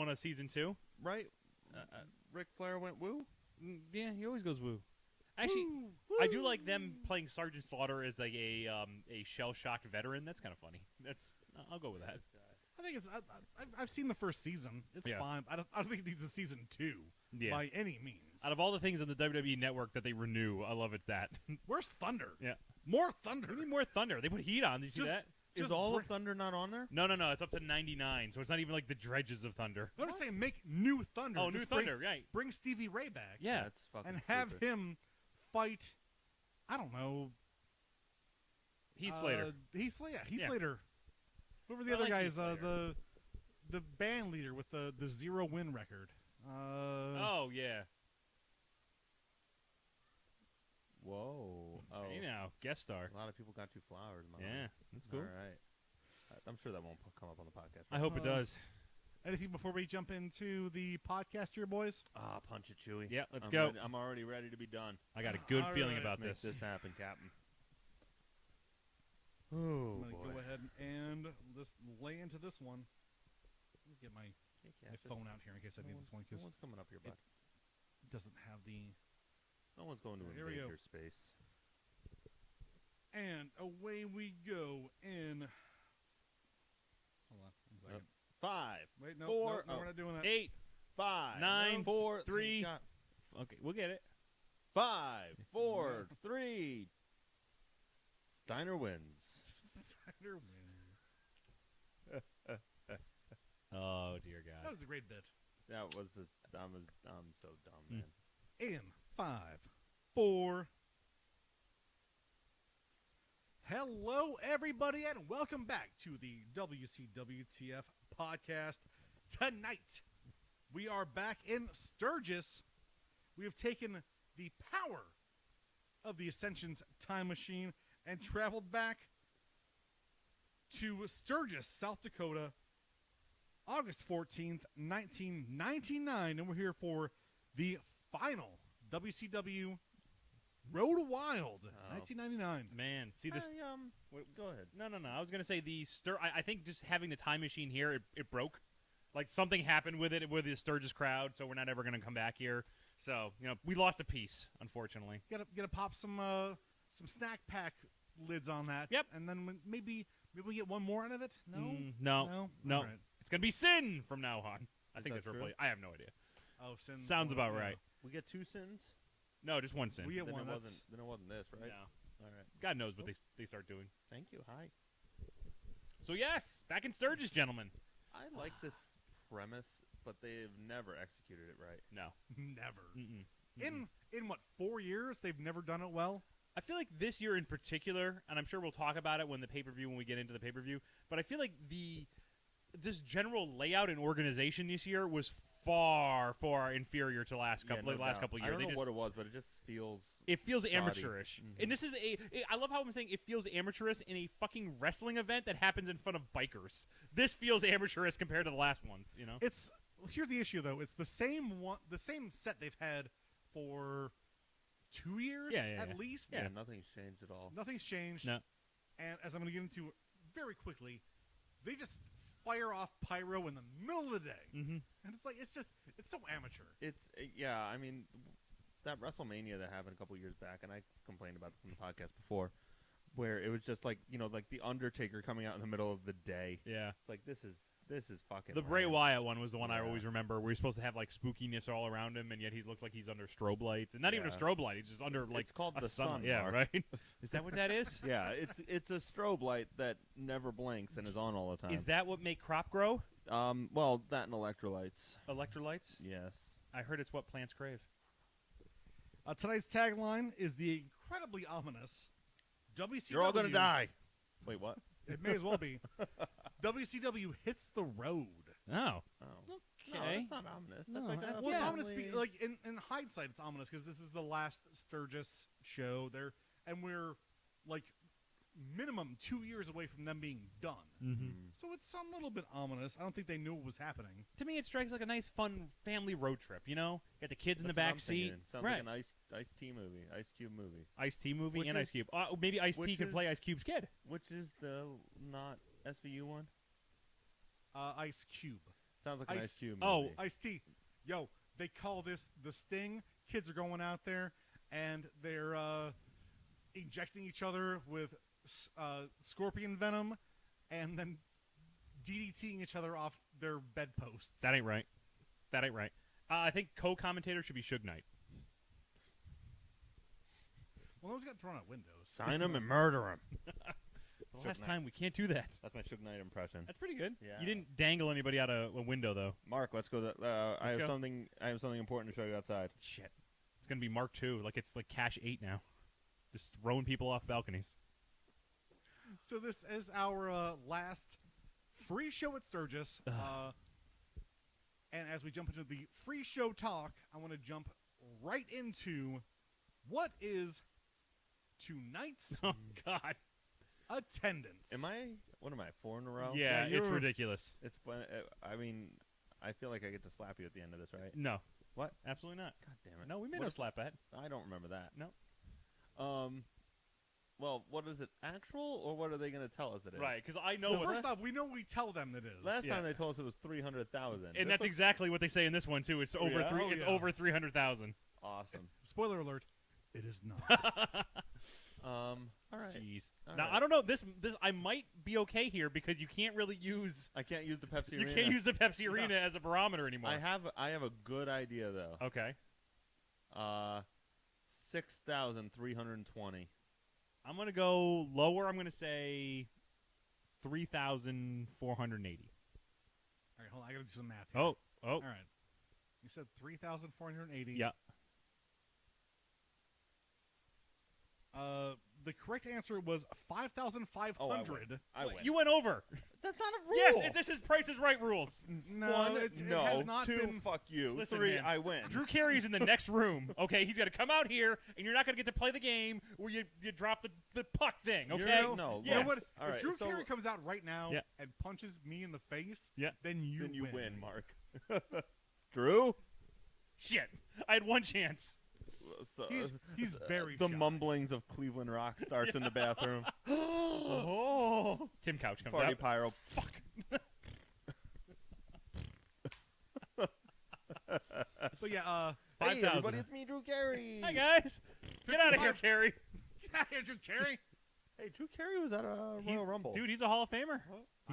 one of season 2. Right? Ric Flair went woo? Yeah, he always goes woo. Actually, Woo! I do like them playing Sergeant Slaughter as like a shell-shocked veteran. That's kind of funny. I'll go with that. I think it's. I've seen the first season. It's fine. I don't think it needs a season 2 by any means. Out of all the things on the WWE Network that they renew, I love it's that. Where's Thunder? Yeah, more Thunder. We need more Thunder. They put heat on. Did you see that? Is all of Thunder not on there? No. It's up to 99, so it's not even like the dredges of Thunder. I'm just saying, make new Thunder. Oh, new Thunder, right. Bring Stevie Ray back. Yeah. That's fucking and have stupid. him fight, I don't know. Heath Slater. Heath Slater. Whoever the other guy is, the band leader with the 0-win record. Oh, yeah. Whoa. Oh. Hey now, guest star. A lot of people got 2 flowers. Yeah, that's cool. All right. I'm sure that won't come up on the podcast. I hope it does. Anything before we jump into the podcast here, boys? Punch it, Chewy. Yeah, let's go. I'm already ready to be done. I got a good feeling right. about Make this. this happen, Captain. Oh, I'm going boy. to go ahead and just lay into this one. Let me get my phone out here in case I need this one, No because one's coming up here, bud. it doesn't have the... No one's going to Here we invade go. your space. And away we go in... Hold on one second. 5. Wait, no, 4. no, we're not doing that. 8, 5. 9, 4. 3. Okay, we'll get it. 5, 4, 3. Steiner wins. Steiner wins. Oh, dear God. That was a great bit. That was just, I'm so dumb, man. In 5, 4. Hello, everybody, and welcome back to the WCWTF podcast. Tonight, we are back in Sturgis. We have taken the power of the Ascension's time machine and traveled back to Sturgis, South Dakota, August 14th, 1999, and we're here for the final WCW Road Wild, 1999. Man, see this... Go ahead. No. I was going to say I think just having the time machine here, it broke. Like, something happened with it, with the Sturgis crowd, so we're not ever going to come back here. So, we lost a piece, unfortunately. Gotta pop some snack pack lids on that. Yep. And then maybe we get one more out of it? No? No. All right. It's going to be Sin from now on. I think that that's true? I have no idea. Oh, Sin. Sounds about right. We get 2 sins? No, just one Sin. We get Then one. it wasn't this, right? No. All right. God knows what they start doing. Thank you. Hi. So, yes, back in Sturgis, gentlemen. I like this premise, but they've never executed it right. No. Never. Mm-mm. In what, 4 years? They've never done it well? I feel like this year in particular, and I'm sure we'll talk about it when we get into the pay-per-view, but I feel like this general layout and organization this year was far, far inferior to last couple years. I don't know what it was, but it just feels... It feels shoddy. amateurish. Mm-hmm. And this is I love how I'm saying it feels amateurish in a fucking wrestling event that happens in front of bikers. This feels amateurish compared to the last ones, Here's the issue, though. It's the same set they've had for 2 years at least. Yeah, nothing's changed at all. Nothing's changed. No. And as I'm going to get into very quickly, they just fire off pyro in the middle of the day. Mm-hmm. And it's so amateur. I mean, that WrestleMania that happened a couple years back, and I complained about this on the podcast before, where it was just like, like the Undertaker coming out in the middle of the day. Yeah. It's like, this is fucking... The Bray lame. Wyatt one was the one I always remember, where you're supposed to have like spookiness all around him, and yet he looked like he's under strobe lights, and not even a strobe light. He's just under like it's called a the sun. Yeah, Mark. right. Is that what that is? Yeah, it's a strobe light that never blinks and is on all the time. Is that what make crop grow? Well, that and electrolytes. Electrolytes? Yes. I heard it's what plants crave. Tonight's tagline is the incredibly ominous WCW. You're all gonna die. Wait, what? It may as well be. WCW hits the road. Oh. Oh. Okay. No, that's not ominous. That's like a Well, it's ominous. Like in hindsight, it's ominous because this is the last Sturgis show there, and we're like minimum 2 years away from them being done. Mm-hmm. So it's a little bit ominous. I don't think they knew what was happening. To me, it strikes like a nice, fun family road trip. Got the kids in the back seat. Sounds like an Ice T movie, Ice Cube movie. Ice T movie Which and is- Ice Cube. Maybe Ice T which could play is- Ice Cube's kid. Which is the not SVU one? Ice Cube. Sounds like an Ice- Ice Cube oh, movie. Ice-T. Yo, they call this the Sting. Kids are going out there, and they're injecting each other with scorpion venom, and then DDTing each other off their bedposts. That ain't right. That ain't right. I think co-commentator should be Suge Knight. Well, those got thrown out windows. Sign him and murder him. The last Knight. time we can't do that. That's my Suge Knight impression. That's pretty good. Yeah. You didn't dangle anybody out of a window though. Mark, let's go. I have go. something. I have something important to show you outside. Shit. It's gonna be Mark II. Like it's like Cash 8 now. Just throwing people off balconies. So this is our last free show at Sturgis. And as we jump into the free show talk, I want to jump right into what is tonight's Oh God. attendance. What am I? 4 in a row? Yeah, it's you're- ridiculous. It's. I mean, I feel like I get to slap you at the end of this, right? No. What? Absolutely not. God damn it. No, we made What no if- slap bet. I don't remember that. No. Well, what is it? Actual, or what are they going to tell us it is? Right, because I know Well, what. first off, we know we tell them it is. Last Yeah. time they told us it was 300,000. And that's exactly what they say in this one too. It's over Yeah? three. Oh, It's yeah. over 300,000. awesome. Spoiler alert, it is not. All right. Jeez. All Now right. I don't know. This I might be okay here because you can't really use. I can't use the Pepsi You Arena. can't use the Pepsi Arena as a barometer anymore. I have a good idea though. Okay. 6,320. I'm gonna go lower. I'm gonna say 3,480. All right, hold on. I got to do some math here. Oh. All right. You said 3,480. Yeah. The correct answer was 5,500. I win. You went over. That's not a rule. Yes, this is Price is Right rules. No, One, it no. has not 2, been. fuck you. Listen, 3, man. I win. Drew Carey's in the next room. Okay, he's gonna come out here, and you're not gonna get to play the game where you drop the puck thing. Okay. You're- no, You know Yes. what? All if right, Drew so- Carey comes out right now Yeah. and punches me in the face, Yeah. then you Then you win. win, Mark. Drew? Shit. I had one chance. So, He's very the shy. mumblings of Cleveland Rock starts in the bathroom. Oh, Tim Couch comes party out. pyro. Fuck. But yeah, Hey, 5,000. everybody, it's me, Drew Carey. Hi guys. Get out of here, 55. Carey. get out of here, Drew Carey. Hey, Drew Carey was at a Royal Rumble. Dude, he's a Hall of Famer.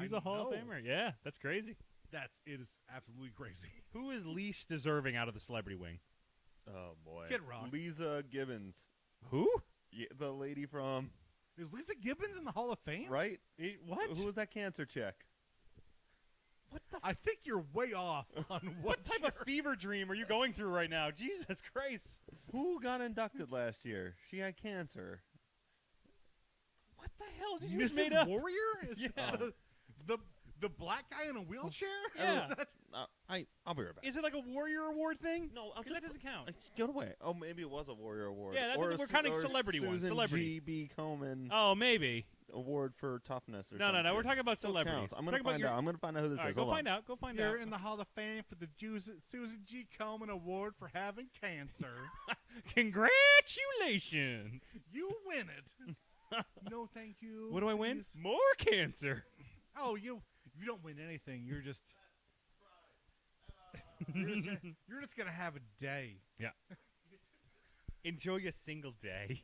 He's I a Hall of know. Famer. Yeah, that's crazy. It is absolutely crazy. Who is least deserving out of the celebrity wing? Oh, boy. Kid Rock. Lisa Gibbons. Who? Yeah, the lady from, Is Lisa Gibbons in the Hall of Fame? right? What? Who was that cancer chick? What the? I think you're way off on What type of fever dream are you going through right now? Jesus Christ! Who got inducted last year? She had cancer. What the hell did you just made Mrs. up? Warrior? Is Yeah. the black guy in a wheelchair? Yeah. Is that- I'll be right back. Is it like a Warrior Award thing? No, I'll 'Cause that doesn't count. Get away. Oh, maybe it was a Warrior Award. Yeah, that or doesn't- we're counting or celebrity ones. Susan Celebrity. G.B. Coleman Oh, maybe. Award for toughness or No, something. no. We're talking about Still celebrities. counts. I'm We're gonna talking find about out. I'm gonna find out who this All right, is. go Hold find on. out. Go find You're out. in the Hall of Fame for the Susan G. Komen Award for having cancer. Congratulations! You win it. No, thank you. What do I win? please. More cancer. Oh, you don't win anything. You're just you're just gonna have a day. Enjoy your single day.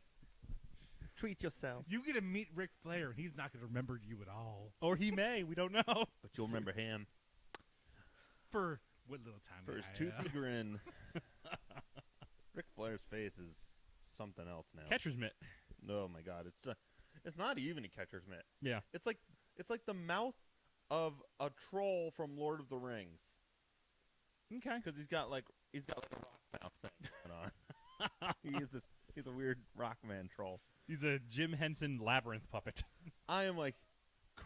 Treat yourself. You get to meet Ric Flair, and he's not gonna remember you at all Or he may. We don't know. But you'll remember him for what little time. for that his I toothy have. grin. Ric Flair's face is something else now. Catcher's mitt. Oh my God, it's not even a catcher's mitt. Yeah. It's like the mouth of a troll from Lord of the Rings. Okay. Because he's got like a rock mouth thing going on. He's a weird Rockman troll. He's a Jim Henson labyrinth puppet. I am like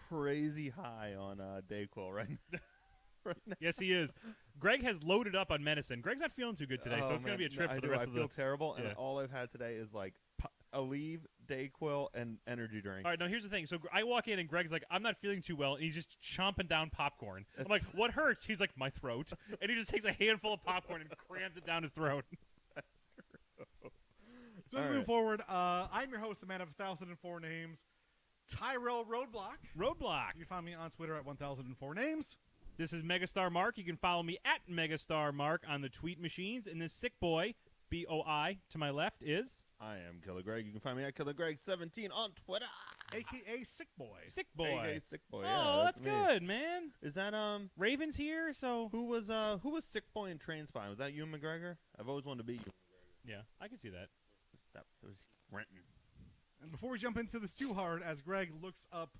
crazy high on Dayquil right now. Yes, he is. Greg has loaded up on medicine. Greg's not feeling too good today, so Oh, it's going to man. be a trip No, for the I rest do. of I feel the. terrible, and Yeah. all I've had today is like Aleve, Dayquil, and energy drinks. All right, now here's the thing. So I walk in and Greg's like, I'm not feeling too well, and he's just chomping down popcorn. I'm like, what hurts? He's like, my throat. And he just takes a handful of popcorn and crams it down his throat. So as we All move right. forward, I'm your host, the man of 1,004 names, Tyrell Roadblock. Roadblock. You can find me on Twitter at 1,004 names. This is Megastar Mark. You can follow me at Megastar Mark on the tweet machines. And this sick boy, B-O-I, to my left is... I am Killer Greg. You can find me at KillerGreg17 on Twitter. A.K.A. Sick Boy. Sick boy. AKA Sick Boy. Oh, Yeah, that's me. good, man. Is that Raven's here, so... who was Sick Boy in Train Spine? Was that Ewan McGregor? I've always wanted to be Ewan McGregor. Yeah, I can see that. That was Renton. And before we jump into this too hard, as Greg looks up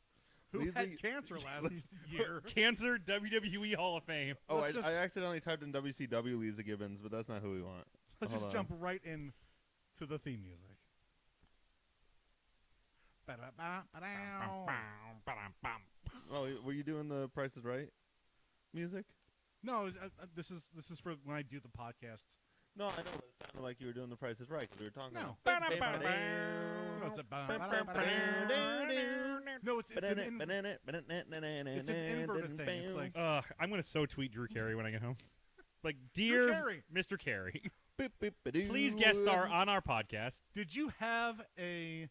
who Please had leave- cancer last year. Cancer WWE Hall of Fame. Oh, Let's just- I accidentally typed in WCW Lisa Gibbons, but that's not who we want. Let's Hold just on. jump right in to the theme music. Ba-da-ba-ba-dow. Oh, were you doing the Price is Right music? No, this is for when I do the podcast. No, I know, but it sounded like you were doing the Price is Right because we were talking No. about... Was it No, it's an inverted thing. It's like I'm going to so tweet Drew Carey when I get home. Like, dear Carey. Mr. Carey, please guest star on our podcast. did you have a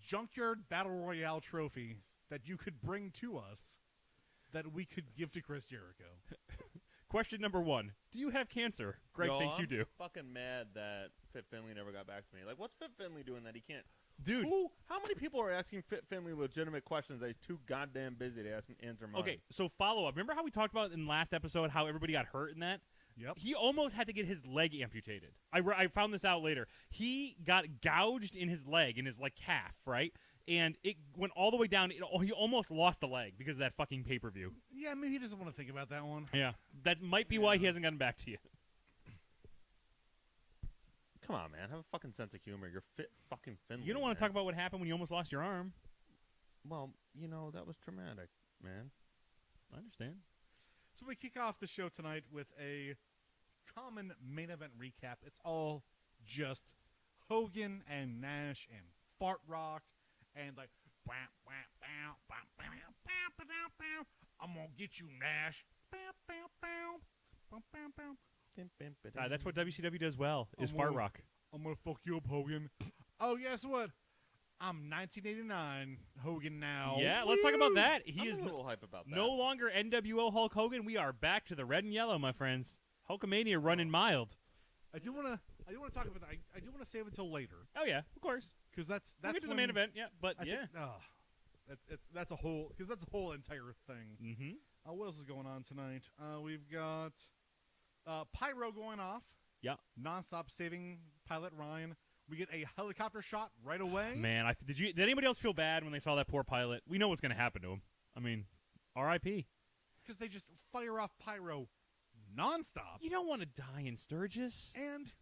Junkyard Battle Royale trophy that you could bring to us that we could give to Chris Jericho? Question number 1. Do you have cancer? Greg Yo, thinks you I'm do. fucking mad that Fit Finley never got back to me. Like, what's Fit Finley doing that he can't... Dude. How many people are asking Fit Finley legitimate questions that he's too goddamn busy to answer mine? Okay, so follow up. Remember how we talked about in the last episode how everybody got hurt in that? Yep. He almost had to get his leg amputated. I found this out later. He got gouged in his leg, in his like calf, right? And it went all the way down. He almost lost the leg because of that fucking pay-per-view. Yeah, maybe he doesn't want to think about that one. Yeah, that might be why he hasn't gotten back to you. Come on, man. Have a fucking sense of humor. You're Fit fucking Finley. You don't want to man. talk about what happened when you almost lost your arm. Well, you know, that was traumatic, man. I understand. So we kick off the show tonight with a common main event recap. It's all just Hogan and Nash and Fart Rock and like, I'm gonna get you, Nash. That's what WCW does well, is I'm fart gonna- rock. I'm gonna fuck you up, Hogan. Oh, guess what? I'm 1989 Hogan now. Yeah, let's talk about that. He I'm is a little hype about that. no longer NWO Hulk Hogan. We are back to the red and yellow, my friends. Hulkamania running mild. I do want to talk about that. I do want to save it till later Oh yeah, of course. because that's We'll get to the when main event, yeah. But I yeah. think, that's a whole entire thing. Mm-hmm. What else is going on tonight? We've got pyro going off. Yeah. Nonstop saving Pilot Ryan. We get a helicopter shot right away. Man, did anybody else feel bad when they saw that poor pilot? We know what's going to happen to him. I mean, R.I.P. Because they just fire off pyro nonstop. You don't want to die in Sturgis. And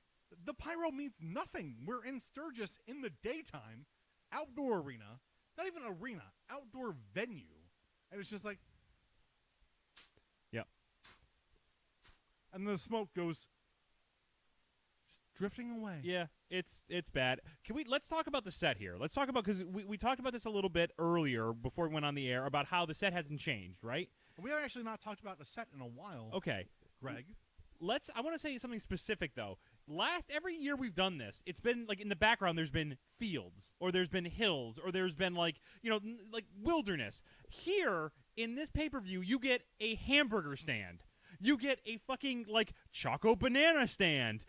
the pyro means nothing. We're in Sturgis in the daytime, outdoor arena, not even arena, outdoor venue. And it's just like... Yep. And the smoke goes... just drifting away. Yeah, it's bad. Let's talk about the set here. Let's talk about, because we talked about this a little bit earlier before we went on the air, about how the set hasn't changed, right? We have actually not talked about the set in a while. Okay. Greg. I want to say something specific, though. Every year we've done this, it's been, like, in the background there's been fields, or there's been hills, or there's been, like, like wilderness. Here, in this pay-per-view, you get a hamburger stand. You get a fucking, like, Choco Banana stand.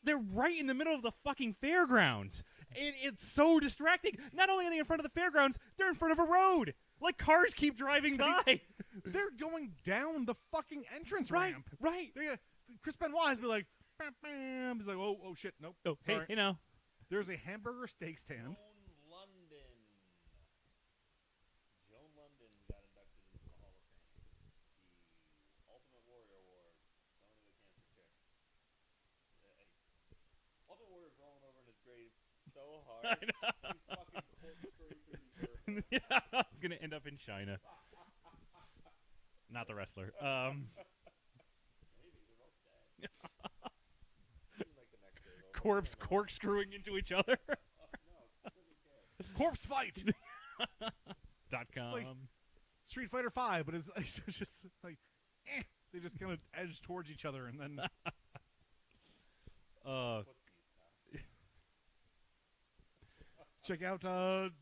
They're right in the middle of the fucking fairgrounds. It's so distracting. Not only are they in front of the fairgrounds, they're in front of a road. Like, cars keep driving by. They're going down the fucking entrance Right, ramp. right. Chris Benoit has been like, bam, bam. He's like, oh shit, nope. Oh, hey, sorry. There's a hamburger steak stand. Joan London got inducted into the Hall of Fame. The Ultimate Warrior Award going to the cancer chick. Ultimate Warrior's rolling over in his grave so hard. I know. He's fucking corkscrewing through the earth. Yeah, it's going to end up in China. Not the wrestler. Maybe they're both dead. Like the next day, though. Corpse corkscrewing into each other. Corpse fight. .com. like- Street Fighter 5, but it's just like, they just kind of edge towards each other, and then check out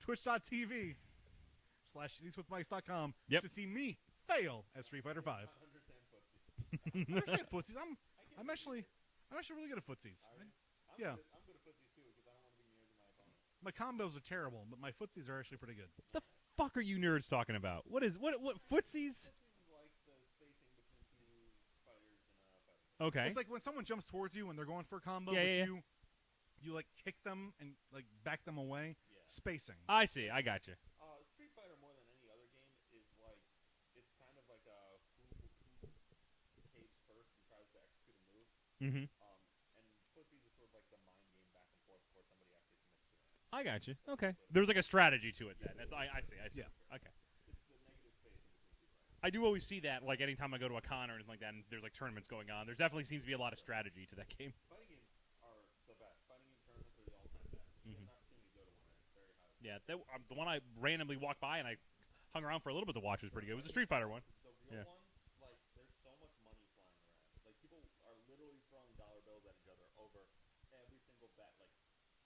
twitch.tv/eatswithmice.com Yep. to see me fail at Street Fighter 5. I understand footsies. I'm actually really good at footsies. Yeah. I'm good at footsies too because I don't want to be near to my opponent. My combos are terrible, but my footsies are actually pretty good. The fuck are you nerds talking about? What footsies? Footsies is like the spacing between two fighters in a fight. Okay. It's like when someone jumps towards you and they're going for a combo, Yeah, but yeah, you like kick them and like back them away. Yeah. Spacing. I see. I got you. Street Fighter more than any other game is like it's kind of like a who caves first and tries to execute a move. Mm-hmm. And footsies is sort of like the mind game back and forth before somebody actually commits to it. I got you. Okay. There's like a strategy to it then. I see. Yeah. Okay. It's the negative space in between two fighters. I do always see that, like anytime I go to a con or anything like that, and there's like tournaments going on. There definitely seems to be a lot of strategy to that game. Fighting games are the best. Fighting game tournaments are the all-time best. You Mhm. have an opportunity to go to one, and it's very high. Yeah, the one I randomly walked by and I hung around for a little bit to watch was pretty good. It was a Street Fighter one. The real Yeah. one, like, there's so much money flying around. Like, people are literally throwing dollar bills at each other over every single bet. Like,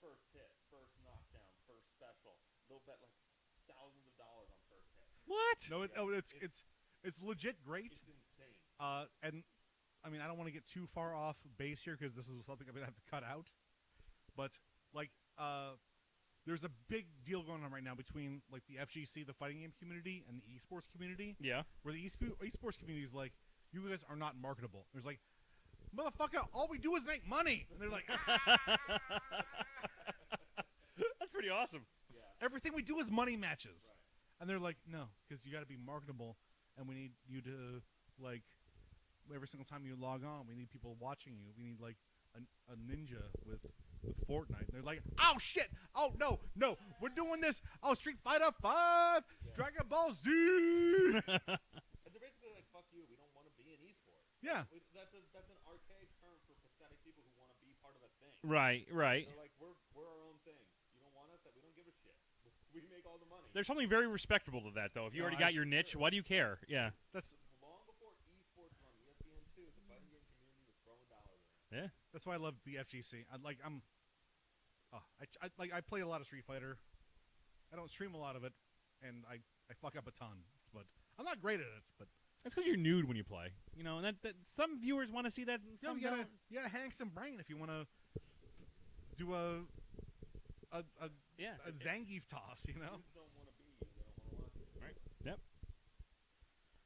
first hit, first knockdown, first special. They'll bet, like, thousands of dollars on first hit. What? No, it's legit great. It's insane. And I mean, I don't want to get too far off base here because this is something I'm gonna have to cut out. But like, there's a big deal going on right now between like the FGC, the fighting game community, and the esports community. Yeah. Where the esports community is like, you guys are not marketable. There's like, motherfucker, all we do is make money. And they're like, That's pretty awesome. Yeah. everything we do is money matches. Right. And they're like, no, because you got to be marketable, and we need you to like every single time you log on, we need people watching you. We need like a ninja with Fortnite. And they're like, oh shit, oh no, we're doing this. Oh, Street Fighter 5, Dragon Ball Z. And they're basically like, fuck you, we don't want to be an esport. Yeah. That's an archaic term for pathetic people who want to be part of a thing. Right. They're like, we're our own thing. You don't want us, that we don't give a shit. We make all the money. There's something very respectable to that, though. If you No, already got your niche, why do you care? Yeah. That's Long before esports were on ESPN2, the fighting game community was throwing dollars around. Yeah. that's why I love the FGC. I play a lot of Street Fighter. I don't stream a lot of it, and I fuck up a ton. But I'm not great at it. But That's because you're nude when you play. You know, and that some viewers want to see that. And you know, some you don't. gotta hang some brain if you want to do a Yeah. Zangief toss. You know. Dudes don't want to be you, they don't want to watch it. Right. Yep.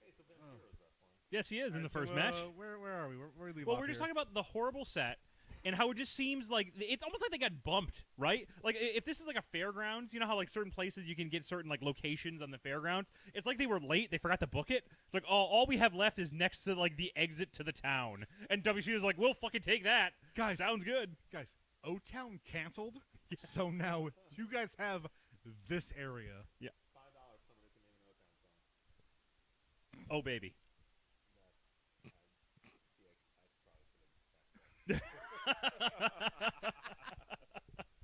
Hey, so Ventura's wrestling. Yes, he is in the Alright, first so, match. Where are we? Where do we leave Well, off we're just here? talking about the horrible set and how it just seems like it's almost like they got bumped, right? Like if this is like a fairgrounds, you know how like certain places you can get certain like locations on the fairgrounds. It's like they were late; they forgot to book it. It's like all we have left is next to like the exit to the town, and WC is like, "We'll fucking take that, Guys. Sounds good." Guys, O-Town canceled, so now you guys have this area. $5 somebody can name an O-Town song. Oh baby.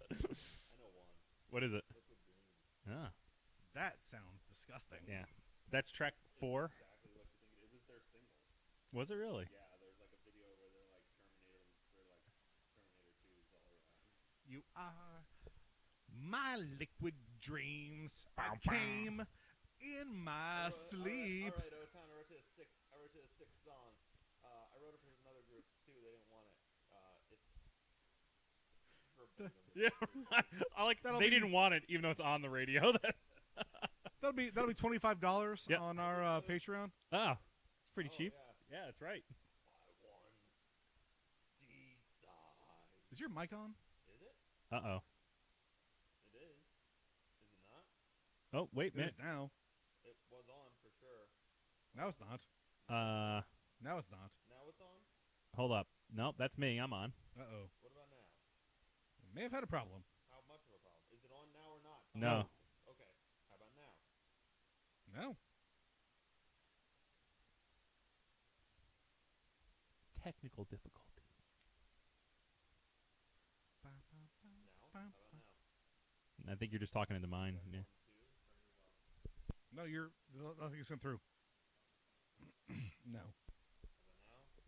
I know one. What is it? Liquid Dreams. Ah, That sounds disgusting. yeah. That's track 4. Exactly what you think it is. It's their single. Was it really? Yeah, there's like a video where they're like Terminator 2s all around. You are my liquid dreams. Bow, I bow. came in my sleep. All right, O-Town, I wrote you a sixth song. I wrote it for another group too. They didn't want it. It's verbatim. Yeah. I like. That'll They be- didn't want it, even though it's on the radio. That's. That'll be $25 Yep. on our Patreon. Oh, it's pretty Oh, cheap. Yeah. Yeah, that's right. I won. Die. Is your mic on? Is it? Uh-oh. It is. Is it not? Oh, wait a It minute. is now. It was on for sure. Now it's not. Now it's not. Now it's on? Hold up. Nope, that's me. I'm on. Uh-oh. What about now? May have had a problem. How much of a problem? Is it on now or not? No. Okay. How about now? No. Technical difficulties. Now? How about now? I think you're just talking into mine. Check Yeah. 1, 2, turn it up. No, you're. Nothing's went through. No. How about now?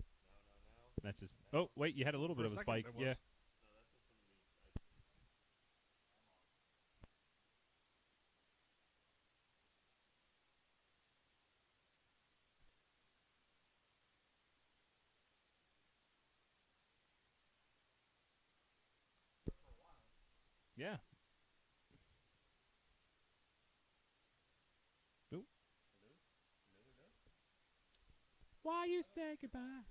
Now. That's just. Oh, wait. You had a little For bit a of a second, spike. there was. Yeah. No, that's just some of these. Yeah. Ooh. Why you say goodbye?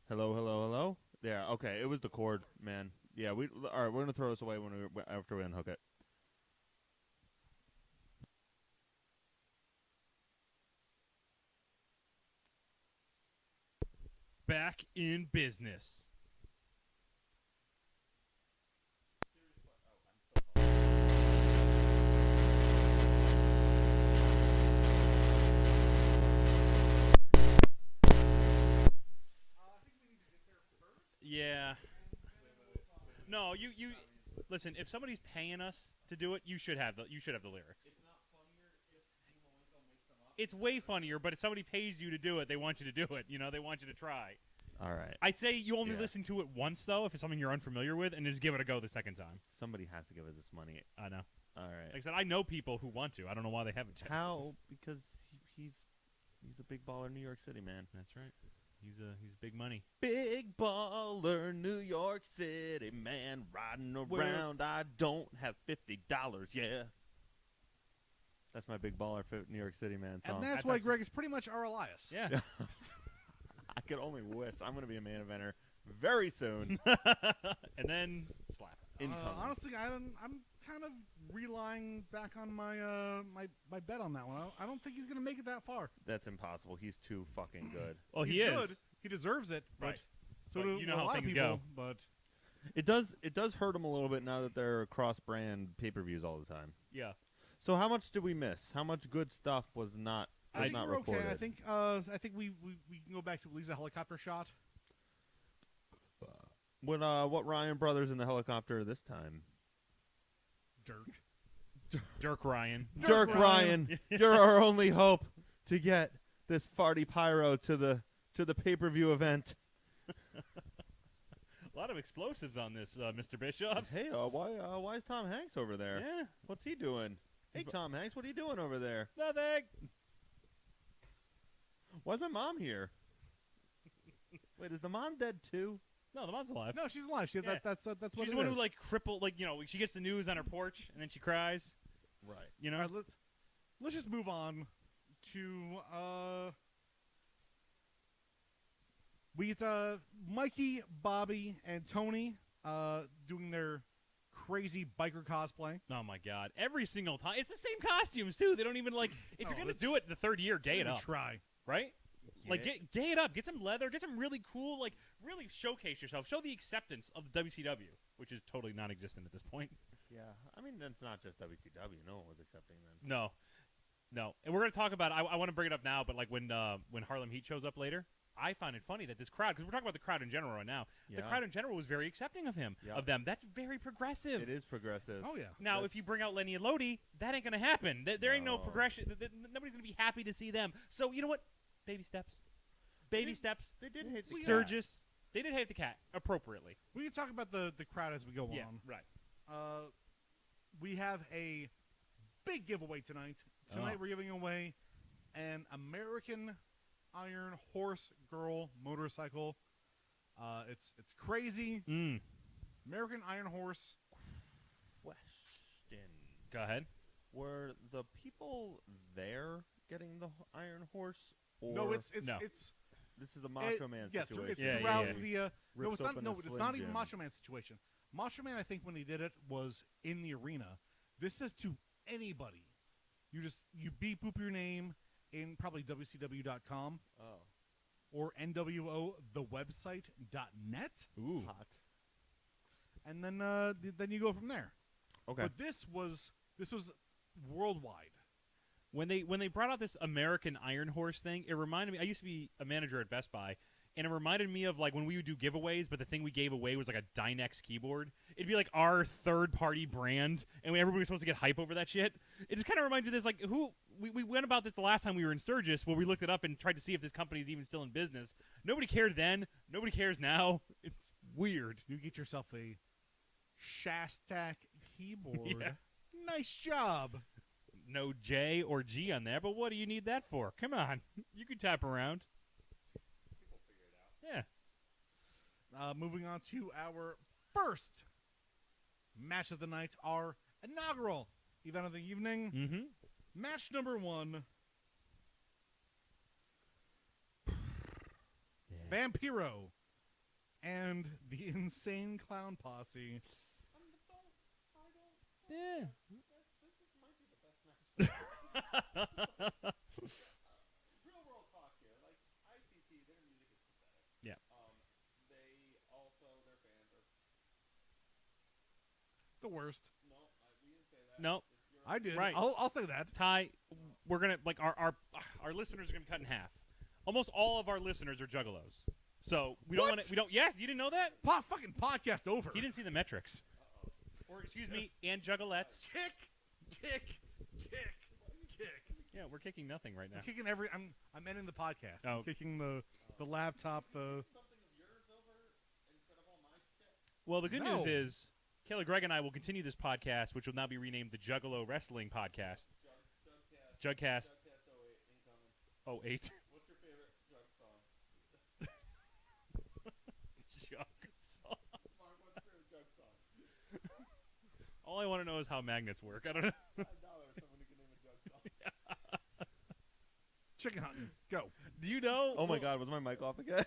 Hello, hello, hello. Yeah, okay. It was the cord, man. Yeah, all right. We're gonna throw this away after we unhook it. Back in business. Yeah. No, you listen. If somebody's paying us to do it, you should have the lyrics. It's way funnier, but if somebody pays you to do it, they want you to do it. You know, they want you to try. All right. I say you only Yeah. listen to it once, though, if it's something you're unfamiliar with, and just give it a go the second time. Somebody has to give us this money. I know. All right. Like I said, I know people who want to. I don't know why they haven't yet. How? Because he's a big baller in New York City, man. That's right. He's big money. Big baller, New York City, man, riding around. I don't have $50. Yeah. That's my big baller for New York City, man song. And that's That's why actually- Greg is pretty much our Elias. Yeah. I could only wish. I'm going to be a main eventer very soon. And then slap. Incoming. Honestly, I'm kind of relying back on my my bet on that one. I don't think he's going to make it that far. That's impossible. He's too fucking good. Well, He's he is. good. He deserves it. Right. But so But do you know a how lot of things people. go. But It does hurt him a little bit now that they're cross-brand pay-per-views all the time. Yeah. So how much did we miss? How much good stuff was not I think not we're recorded? okay. I think we can go back to at least a helicopter shot. What Ryan brothers in the helicopter this time? Dirk Ryan. Dirk Dirk Ryan. Ryan, you're our only hope to get this farty pyro to the pay-per-view event. A lot of explosives on this, Mr. Bischoff. Hey, why is Tom Hanks over there? Yeah. What's he doing? Hey, Tom Hanks, what are you doing over there? Nothing. Why's my mom here? Wait, is the mom dead too? No, the mom's alive. No, she's alive. Yeah. That's what She's it the one is. who like crippled, like she gets the news on her porch and then she cries. Right. You know. All right, let's just move on to we get Mikey, Bobby, and Tony doing their crazy biker cosplay. Oh my God! Every single time, it's the same costumes too. They don't even like. If No, you're gonna let's- do it the third year, gay it Even up, Try. right? Like Yeah. gay it up. Get some leather. Get some really cool. Like really showcase yourself. Show the acceptance of WCW, which is totally non-existent at this point. Yeah. I mean, that's not just WCW. No one was accepting them. No. And we're gonna talk about. I want to bring it up now, but like when Harlem Heat shows up later, I find it funny that this crowd, because we're talking about the crowd in general right now. Yeah. The crowd in general was very accepting of him, Yeah. of them. That's very progressive. It is progressive. Oh yeah. Now, if you bring out Lenny and Lodi, that ain't gonna happen. There ain't no No. progression. Nobody's gonna be happy to see them. So you know what? Baby steps. Baby did- steps. They did hate the cat. Sturgis. They did hate the cat appropriately. We can talk about the crowd as we go Yeah, on. right. We have a big giveaway tonight. Tonight Oh. we're giving away an American Iron Horse Girl motorcycle. It's crazy. Mm. American Iron Horse. Question. Go ahead. Were the people there getting the Iron Horse? Or No, it's No. this is a Macho Man yeah, situation. it's Yeah, throughout yeah. the. No, Rips it's not. open No, a it's Slim not even Jim. Macho Man situation. Macho Man, I think, when he did it, was in the arena. This says to anybody. You beep boop your name in probably WCW.com Oh, or NWO the website.net, Ooh. hot. and then you go from there. Okay. But this was worldwide. When they brought out this American Iron Horse thing, it reminded me. I used to be a manager at Best Buy, and it reminded me of like when we would do giveaways, but the thing we gave away was like a Dynex keyboard. It'd be like our third-party brand, and everybody was supposed to get hype over that shit. It just kind of reminds you of this, like, we went about this the last time we were in Sturgis, where we looked it up and tried to see if this company is even still in business. Nobody cared then. Nobody cares now. It's weird. You get yourself a Shastak keyboard. Yeah. Nice job. No J or G on there, but what do you need that for? Come on. You can tap around. People figure it out. Yeah. Moving on to our first match of the night, our inaugural event of the evening. Mm-hmm. Match number 1. Vampiro and the Insane Clown Posse. Yeah. This might be the best match. Real world talk here. Like ICP, their music is pathetic. Yeah. They also their fans are The worst. no. We didn't say that. No. It's your I did. Right. I'll say that. Ty, we're gonna like our listeners are gonna be cut in half. Almost all of our listeners are juggalos. So we don't What? want to. We don't. Yes, you didn't know that. Fucking podcast over. He didn't see the metrics. Or excuse me, and juggalettes. Kick. Yeah, we're kicking nothing right now. I'm kicking every. I'm ending the podcast. Oh. I'm kicking the laptop. The something of yours over instead of all my shit. Well, the good No. news is, Kayla, Greg, and I will continue this podcast, which will now be renamed the Juggalo Wrestling Podcast. Jugcast. Jugcast Jugcast 08 incoming. 08. What's your favorite Jug song? Jug song. Mark, what's your favorite Jug song? All I want to know is how magnets work. I don't know. $5. Someone who can name a Jug song. chicken hunting. Go. Do you know? Oh my God, was my mic off again?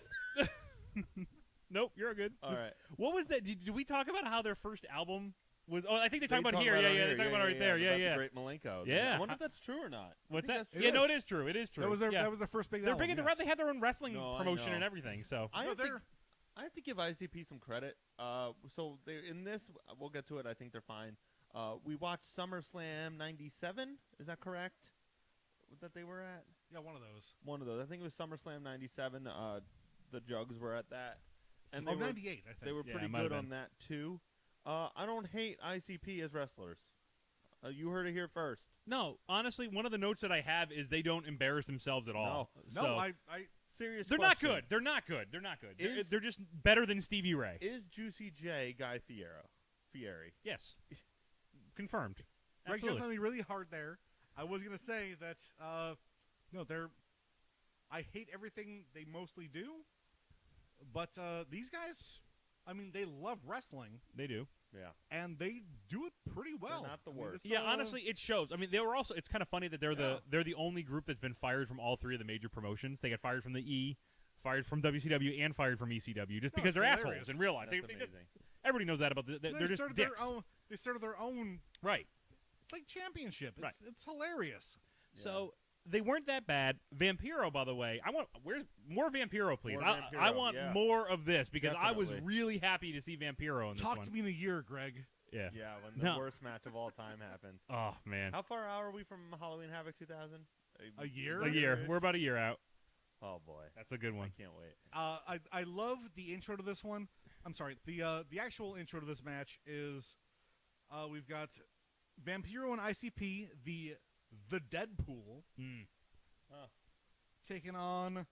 Nope, you're good. All right. What was that? Did we talk about how their first album was? Oh, I think they They talk about talk here. about Yeah, it yeah. on They here. talk about it right there. Yeah, about yeah. The Great Malenko. Yeah. I wonder if that's true or not. What's I that? think Yeah, that's no, true. it is true. It is true. That was their. Yeah. That was their first big They're album. big. Yes. They have their own wrestling No, I promotion know. and everything. So I No, have, to, they're. I have to give ICP some credit. So they in this, we'll get to it. I think they're fine. We watched SummerSlam '97. Is that correct? That they were at Yeah, one of those. one of those. I think it was SummerSlam '97. The Jugs were at that, and they Oh, were 98, I think. they were Yeah, pretty it might have good on been. that too. I don't hate ICP as wrestlers. You heard it here first. no, honestly, one of the notes that I have is they don't embarrass themselves at all. No, So I Serious. they're question. not good. They're not good. They're not good. Is- They're just better than Stevie Ray. Is Juicy J Guy Fieri? Yes, confirmed. Greg Absolutely. jumped on me really hard there. I was gonna say that. No, they're. I hate everything they mostly do, but these guys, I mean, they love wrestling They do. Yeah. and they do it pretty well. not the I mean, worst. it's, Yeah, honestly, it shows. I mean, they were also. It's kind of funny that Yeah. they're the only group that's been fired from all three of the major promotions. They got fired from the E, fired from WCW, and fired from ECW just No, because it's they're hilarious. assholes in real life. That's They amazing. just, everybody knows that about. They're just started dicks. their own. They started their own Right. like championship. Right. It's hilarious. So they weren't that bad. Vampiro, by the way, where's more Vampiro, please? More I Vampiro, want yeah. more of this because I was Definitely. really happy to see Vampiro in this Talk one. to me in a year, Greg. Yeah. Yeah, when the No. worst match of all time happens. Oh man. How far out are we from Halloween Havoc 2000? A year? A year. We're about a year out. Oh boy, That's a good I one. can't wait. I love the intro to this one. I'm sorry. The actual intro to this match is we've got Vampiro and ICP, the Deadpool, Mm. taking on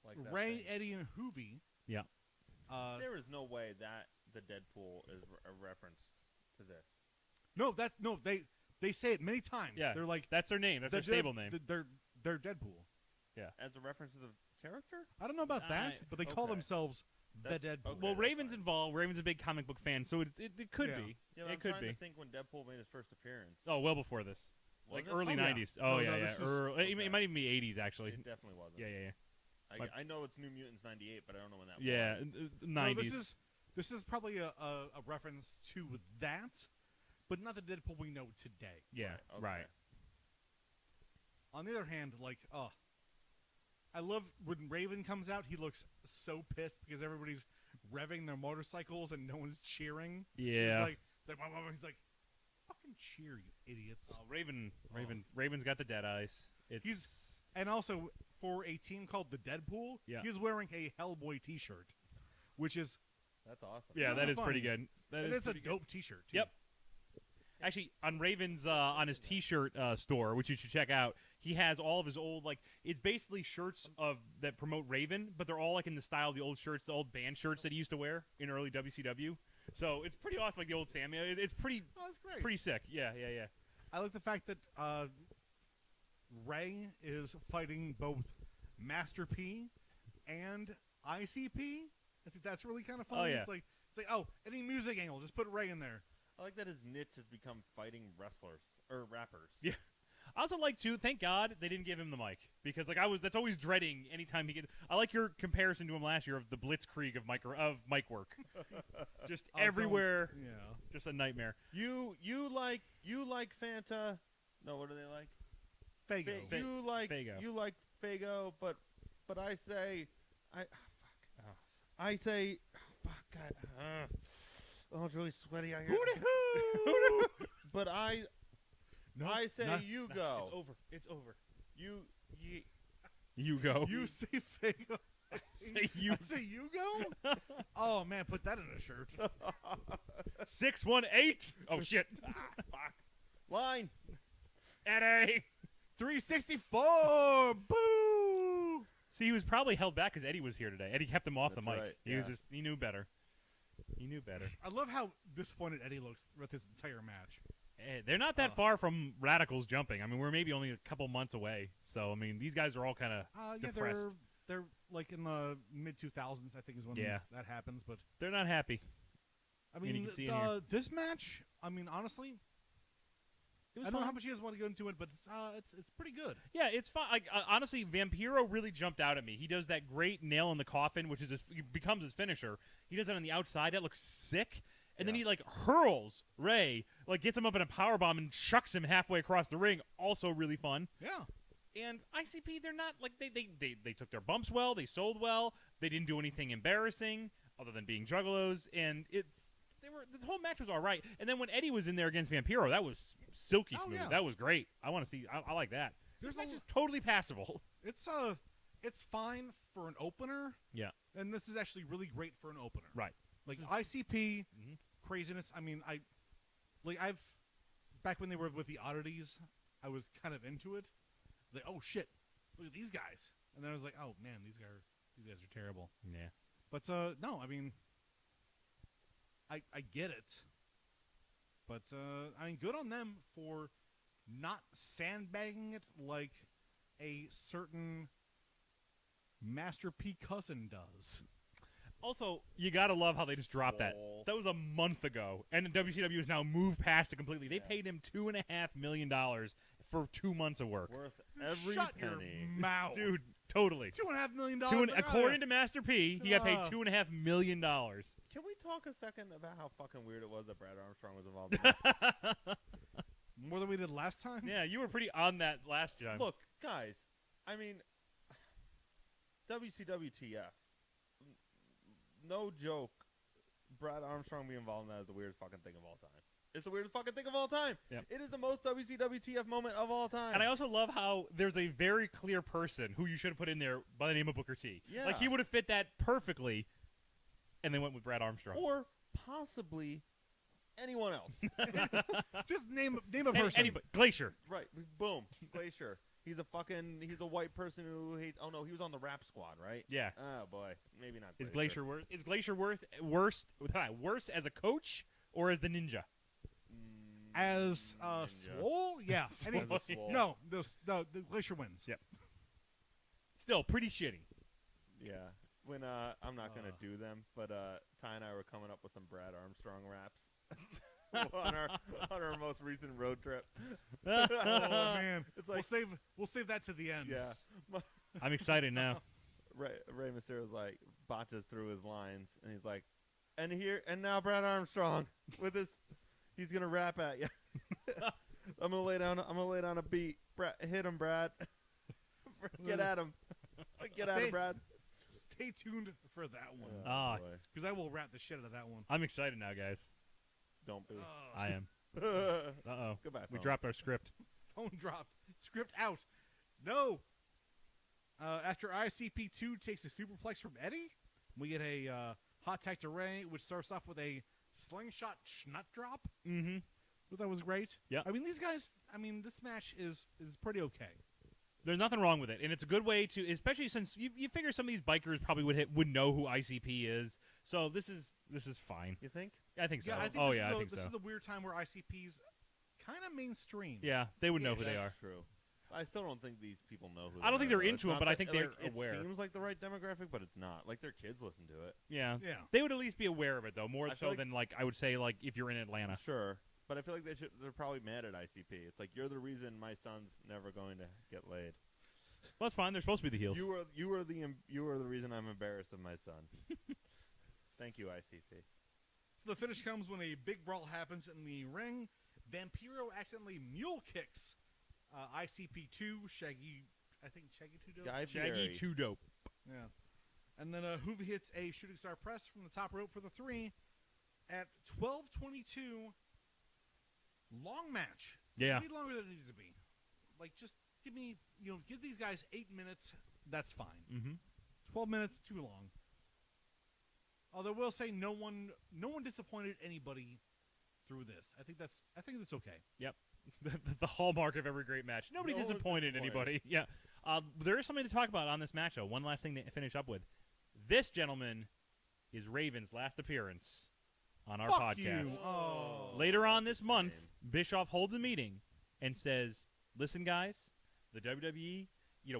Like that Ray, thing. Eddie, and Hoovy. Yeah. There is no way that the Deadpool is a reference to this. No, they say it many times. Yeah. They're like That's their name. That's the their stable name. They're Deadpool. As a reference to the character? I don't know about that, but they call okay. themselves the That- Deadpool. okay. Well, that's Raven's fine. involved. Raven's a big comic book fan, so it could Yeah. be. Yeah, but It I'm could trying be. to think when Deadpool made his first appearance. Oh, well before this. Was Like it? early Oh, yeah. 90s. Oh, No, yeah, no, yeah. this is- It okay. might even be 80s, actually. It definitely wasn't. Yeah, yeah, yeah. But- I know it's New Mutants '98, but I don't know when that Yeah, was. 90s. This is probably a reference to that, but not the Deadpool we know today. Yeah, Okay. right. On the other hand, like, I love when Raven comes out. He looks so pissed because everybody's revving their motorcycles and no one's cheering. Yeah. He's like, fucking cheer, you idiots. Raven's got the dead eyes. It's And also, for a team called the Deadpool, Yeah. he's wearing a Hellboy T-shirt, which is That's awesome. Yeah, that is fun. pretty good. That is it's a pretty good. dope T-shirt. Too. Yep. Actually, on Raven's on his T-shirt store, which you should check out, he has all of his old it's basically shirts that promote Raven, but they're all in the style of the old shirts, the old band shirts that he used to wear in early WCW. So it's pretty awesome, like the old Sammy. It's pretty Oh, that's great. pretty sick. Yeah. I like the fact that Ray is fighting both Master P and ICP. I think that's really kind of funny. Oh, yeah. It's like, any music angle, just put Ray in there. I like that his niche has become fighting wrestlers or rappers. Yeah. I also like too. Thank God they didn't give him the mic because that's always dreading anytime he gets. I like your comparison to him last year of the blitzkrieg of mic work, just Oh, everywhere. Yeah. Just a nightmare. You like Fanta? No, what do they like? Fago. Fago. You like Fago, but I say Oh. I say fuck God. Oh, it's really sweaty out here. Hooty-hoo! But I say you go. It's over. You go. You say Fago. I Say you. I say you go? Oh, man, put that in a shirt. 618. Oh shit. Fuck. Line. Eddie. 364. Boo! See, he was probably held back because Eddie was here today. Eddie kept him off the That's mic. right, He was yeah. he knew better. He knew better. I love how disappointed Eddie looks with this entire match. They're not that far from Radicals jumping. I mean, we're maybe only a couple months away. So, I mean, these guys are all kind of Yeah, depressed. they're like in the mid-2000s, I think, is when Yeah. that happens. But They're not happy. I And you mean, can see it here. this match. I mean, honestly, It was I don't know fun. how much you guys want to go into it, but it's pretty good. Yeah, it's fun. Like honestly, Vampiro really jumped out at me. He does that great nail in the coffin, which becomes his finisher. He does that on the outside. That looks sick. And then he hurls Ray, gets him up in a power bomb and chucks him halfway across the ring. Also really fun. Yeah. And ICP, they're not they took their bumps well. They sold well. They didn't do anything embarrassing other than being juggalos. And this whole match was all right. And then when Eddie was in there against Vampiro, that was silky Oh, smooth. yeah. That was great. I want to see. I like that. There's This match a- is totally passable. It's fine for an opener. Yeah. And this is actually really great for an opener. Right. Like This ICP Mhm. craziness. I mean, I've back when they were with the oddities, I was kind of into it. I was like, oh shit, look at these guys. And then I was like, oh man, these guys are terrible. Yeah. But no, I mean, I get it. But I mean, good on them for not sandbagging it like a certain Master P cousin does. Also, you gotta love how they just dropped that. Swole. That was a month ago, and WCW has now moved past it completely. They paid him $2.5 million for 2 months of work. Worth every Shut penny. your mouth, Dude, totally. $2.5 million. According to Master P, he got paid Ah. $2.5 million. Can we talk a second about how fucking weird it was that Brad Armstrong was involved in this? More than we did last time. Yeah, you were pretty on that last time. Look, guys, I mean, WCWTF. No joke. Brad Armstrong being involved in that is the weirdest fucking thing of all time. It's the weirdest fucking thing of all time. Yep. It is the most WCWTF moment of all time. And I also love how there's a very clear person who you should have put in there by the name of Booker T. Yeah. Like, he would have fit that perfectly, and they went with Brad Armstrong. Or possibly anyone else. Just name a person. Anybody. Glacier. Right. Boom. Glacier. He's a white person who hates. Oh no, he was on the Rap Squad, right? Yeah. Oh boy, maybe not. Is Glacier worse? Is Glacier worse as a coach or as the ninja? As Ninja. Swole, yeah. Swole. As a Swole. No, the Glacier wins. Yep. Still pretty shitty. Yeah. When I'm not gonna do them, but Ty and I were coming up with some Brad Armstrong raps on our most recent road trip. Oh man, It's like we'll save that to the end. yeah. I'm excited now. Ray Mysterio's like botches through his lines, and he's like, and now Brad Armstrong with his, he's gonna rap at you. I'm gonna lay down a beat. Hit him, Brad. Get at him. Get at him, Brad. Stay tuned for that one, Ah. boy. because I will rap the shit out of that one. I'm excited now, guys. Don't be. I am. Goodbye. Uh-oh. We phone. dropped our script. Phone dropped. Script out. No. After ICP2 takes a superplex from Eddie, we get a hot tag to Ray, which starts off with a slingshot schnut drop. Mm-hmm. But that was great. Yeah. I mean, these guys. I mean, this match is pretty okay. There's nothing wrong with it, and it's a good way to, especially since you figure some of these bikers probably would know who ICP is. So this is fine. You think? I think so. Yeah, I think oh this yeah, is I think this so. is a weird time where ICP's kind of mainstream. Yeah, they would know who they That's are. True. I still don't think these people know who. I don't they think they're are, though. into It's it, but not I think that- they're like, aware. It seems like the right demographic, but it's not. Like their kids listen to it. Yeah, Yeah. they would at least be aware of it though, more I so feel like- than like I would say like if you're in Atlanta. Sure, but I feel like they're probably mad at ICP. It's like you're the reason my son's never going to get laid. Well, that's fine. They're supposed to be the heels. You are the reason I'm embarrassed of my son. Thank you, ICP. So the finish comes when a big brawl happens in the ring. Vampiro accidentally mule kicks ICP2, Shaggy 2 Dope? Guy Shaggy Fieri. too dope. Yeah. And then Hoovy hits a shooting star press from the top rope for the 3 at 12:22. Long match. Yeah. Way longer than it needs to be. Like, just give me, give these guys 8 minutes. That's fine. Mm-hmm. 12 minutes, too long. Although I will say no one disappointed anybody through this. I think that's okay. Yep. the hallmark of every great match. Nobody No one's disappointed disappointed. anybody. Yeah. There is something to talk about on this match, though. One last thing to finish up with. This, gentleman, is Raven's last appearance on our Fuck podcast. you. Oh. Later on this month, Shame. Bischoff holds a meeting and says, listen, guys, the WWE,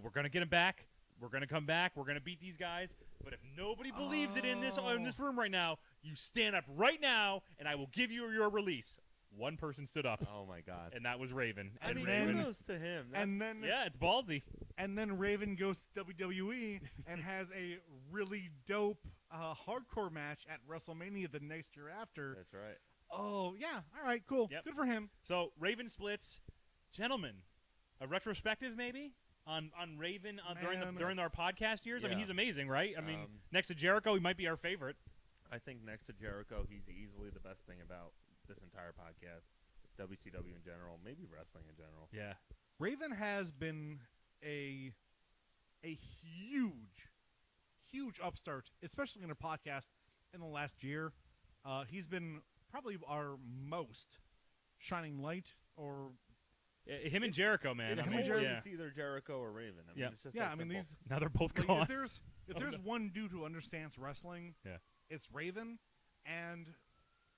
we're going to get him back. We're going to come back. We're going to beat these guys. But if nobody believes it in this room right now, you stand up right now, and I will give you your release. One person stood up, Oh my God. and that was Raven. I And mean, Raven, kudos to him. And That's- then yeah, it's ballsy. And then Raven goes to WWE and has a really dope hardcore match at WrestleMania the next year after. that's right. Oh, yeah. All right, cool. Yep. Good for him. So Raven splits. Gentlemen, a retrospective maybe on Raven Man, during our podcast years? I mean, yeah. he's amazing, right? I mean, Um, next to Jericho, he might be our favorite. I think next to Jericho, he's easily the best thing about this entire podcast, WCW in general, maybe wrestling in general. Yeah. Raven has been a huge upstart, especially in a podcast in the last year. He's been probably our most shining light, or Him and Jericho, man. yeah, I him mean, and Jericho- yeah. It's either Jericho or Raven. I mean, Yeah. it's just yeah. that I mean, simple. these Now they're both like, gone. if there's no. one dude who understands wrestling, Yeah. it's Raven. And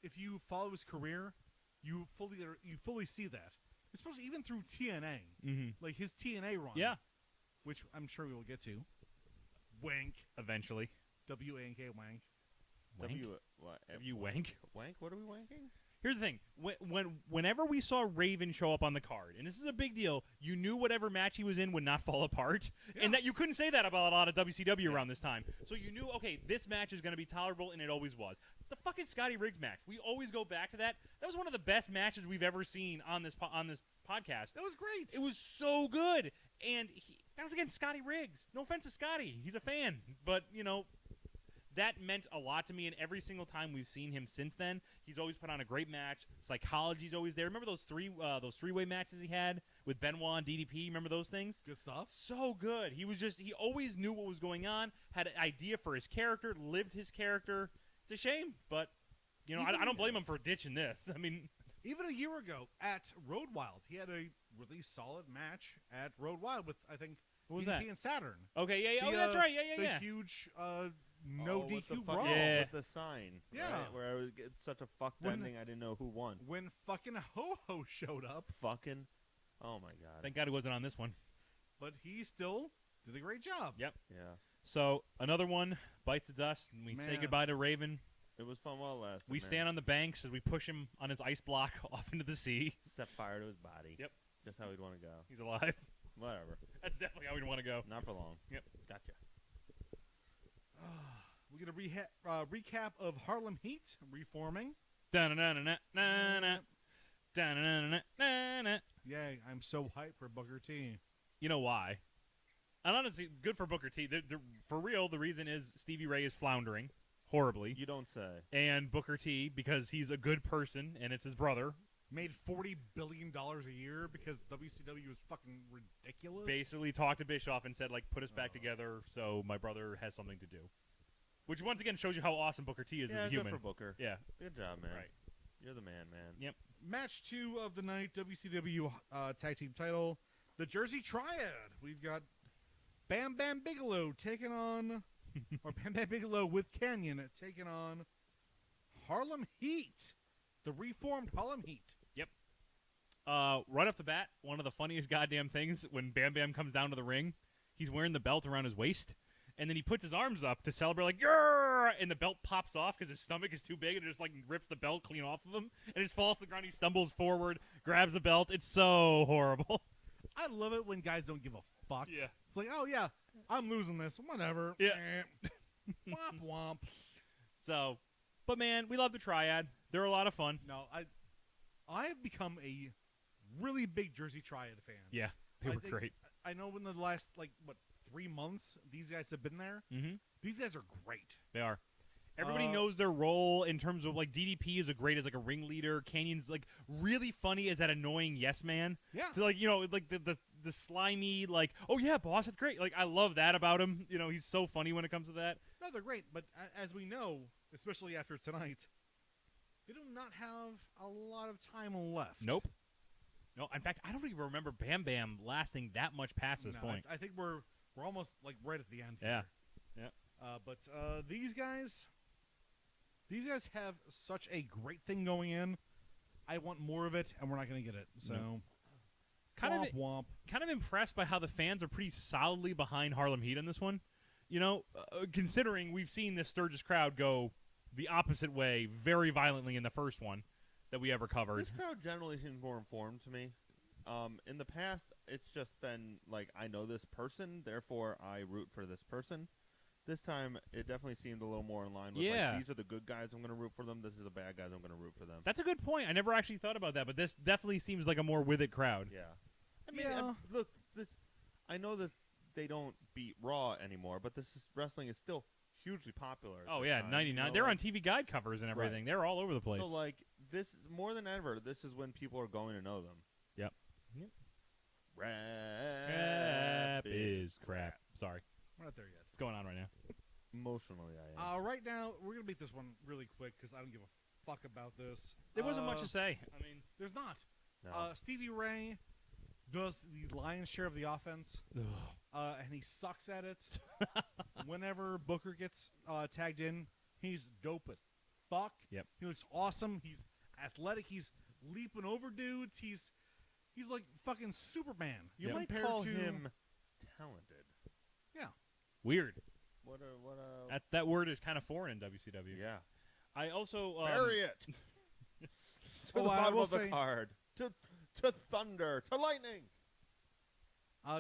if you follow his career, you fully see that, especially even through TNA, Mm-hmm. like his TNA run. Yeah. which I'm sure we will get to. Wank. Eventually. W-A-N-K, wank. Wank? What? You wank? Wank? What are we wanking? Here's the thing: whenever we saw Raven show up on the card, and this is a big deal, you knew whatever match he was in would not fall apart, and that you couldn't say that about a lot of WCW around this time. So you knew, okay, this match is going to be tolerable, and it always was. The fucking Scotty Riggs match, we always go back to that. That was one of the best matches we've ever seen on this podcast. That was great. It was so good, and that was against Scotty Riggs. No offense to Scotty, he's a fan, but that meant a lot to me, and every single time we've seen him since then, he's always put on a great match. Psychology's always there. Remember those three-way matches he had with Benoit and DDP? Remember those things? Good stuff. So good. He always knew what was going on, had an idea for his character, lived his character. It's a shame, but I don't blame him for ditching this. I mean, Even a year ago at Road Wild, he had a really solid match at Road Wild with, I think, What was DDP that? and Saturn. okay, yeah, The, that's right, yeah. The huge no with the DQ fuck- brawl. Yeah. with the sign. Yeah. right? Where I was it's such a fucked When- ending. I didn't know who won. When fucking Ho-Ho showed up, Fucking. Oh my god. Thank God he wasn't on this one. but he still did a great job. Yep. Yeah. So another one bites the dust, and we say Man. goodbye to Raven. It was fun while it lasted. We man. stand on the banks as we push him on his ice block off into the sea. Set fire to his body. Yep. Just how we'd want to go. He's alive. Whatever. That's definitely how we'd want to go. Not for long. Yep. Gotcha. We get a recap of Harlem Heat reforming. Da-na-na-na-na-na. Da-na-na-na-na-na. Yay, I'm so hyped for Booker T. You know why? And honestly, good for Booker T. For real, the reason is Stevie Ray is floundering horribly. You don't say. And Booker T, because he's a good person and it's his brother, made $40 billion a year because WCW is fucking ridiculous. Basically talked to Bischoff and said, like, put us back together so my brother has something to do. Which, once again, shows you how awesome Booker T is Yeah, as a human. good for Booker. Yeah. Good job, man. Right. You're the man, man. Yep. Match 2 of the night, WCW Tag Team title, the Jersey Triad. We've got Bam Bam Bigelow taking on, or Bam Bam Bigelow with Canyon taking on Harlem Heat, the reformed Harlem Heat. Right off the bat, one of the funniest goddamn things when Bam Bam comes down to the ring, he's wearing the belt around his waist, and then he puts his arms up to celebrate, like, "Grrr!" And the belt pops off because his stomach is too big, and it just, like, rips the belt clean off of him, and he just falls to the ground. He stumbles forward, grabs the belt. It's so horrible. I love it when guys don't give a fuck. Yeah. It's like, oh, yeah, I'm losing this. Whatever. Yeah. Womp womp. So, but man, we love the Triad. They're a lot of fun. No, I have become a really big Jersey Triad fan. Yeah, they I were think- great. I know in the last, 3 months, these guys have been there. Mm-hmm. These guys are great. They are. Everybody Uh, knows their role in terms of, like, DDP is great as, like, a ringleader. Canyon's, like, really funny as that annoying yes man. Yeah. So, like, you know, like, the slimy, like, oh, yeah, boss, that's great. Like, I love that about him. You know, he's so funny when it comes to that. No, they're great. But as we know, especially after tonight, they do not have a lot of time left. Nope. No, in fact, I don't even remember Bam Bam lasting that much past this No, point. I think we're almost, right at the end Yeah. here. But these guys have such a great thing going in. I want more of it, and we're not going to get it. So, No. womp womp. Kind of impressed by how the fans are pretty solidly behind Harlem Heat in this one. You know, considering we've seen this Sturgis crowd go the opposite way very violently in the first one that we ever covered. This crowd generally seems more informed to me. In the past, it's just been like, I know this person, therefore I root for this person. This time, it definitely seemed a little more in line with, Yeah. like, these are the good guys, I'm going to root for them. This is the bad guys, I'm going to root for them. That's a good point. I never actually thought about that, but this definitely seems like a more with it crowd. Yeah. I mean, Yeah. look, I know that they don't beat Raw anymore, but wrestling is still hugely popular. at Oh, this yeah, time, 99. you know, They're like- on TV Guide covers and everything. They're all over the place. So, like, this more than ever, this is when people are going to know them. Yep. Rap is crap. Sorry. We're not there yet. What's going on right now? Emotionally, I am. Right now, we're going to beat this one really quick because I don't give a fuck about this. There wasn't much to say. I mean, There's not. No. Stevie Ray does the lion's share of the offense, and he sucks at it. Whenever Booker gets tagged in, he's dope as fuck. Yep. He looks awesome. He's athletic. He's leaping over dudes. He's like fucking Superman. You Yep. might compared call to him talented. weird. What a That word is kind of foreign in WCW. yeah. I also Bury it to Oh, the I bottom will of the say- card. To thunder. To lightning.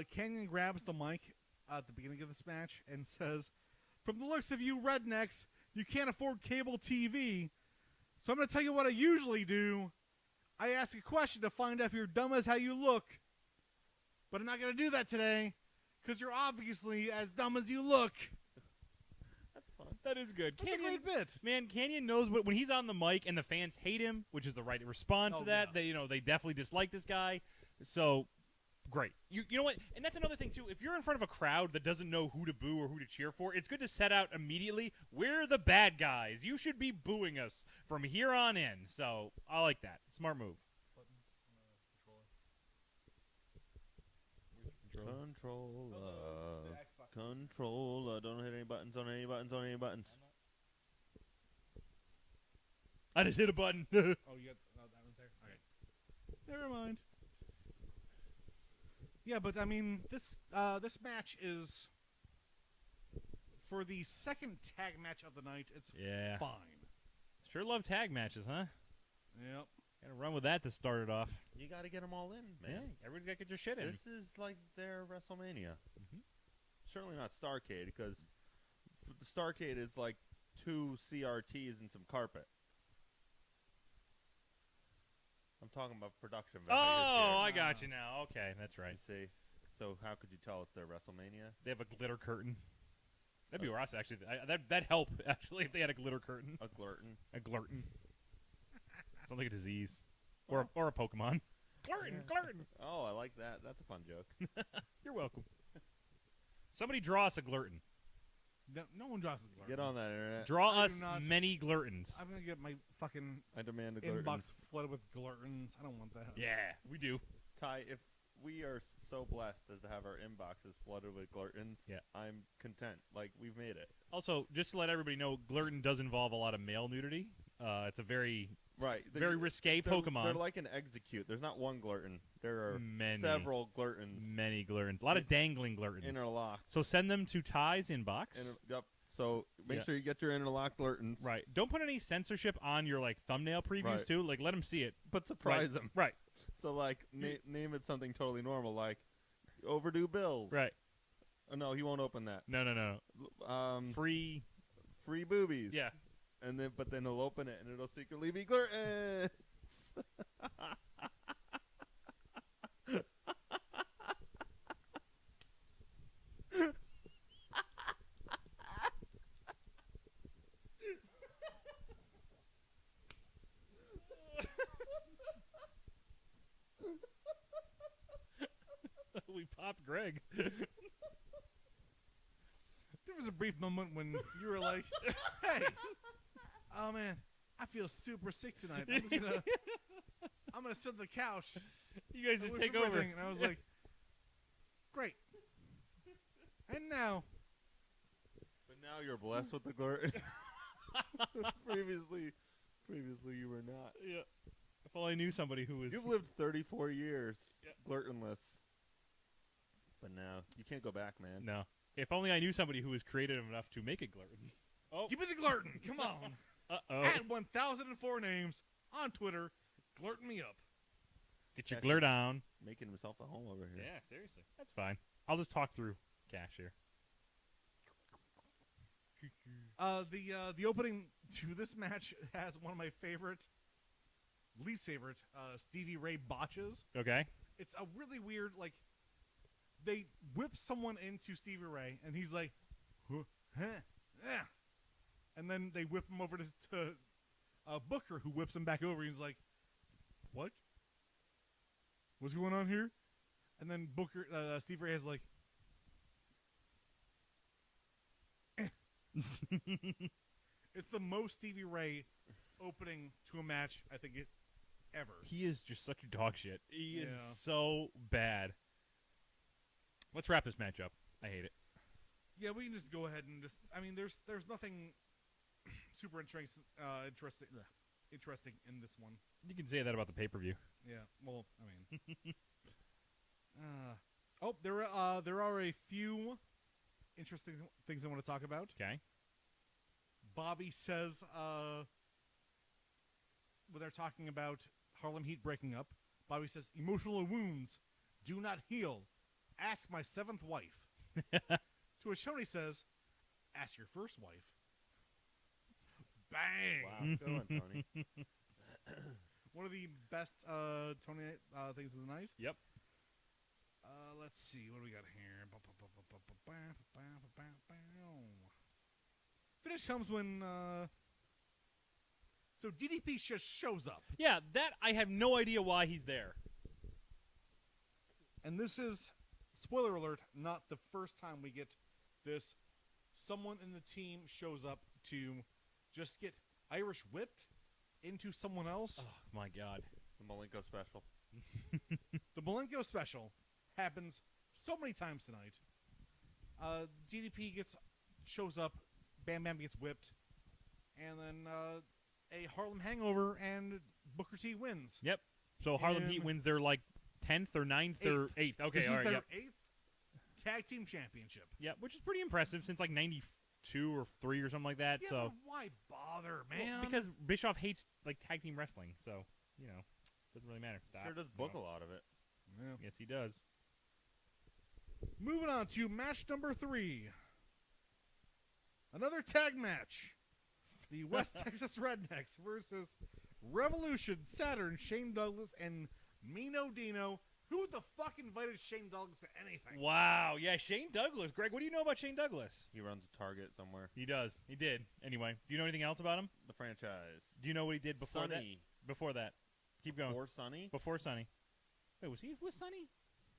Canyon grabs the mic at the beginning of this match and says, "From the looks of you rednecks, you can't afford cable TV. So I'm going to tell you what I usually do. I ask a question to find out if you're dumb as how you look. But I'm not going to do that today because you're obviously as dumb as you look." That's fun. That is good. That's Canyon, a great bit. man, Canyon knows when he's on the mic and the fans hate him, which is the right response Oh, to that. yes. They definitely dislike this guy. So great. You know what? And that's another thing too. If you're in front of a crowd that doesn't know who to boo or who to cheer for, it's good to set out immediately. We're the bad guys. You should be booing us from here on in. So I like that. Smart move. Controller. Don't hit any buttons. Don't hit any buttons. Don't hit any buttons. I just hit a button. Oh, you got that one's there? All right. Never mind. Yeah, but I mean, this match is for the second tag match of the night. It's Yeah. fine. Sure love tag matches, huh? Yep. Gotta run with that to start it off. You got to get them all in, man. Yeah, everybody's gotta get your shit in. This is like their WrestleMania. Mhm. Certainly not Starrcade, because the Starrcade is like 2 CRTs and some carpet. I'm talking about production values Oh, I here. got you now. Okay, that's right. You see? So how could you tell it's their WrestleMania? They have a glitter curtain. That'd be us, actually. That'd help, actually, if they had a glitter curtain. A glurton. A glurton. Sounds like a disease. or a Pokemon. Glurton, Glurton. Oh, I like that. That's a fun joke. You're welcome. Somebody draw us a Glurton. No one draws his Glurton. Get on that internet. Draw I us do not. many Glurtons. I'm gonna get my fucking I demand a Glurton. inbox flooded with Glurtons. I don't want that. Yeah, we do. Ty, if we are so blessed as to have our inboxes flooded with Glurtons, Yeah. I'm content. Like, we've made it. Also, just to let everybody know, Glurton does involve a lot of male nudity. It's a very Right. very risque Pokemon. They're like an execute. There's not one Glurton. There are Many. several Glurtons Many Glurtons. A lot of dangling Glurtons. interlocked. So send them to Ty's inbox. Yep. So make Yeah. sure you get your interlocked Glurtons. Right. Don't put any censorship on your like thumbnail previews Right. too. Like let them see it. But surprise them. Right. So, like, name it something totally normal, like overdue bills. Right. Oh, no, he won't open that. No. Free Free. boobies. Yeah. And then, but then he'll open it, and it'll secretly be Glurtons. We popped Greg. There was a brief moment when you were like, "Hey, oh man, I feel super sick tonight. I'm gonna sit on the couch You guys and would wait take for over. everything." And I was like, "Great." And now, But now you're blessed with the Glurton. previously you were not. Yeah. If only I knew somebody who was. You've lived 34 years Yeah. Glurtonless. But now, you can't go back, man. No. If only I knew somebody who was creative enough to make a Glurton. Oh. give me the Glurton. Come on. Uh-oh. At 1004 names on Twitter, Glurton me up. Get your Cash Glurt on. Making himself a home over here. Yeah, seriously. That's fine. I'll just talk through Cash here. The opening to this match has one of my least favorite Stevie Ray botches. Okay. It's a really weird, like, they whip someone into Stevie Ray, and he's like, huh, yeah. And then they whip him over to Booker, who whips him back over. He's like, what? What's going on here? And then Stevie Ray is like, it's the most Stevie Ray opening to a match I think ever. He is just such a dog shit. He is Yeah. so bad. Let's wrap this match up. I hate it. Yeah, we can just go ahead and just. I mean, there's nothing super interesting in this one. You can say that about the pay-per-view. Yeah. Well, I mean. There are a few interesting things I want to talk about. Okay. Bobby says, when they're talking about Harlem Heat breaking up, Bobby says, "Emotional wounds do not heal. Ask my seventh wife." To which Tony says, "Ask your first wife." Bang! Wow, good one, Tony. One of the best Tony things of the night. Yep. Let's see. What do we got here? Finish comes when... So DDP just shows up. Yeah, that I have no idea why he's there. And this is, spoiler alert, not the first time we get this. Someone in the team shows up to just get Irish whipped into someone else. Oh my god. The Malenko special. The Malenko special happens so many times tonight. DDP shows up, Bam Bam gets whipped, and then a Harlem Hangover, and Booker T wins. Yep. So Harlem Heat And- wins their like 10th or 9th or 8th. Okay, This all is right. their Yep. 8th tag team championship. Yep, which is pretty impressive since like 92 or 3 or something like that. Yeah, so but why bother, Well, man? because Bischoff hates like tag team wrestling, so, you know, doesn't really matter. Stop. Sure does book a lot of it. Yeah. Yes, he does. Moving on to match number 3. Another tag match. The West Texas Rednecks versus Revolution, Saturn, Shane Douglas, and Mino Dino. Who the fuck invited Shane Douglas to anything? Wow. Yeah, Shane Douglas. Greg, what do you know about Shane Douglas? He runs a Target somewhere. He does. He did. Anyway, do you know anything else about him? The franchise. Do you know what he did before Sonny. that? Before that. Keep going. Before Sonny? Before Sonny. Wait, was he with Sonny?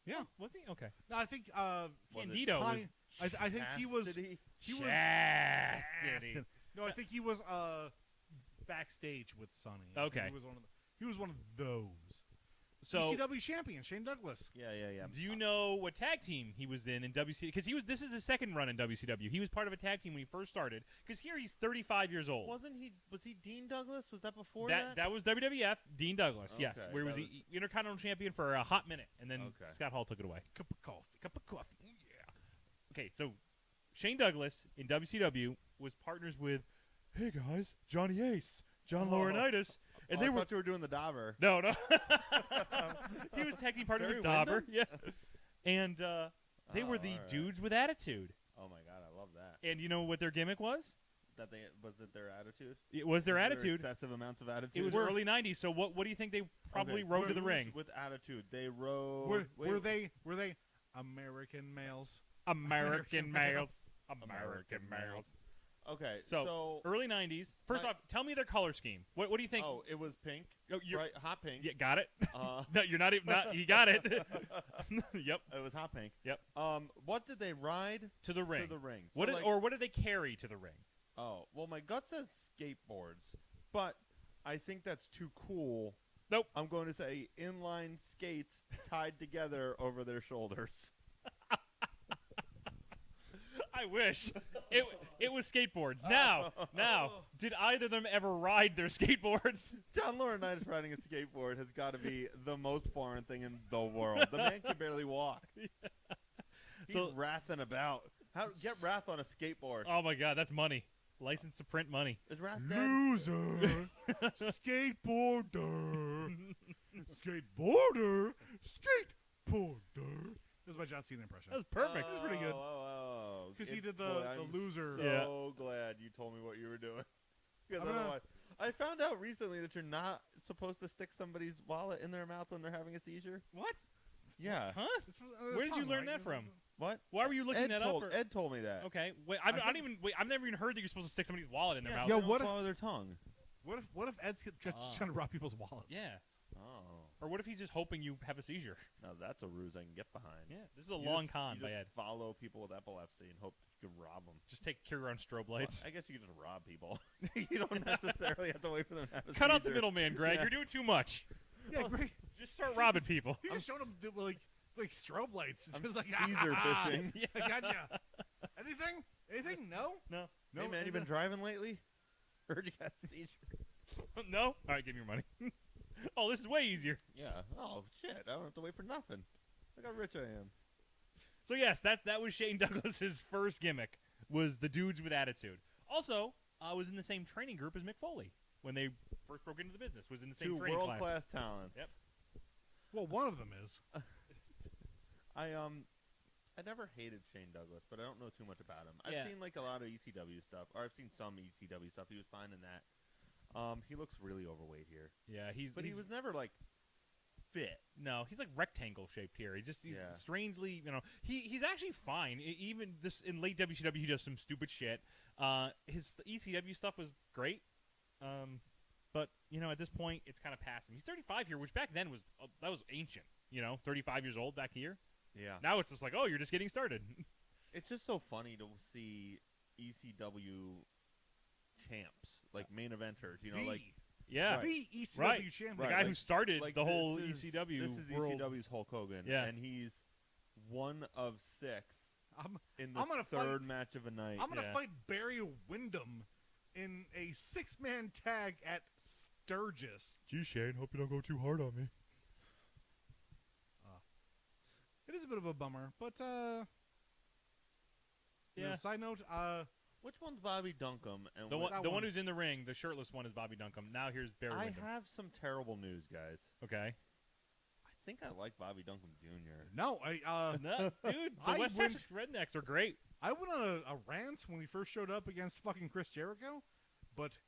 Yeah. Was he? Okay. No, I think Was it Candido was I think he was. Chastity? He was. Chastity. No, I think he was backstage with Sonny. I think Okay. He was one of those. So, ECW champion Shane Douglas. Yeah. do you know what tag team he was in WCW? Because this is his second run in WCW. He was part of a tag team when he first started. Because here he's 35 years old. Was he Dean Douglas? Was that before that? That was WWF. Dean Douglas. Yes, Okay, where that was he Intercontinental Champion for a hot minute, and then Okay. Scott Hall took it away. Cup of coffee. Cup of coffee. Yeah. Okay, so Shane Douglas in WCW was partners with, hey guys, Johnny Ace, John Laurinaitis, and they I were thought you were doing the Dauber. no. He was tag team partner Barry with Dauber. Windham? Yeah, and they were the all right. dudes with attitude. Oh my God, I love that. And you know what their gimmick was? Was it their attitude? It was their attitude. Excessive amounts of It attitude. was early '90s. So what do you think they probably Okay, rode to the who- ring? with attitude. They rode. Were they American males? American males. American males. Okay, So, early '90s. First my- off, tell me their color scheme. What do you think? Oh, it was pink. Oh, you're, Right, hot pink. Yeah, got it. Uh, No, you're not even. Not, you got it. Yep. It was hot pink. Yep. What did they ride To the ring. to the ring? What So, did, like, or what did they carry to the ring? Oh, well, my gut says skateboards, but I think that's too cool. Nope. I'm going to say inline skates tied together over their shoulders. I wish it was skateboards. Now, did either of them ever ride their skateboards? John Laurinaitis riding a skateboard has got to be the most foreign thing in the world. The man can barely walk. He's So- wrathing about. How get Wrath on a skateboard? Oh my God, that's money. License to print money. Is Wrath dead? Loser, skateboarder, skateboarder, skateboarder. This is my John Cena impression. That was perfect. That's pretty good. Oh, 'Cause he It- did the boy, I'm loser. So glad you told me what you were doing. Because I'm gonna- otherwise, I found out recently that you're not supposed to stick somebody's wallet in their mouth when they're having a seizure. What? Yeah. Huh? It's Where did you song, learn right? that from? What? Why were you looking Ed that told, up? Or? Ed told me that. Okay. Wait, I don't even. Wait, I've never even heard that you're supposed to stick somebody's wallet in their mouth. Yo, They what don't if- follow their tongue? What if Ed's just Ah. trying to rob people's wallets? Yeah. Oh. Or what if he's just hoping you have a seizure? Now that's a ruse I can get behind. Yeah. This is a You long just- con you by just Ed. follow people with epilepsy and hope you can rob them. Just take care of your own strobe lights. I guess you can just rob people. You don't necessarily have to wait for them to have a Cut out the seizure. middleman, Greg. Yeah. You're doing too much. Yeah, great. Just start robbing people. You just showed him like strobe lights. I'm Just like Caesar fishing. Yeah. I gotcha. Anything? Anything? No. No. No. Hey man, you been driving lately? Heard you got a seizure. No? All right, give me your money. Oh, this is way easier. Yeah. Oh shit! I don't have to wait for nothing. Look how rich I am. So yes, that was Shane Douglas's first gimmick, was the dudes with attitude. Also, was in the same training group as Mick Foley when they first broke into the business. Was in the same Two training class. world-class talents. Yep. Well, one of them is. I never hated Shane Douglas, but I don't know too much about him. Yeah. I've seen like a lot of ECW stuff, or I've seen some ECW stuff. He was fine in that. He looks really overweight here, Yeah, but he was never like fit. no, he's like rectangle shaped here. He's Yeah. strangely, he's actually fine. Even this in late WCW, he does some stupid shit. His ECW stuff was great, but at this point, it's kind of past him. He's 35 here, which back then was that was ancient. 35 years old back here. Yeah. Now it's just like, oh, you're just getting started. It's just so funny to see ECW champs, like main eventers. Like Yeah, Right. the ECW Right. champion. the Right, guy who like- started like the whole this is- ECW This is world. ECW's Hulk Hogan, Yeah. and he's one of 6 I'm in the I'm gonna third match of a night. gonna Yeah. fight Barry Windham in a 6-man tag at Sturgis. Gee, Shane, hope you don't go too hard on me. It is a bit of a bummer, but Yeah. Side note, Which one's Bobby Duncombe? And The which- one, that the one one. who's in the ring, the shirtless one, is Bobby Duncombe. Now here's Barry I Windham. have some terrible news, guys. Okay. I think I like Bobby Duncombe Jr. no, No, dude, the I West went- Texas Rednecks are great. I went on a rant when we first showed up against fucking Chris Jericho, but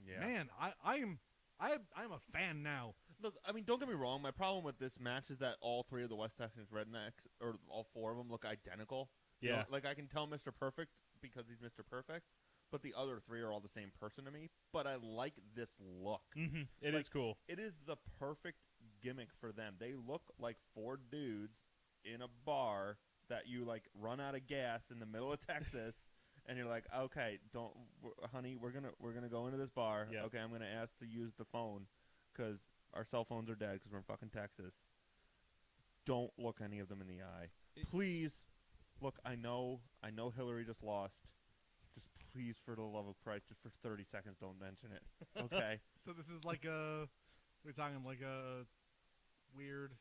Yeah. man, I'm a fan now. Look, I mean, don't get me wrong. My problem with this match is that all 3 of the West Texas Rednecks, or all 4 of them, look identical. You know, Yeah. like I can tell Mr. Perfect because he's Mr. Perfect, but the other 3 are all the same person to me. But I like this look. Mm-hmm. It is cool. It is the perfect gimmick for them. They look like 4 dudes in a bar that you like run out of gas in the middle of Texas, and you're like, okay, honey, we're gonna go into this bar. Yep. Okay, I'm gonna ask to use the phone because our cell phones are dead because we're in fucking Texas. Don't look any of them in the eye, please. Look, I know Hillary just lost. Just please, for the love of Christ, just for 30 seconds, don't mention it. Okay. So this is like we're talking like a weird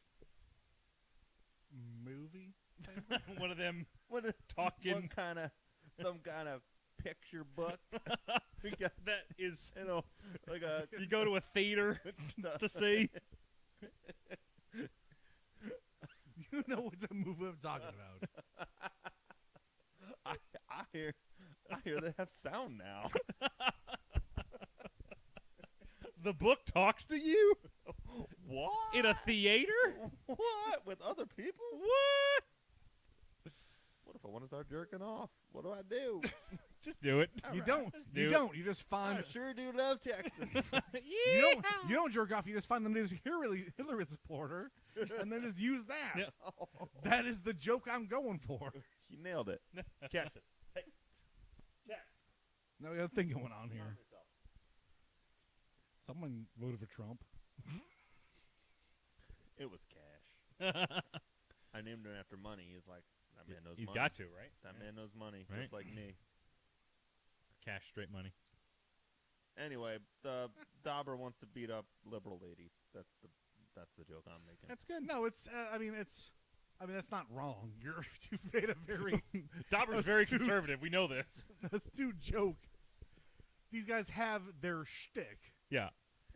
movie. One of them What talking. Some kind of picture book. We got, That is, like a you go to a theater to see. You know what the movie I'm talking about. I hear they have sound now. The book talks to you What? in a theater. What? With other people? What? What if I want to start jerking off? What do I do? Just do it. You don't. Just do You it. don't. You just find. I sure do love Texas. You don't jerk off. You just find the news Hillary supporter, and then just use that. Yeah. That is the joke I'm going for. You nailed it. Catch it. Hey. Catch. No, we got a thing going on here. Knock yourself. Someone voted for Trump. It was Cash. I named him after money. He's like, that man knows He's money. got to, right? That man knows money, Right. just like me. Cash, straight money. Anyway, the Dauber wants to beat up liberal ladies. That's the joke I'm making. That's good. No, it's. I mean, that's not wrong. You made a very Dauber's very astute- conservative. We know this. astute joke. These guys have their shtick. Yeah,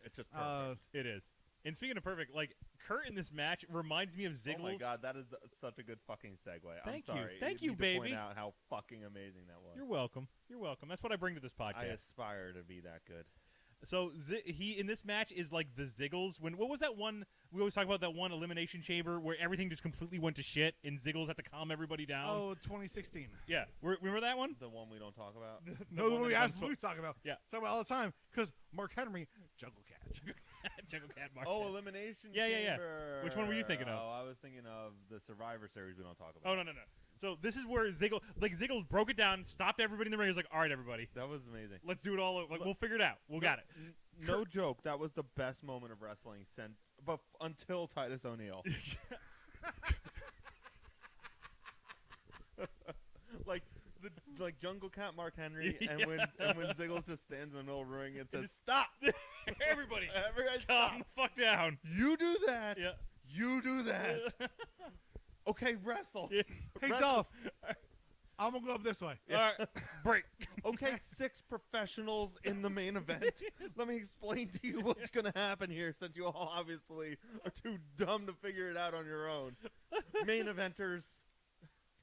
It's just perfect. it is. And speaking of perfect, like Kurt in this match reminds me of Ziggles. Oh my god, that is such a good fucking segue. Thank I'm you. sorry. Thank you you, need to baby. point out how fucking amazing that was. You're welcome. You're welcome. That's what I bring to this I podcast. aspire to be that good. So he in this match is like the Ziggles. What was that one? We always talk about that one elimination chamber where everything just completely went to shit and Ziggles had to calm everybody down. Oh, 2016. Yeah, remember that one? The one we don't talk about. No, the one one we that absolutely talk about. Yeah. Talk about all the time. Because Mark Henry, Jungle Cat. Jungle Cat Mark. Oh, Elimination Yeah, yeah, yeah. Chamber. Which one were you thinking of? Oh, I was thinking of the Survivor Series we don't talk about. Oh, no. So this is where Ziggles broke it down, stopped everybody in the ring. He was like, all right, everybody, That was amazing. let's do it all. Like, we'll figure it out. We'll got it. No joke, that was the best moment of wrestling since, but until Titus O'Neil. like Jungle Cat Mark Henry, and when Ziggles just stands in the middle of the ring and says, "Stop, Everybody, everybody, calm stop! the fuck down. You do that. Yeah. You do that. Okay, wrestle. Yeah. Hey, Wrestle. Dolph. I'm going to go up this way. All right, break. Okay, 6 professionals in the main event. Let me explain to you what's going to happen here, since you all obviously are too dumb to figure it out on your own. Main eventers.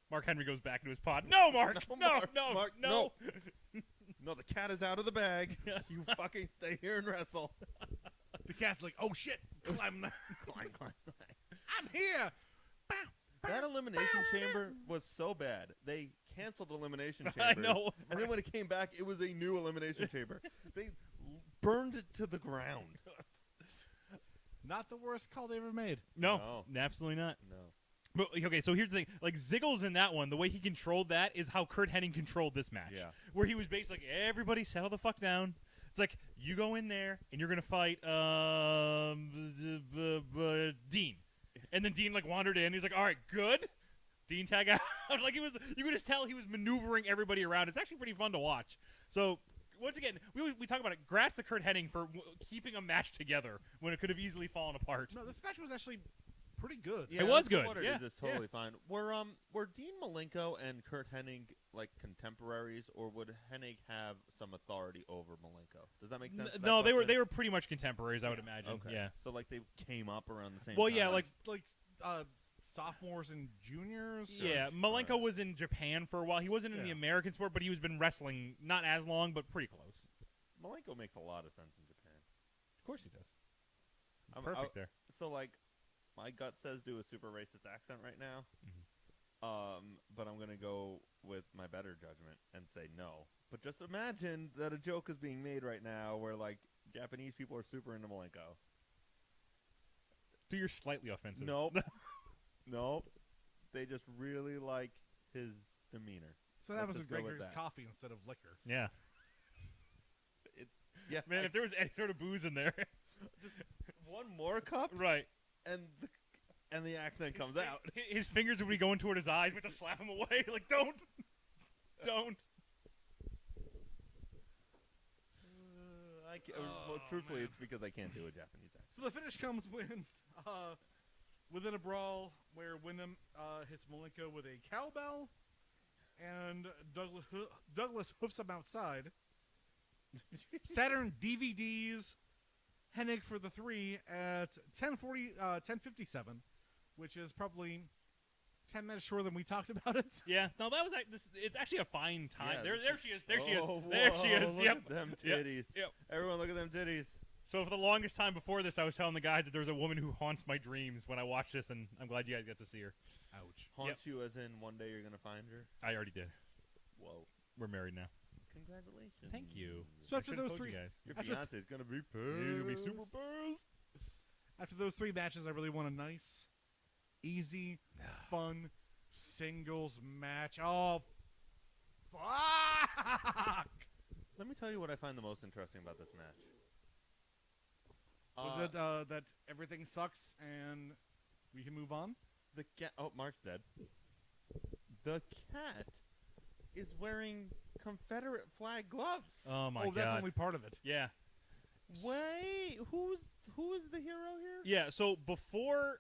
Mark Henry goes back into his pod. No, Mark. No, Mark, no. No, the cat is out of the bag. You fucking stay here and wrestle. The cat's like, oh, shit. Climb. Climb. I'm here. That elimination chamber was so bad. They canceled elimination I chamber. know. And then when it came back, it was a new elimination chamber. They burned it to the ground. Not the worst call they ever made. No, absolutely not. No. But okay, so here's the thing: like Ziggles in that one, the way he controlled that is how Kurt Hennig controlled this match. Yeah. Where he was basically like, everybody settle the fuck down. It's like you go in there and you're gonna fight Dean, and then Dean like wandered in. He's like, all right, good. Dean tag out. Like you could just tell he was maneuvering everybody around. It's actually pretty fun to watch. So. Once again, we talk about it. Grats to Kurt Hennig for keeping a match together when it could have easily fallen apart. No, this match was actually pretty good. It was for good. What it Yeah, is, it's totally fine. Were Dean Malenko and Kurt Hennig like contemporaries, or would Hennig have some authority over Malenko? Does that make sense? No, they were pretty much contemporaries, I would imagine. Okay. Yeah. So like they came up around the same. Well, time. yeah, like sophomores and juniors. yeah, Malenko Alright. was in Japan for a while. He wasn't in the Yeah. American sport, but he was been wrestling not as long, but pretty close. Malenko makes a lot of sense in Japan. Of course he does. It's I'm- perfect there. So like, my gut says do a super racist accent right now. Mhm. But I'm gonna go with my better judgment and say no. But just imagine that a joke is being made right now where like Japanese people are super into Malenko. So you're slightly offensive. Nope. Nope. They just really like his demeanor. So that Let's was just with go with Gregor's that. coffee instead of liquor. Yeah. Yeah, Man, if there was any sort of booze in there. one more cup Right. and the accent comes out. His fingers would be going toward his eyes. We have to slap him away. Like, don't. Don't. Well, truthfully, man. it's because I can't do a Japanese accent. So the finish comes when, within a brawl where Wyndham hits Malenko with a cowbell, and Douglas hoofs him outside. Saturn DVDs Hennig for the 3 at 10:57, which is probably 10 minutes shorter than we talked about it. Yeah. No, that was it's actually a fine time. Yeah, there she is. There she is. Oh, There she whoa, is. Look Yep. at them Yep. titties. Yep. Everyone, look at them titties. So for the longest time before this, I was telling the guys that there's a woman who haunts my dreams when I watch this, and I'm glad you guys get to see her. Ouch. Haunts you as in one day you're gonna find her. I already did. Whoa! We're married now. Congratulations. Thank you. So I after should've those told you three- guys. Your After- fiance's gonna be You're gonna be pissed. super pissed. After those 3 matches, I really want a nice, easy, fun singles match. Oh, fuck! Let me tell you what I find the most interesting about this match. Was it that everything sucks and we can move on? the cat? Oh, Mark's dead. The cat is wearing Confederate flag gloves. Oh my god. That's only part of it. Yeah. Wait, who is the hero here? Yeah, so before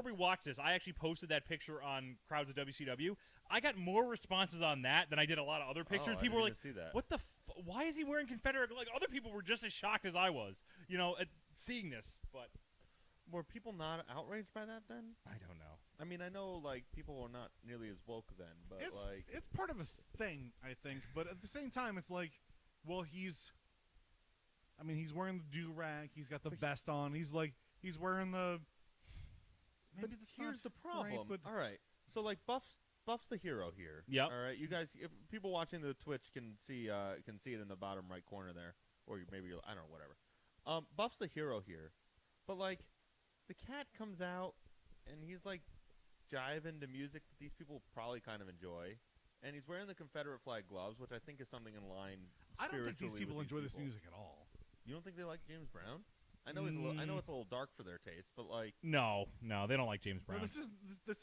we watched this, I actually posted that picture on Crowds of WCW. I got more responses on that than I did a lot of other pictures. Oh, I People were like, didn't see that. "What the? Why is he wearing Confederate?" Like other people were just as shocked as I was, at seeing this. But Were people not outraged by that then? I don't know. I mean, I know like people were not nearly as woke then, but It's part of a thing, I think. But at the same time, it's like, well, he's wearing the do-rag. He's got the vest on. He's wearing the. But Maybe that's here's the not right, problem. but All right, so like Buff's the hero here. Yep. All right, you guys, if people watching the Twitch can see it in the bottom right corner there, or maybe I don't know, whatever. Buff's the hero here, but like, the cat comes out and he's like jiving to music that these people probably kind of enjoy, and he's wearing the Confederate flag gloves, which I think is something in line. I don't think these spiritually people with enjoy this people. music at all. You don't think they like James Brown? I know I know it's a little dark for their taste, but like, No, they don't like James No, Brown. this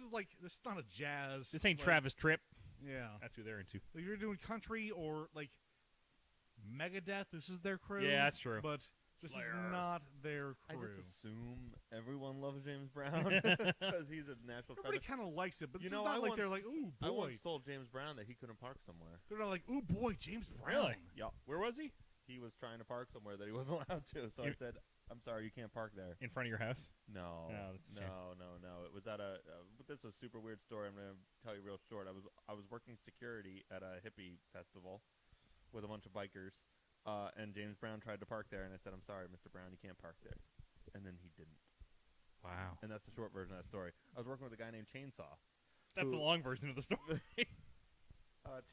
is not a jazz. This ain't like- Travis Tripp. Yeah. That's who they're into. Like, you're doing country or like Megadeth. This is their crew. Yeah, that's true. But this Slayer. is not their I crew. just assume everyone loves James Brown because he's a national Everybody treasure. kind of likes it, but You this know, is not I like once- they're like, ooh I boy. once told James Brown that he couldn't park somewhere. They're not like, ooh boy, James Brown. Really? Yep. Where was he? He was trying to park somewhere that he wasn't allowed to, so I You- said, "I'm sorry, you can't park there." In front of your house? No, No, that's a shame. no. It was at a. This is a super weird story. I'm gonna tell you real short. I was working security at a hippie festival with a bunch of bikers, and James Brown tried to park there, and I said, "I'm sorry, Mr. Brown, you can't park there," and then he didn't. Wow. And that's the short version of that story. I was working with a guy named Chainsaw. That's the Who- long version of the story.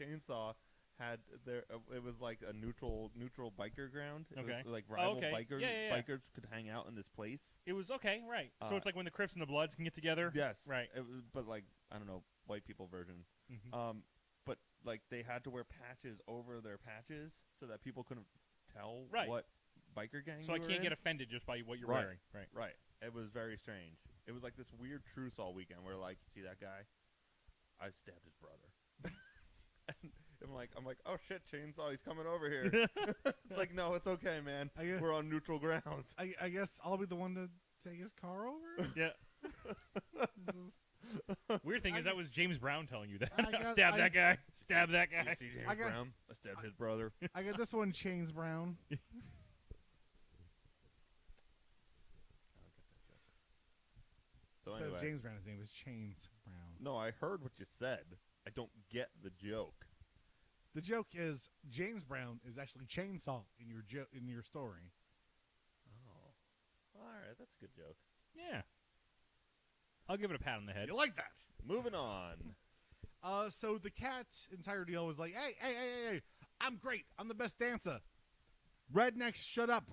Chainsaw had there. It was like a neutral biker ground. It Okay. was like Oh, rival okay. bikers. Yeah, yeah, yeah. Bikers could hang out in this place. It was okay, right. So it's like when the Crips and the Bloods can get together? Yes. Right. It was, but like I don't know, white people version. Mhm. But like they had to wear patches over their patches so that people couldn't tell Right. what biker gang. So I you were can't in. get offended just by what you're Right. wearing. Right. Right. It was very strange. It was like this weird truce all weekend where like, see that guy? I stabbed his brother. And I'm like, oh shit, Chainsaw, he's coming over here. It's like, no, it's okay, man. I guess- We're on neutral ground. I guess I'll be the one to take his car over. Yeah. Weird thing is that was James Brown telling you that. I got- Stab I- that guy. Stab that You guy. see James I got- Brown? I stabbed his brother. I got this one, Chains Brown. So Instead of anyway, James Brown, his name was Chains Brown. no, I heard what you said. I don't get the joke. The joke is James Brown is actually Chainsaw in your story. Oh, all right, that's a good joke. Yeah. I'll give it a pat on the head. You like that? Moving on. So the cat's entire deal was like, hey, I'm great. I'm the best dancer. Rednecks, shut up.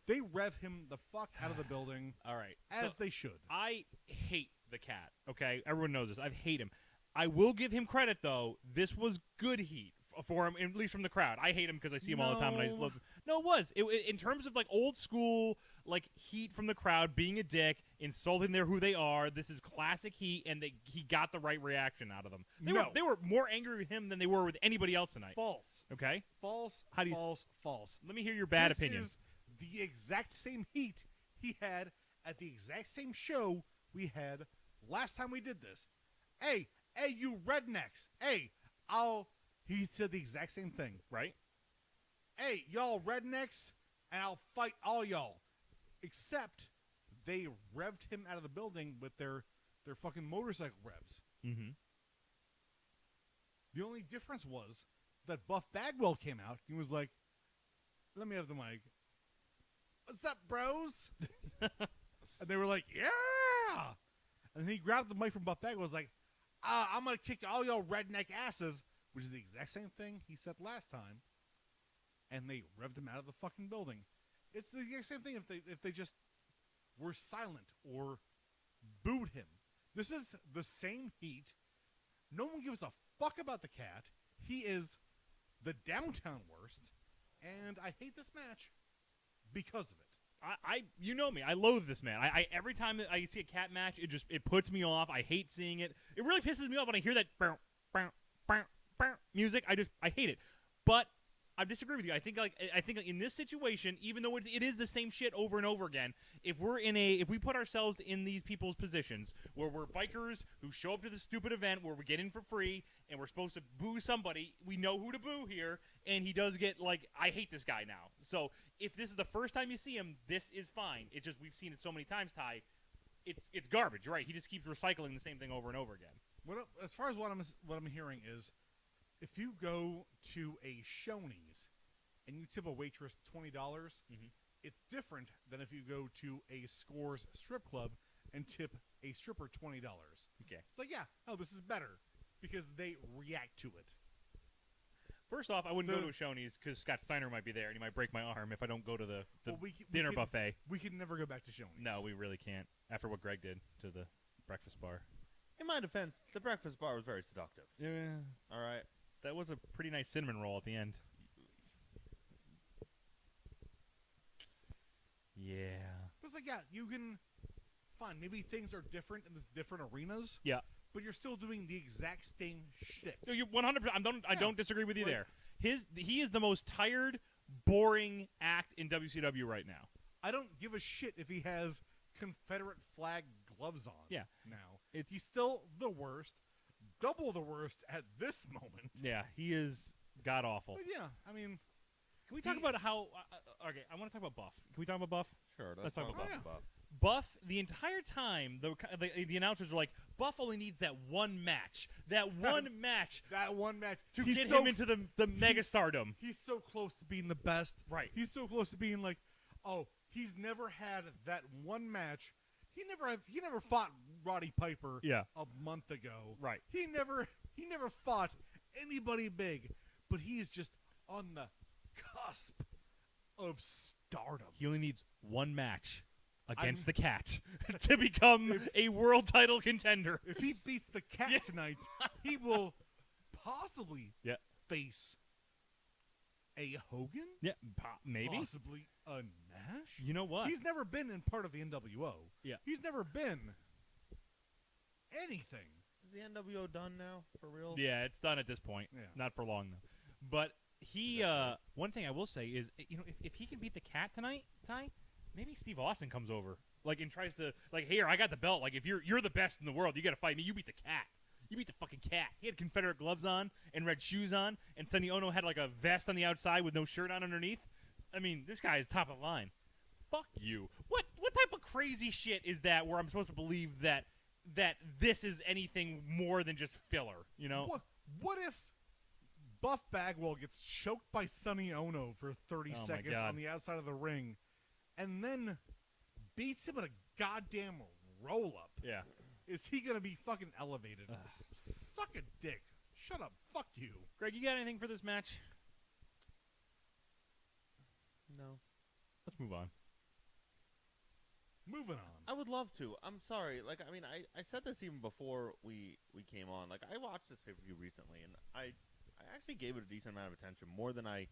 They rev him the fuck out of the building, All right. as So they should. I hate the cat. Okay, everyone knows this. I hate him. I will give him credit though. This was good heat for him, at least from the crowd. I hate him because I see him all the time, and I just No. love him. No, it was in terms of like old school, like heat from the crowd, being a dick, insulting their who they are. This is classic heat, and he got the right reaction out of them. No. They were more angry with him than they were with anybody else tonight. False. Okay, False. How do you false. let me hear your bad This opinion. is the exact same heat he had at the exact same show we had last time we did this. Hey, you rednecks. Hey, he said the exact same thing. Right? Hey, y'all rednecks, and I'll fight all y'all. Except they revved him out of the building with their fucking motorcycle revs. Mm-hmm. The only difference was that Buff Bagwell came out and was like, let me have the mic. What's up, bros? And they were like, yeah! And then he grabbed the mic from Buff Bagwell and was like, I'm going to kick all y'all redneck asses, which is the exact same thing he said last time. And they revved him out of the fucking building. It's the exact same thing if they just were silent or booed him. This is the same heat. No one gives a fuck about the cat. He is the downtown worst, and I hate this match because of it. I you know me. I loathe this man. I every time that I see a cat match, it puts me off. I hate seeing it. It really pisses me off when I hear that music. I hate it. But I disagree with you. I think in this situation, even though it is the same shit over and over again, if we put ourselves in these people's positions where we're bikers who show up to this stupid event where we get in for free and we're supposed to boo somebody, we know who to boo here, and he does get I hate this guy now. So if this is the first time you see him, this is fine. It's just we've seen it so many times, Ty. It's garbage, right? He just keeps recycling the same thing over and over again. As far as what I'm hearing is, if you go to a Shoney's and you tip a waitress $20, it's different than if you go to a Scores strip club and tip a stripper $20. Okay. It's like, this is better because they react to it. First off, I wouldn't go to a Shoney's because Scott Steiner might be there and he might break my arm if I don't go to the dinner buffet. We can never go back to Shoney's. No, we really can't. After what Greg did to the breakfast bar. In my defense, the breakfast bar was very seductive. Yeah. All right. That was a pretty nice cinnamon roll at the end. Yeah. But it's like, you can... Fine, maybe things are different in these different arenas. Yeah. But you're still doing the exact same shit. No, you 100%. I don't disagree with you Like- there. He is the most tired, boring act in WCW right now. I don't give a shit if he has Confederate flag gloves on. Yeah. Now It's- he's still the worst, double the worst at this moment. Yeah, he is god awful. But yeah, I mean, Can we talk about how? Okay, I want to talk about Buff. Can we talk about Buff? Sure. Let's talk about Buff. Buff, the entire time, the announcers are like, Buff only needs that one match. That one match that one match to he's get so, him into the mega stardom. He's so close to being the best. Right. He's so close to being like, he's never had that one match. He never fought Roddy Piper. Yeah. A month ago. Right. He never fought anybody big, but he is just on the cusp of stardom. He only needs one match against the Cat to become a world title contender. If he beats the Cat Yeah. tonight, he will possibly face a Hogan? Yeah, maybe. Possibly a Nash? You know what? He's never been in part of the NWO. Yeah. He's never been anything. Is the NWO done now for real? Yeah, it's done at this point. Yeah. Not for long though. But he, one thing I will say is, if he can beat the Cat tonight, Ty, maybe Steve Austin comes over, and tries to, here, I got the belt. If you're the best in the world, you got to fight me. You beat the Cat. You beat the fucking Cat. He had Confederate gloves on and red shoes on, and Sonny Ono had a vest on the outside with no shirt on underneath. I mean, this guy is top of the line. Fuck you. What type of crazy shit is that where I'm supposed to believe that this is anything more than just filler, What if Buff Bagwell gets choked by Sonny Ono for 30 Oh my seconds God. on the outside of the ring and then beats him in a goddamn roll-up? Yeah. is he gonna be fucking elevated? Suck a dick. Shut up. Fuck you. Greg, you got anything for this match? No. Let's move on. Moving on. I would love to. I'm sorry. Like, I mean, I said this even before we came on. Like, I watched this pay-per-view recently, and I actually gave it a decent amount of attention, more than I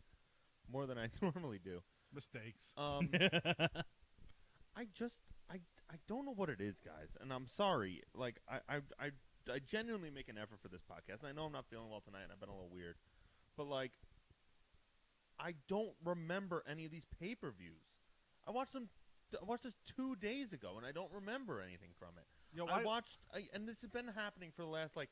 normally do. Mistakes. I don't know what it is, guys, and I'm sorry. Like, I genuinely make an effort for this podcast, and I know I'm not feeling well tonight, and I've been a little weird, but like, I don't remember any of these pay-per-views. I watched this 2 days ago, and I don't remember anything from it. You know, And this has been happening for the last like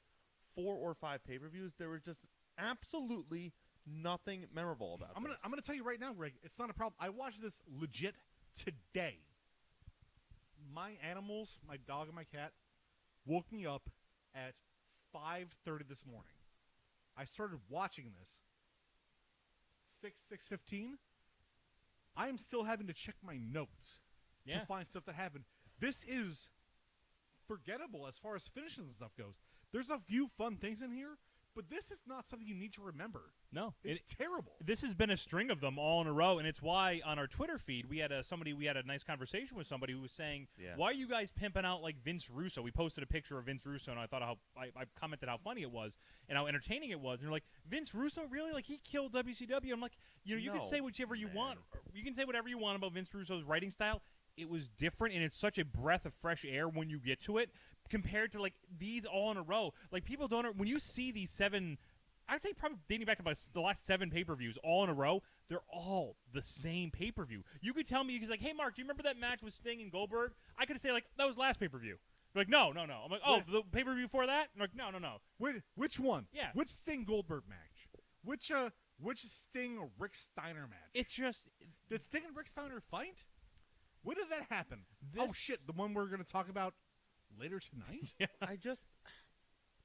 4 or 5 pay-per-views. There was just absolutely nothing memorable about. I'm gonna tell you right now, Greg. It's not a problem. I watched this legit today. My animals, my dog and my cat, woke me up at 5:30 this morning. I started watching this 6:15. I am still having to check my notes to find stuff that happened. This is forgettable as far as finishes and stuff goes. There's a few fun things in here, but this is not something you need to remember. No, It's terrible. This has been a string of them all in a row, and it's why on our Twitter feed we had a nice conversation with somebody who was saying, "Why are you guys pimping out like Vince Russo?" We posted a picture of Vince Russo, and I thought I commented how funny it was and how entertaining it was, and they're like, "Vince Russo, really? Like he killed WCW?" I'm like, you can say whatever you want. You can say whatever you want about Vince Russo's writing style. It was different, and it's such a breath of fresh air when you get to it compared to like these all in a row. Like people don't when you see these 7. I'd say probably dating back to about the last 7 pay-per-views all in a row, they're all the same pay-per-view. You could tell me, he's like, "Hey, Mark, do you remember that match with Sting and Goldberg?" I could say, like, "That was last pay-per-view." They're like, no. I'm like, "Oh, the pay-per-view before that?" I'm like, no. Which one? Yeah. Which Sting Goldberg match? Which Sting Rick Steiner match? It's just... Did Sting and Rick Steiner fight? When did that happen? This- Oh, shit, the one we're going to talk about later tonight? I just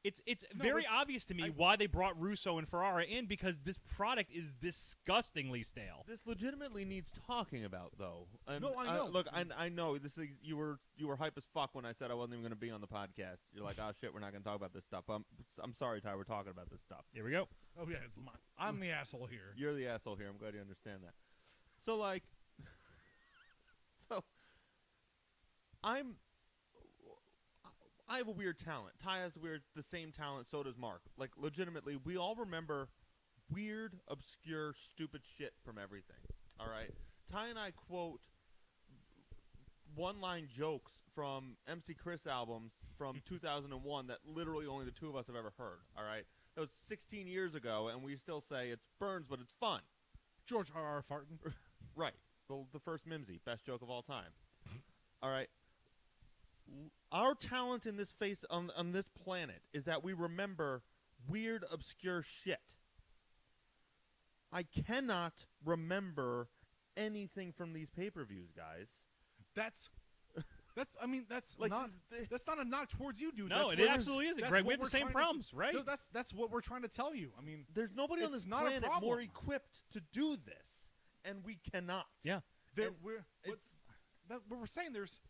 It's No, very it's- obvious to me why they brought Russo and Ferrara in, because this product is disgustingly stale. this legitimately needs talking about, though. And No, I know. look, I know this is you were hype as fuck when I said I wasn't even going to be on the podcast. You're like, "Oh shit, we're not going to talk about this stuff." I'm sorry, Ty. We're talking about this stuff. Here we go. Oh, yeah, I'm the asshole here. You're the asshole here. I'm glad you understand that. So like, I have a weird talent. Ty has the same talent. So does Mark. Like, legitimately, we all remember weird, obscure, stupid shit from everything. All right? Ty and I quote one-line jokes from MC Chris albums from 2001 that literally only the two of us have ever heard. All right? That was 16 years ago, and we still say it's burns, but it's fun. George R.R. Farton. Right. The first Mimsy, best joke of all time. All right. Our talent in this face on this planet is that we remember weird, obscure shit. I cannot remember anything from these pay-per-views, guys. That's Like, not that's not a knock towards you, dude. No, That's it what- absolutely isn't, that's Greg. We what have the we're same trying to- problems, right? No, that's what we're trying to tell you. I mean, there's nobody on it's this not a planet more problem. equipped to do this, and we cannot. Yeah. that And what we're saying there's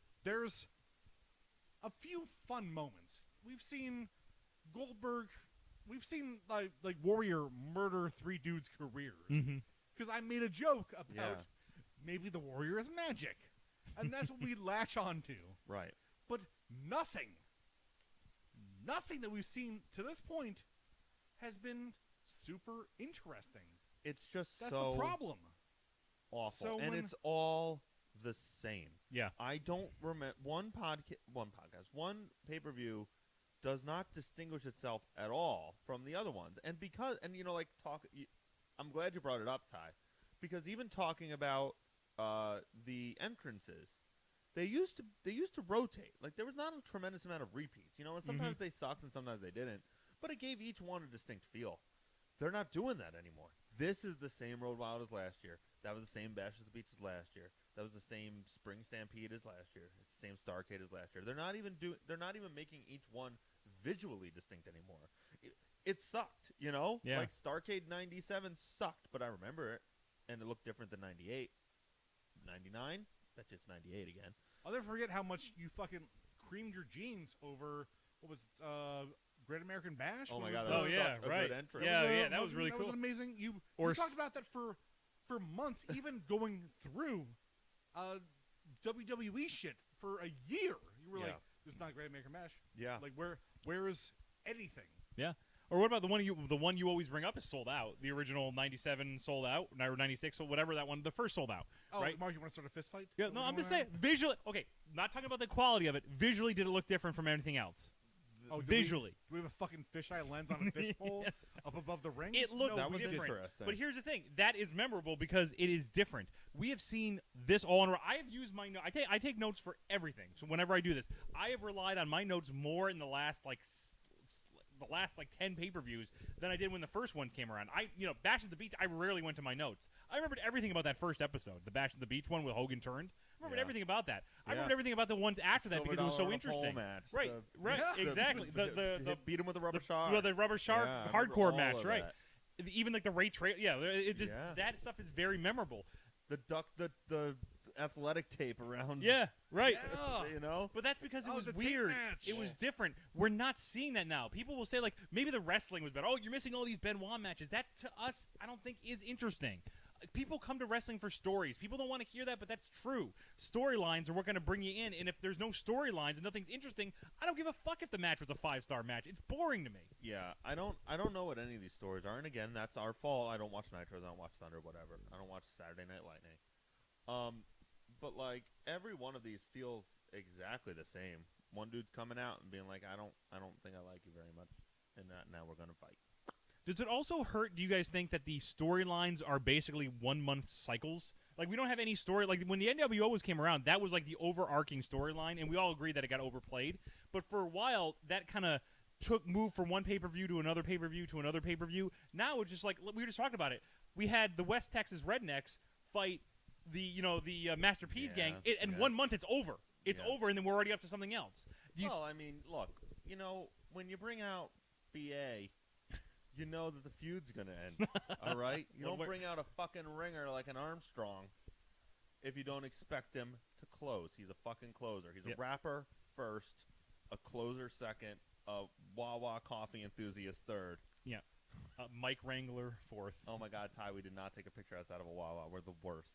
a few fun moments. We've seen Goldberg. We've seen like Warrior murder 3 dudes' careers. Mm-hmm. Because I made a joke about Yeah. maybe the Warrior is magic, and that's what we latch on to. Right. But nothing that we've seen to this point has been super interesting. It's just That's so the problem. awful, So and when- it's all the same. Yeah. I don't remember one pay-per-view does not distinguish itself at all from the other ones. And I'm glad you brought it up, Ty, because even talking about the entrances, they used to rotate. Like, there was not a tremendous amount of repeats, and sometimes they sucked and sometimes they didn't, but it gave each one a distinct feel. They're not doing that anymore. This is the same Road Wild as last year. That was the same Bash at the Beach as last year. That was the same Spring Stampede as last year. It's the same Starrcade as last year. They're not even making each one visually distinct anymore. It sucked, Yeah. Like Starrcade 97 sucked, but I remember it, and it looked different than 98. 99? Bet you it's 98 again. I'll never forget how much you fucking creamed your jeans over what was Great American Bash. Oh What my was God, the- that Oh, was yeah, such a right. good entrance. Yeah, that was really That cool. was an amazing. You Or talked s- about that for months, even going through WWE shit for a year. You were Yeah. like, "This is not Great American Bash." Yeah. Like, where is anything? Yeah. Or what about the one you always bring up is sold out. The original 97 sold out, or 96 or whatever that one, the first sold out. Oh, right? Mark, you want to start a fist fight? Yeah, Is that no, what I'm we're just doing saying visually. Okay, not talking about the quality of it. Visually, did it look different from anything else? right now? Oh, Visually, do we have a fucking fisheye lens on a fishbowl up above the ring? it looked No, That we was didn't. different. interesting. But here's the thing: that is memorable because it is different. We have seen this all in a row. I have used my notes. I take notes for everything. So whenever I do this, I have relied on my notes more in the last the last 10 pay-per-views than I did when the first ones came around. Bash at the Beach, I rarely went to my notes. I remembered everything about that first episode, the Bash at the Beach one with Hogan turned. I remembered Yeah. everything about that. I Yeah. remembered everything about the ones after that Silver because it was dollar so on a pole interesting. match. Right, right, Yeah. exactly. The beat him with a rubber the, shark. well, the rubber shark Yeah, I remember hardcore all match, of right? that. Even like the Ray Trail, it just Yeah. that stuff is very memorable. The athletic tape around. Yeah, right. Yeah. You know. But that's because it Oh, was the tape weird. match. It was different. We're not seeing that now. People will say maybe the wrestling was better. Oh, you're missing all these Benoit matches. That to us, I don't think is interesting. People come to wrestling for stories. People don't want to hear that, but that's true. Storylines are what going to bring you in, and if there's no storylines and nothing's interesting, I don't give a fuck if the match was a 5-star match. It's boring to me. Yeah, I don't know what any of these stories are, and again, that's our fault. I don't watch Nitros, I don't watch Thunder, whatever. I don't watch Saturday Night Lightning. But every one of these feels exactly the same. One dude's coming out and being like, I don't think I like you very much, and now we're gonna fight. Does it also hurt, do you guys think, that the storylines are basically 1 month cycles? We don't have any story. When the NWO came around, that was the overarching storyline, and we all agree that it got overplayed. But for a while, that kind of moved from one pay-per-view to another pay-per-view to another pay-per-view. Now it's just we were just talking about it. We had the West Texas Rednecks fight the Master P's gang, and 1 month it's over. It's Yeah. over, and then we're already up to something else. Well, I mean, look, when you bring out BA, you know that the feud's gonna end. All right, you Well, don't bring out a fucking ringer like an Armstrong if you don't expect him to close. He's a fucking closer. He's Yep. a rapper first, a closer second, a Wawa coffee enthusiast third. Mike Wrangler fourth. Oh my God, Ty, we did not take a picture outside of a Wawa. We're the worst.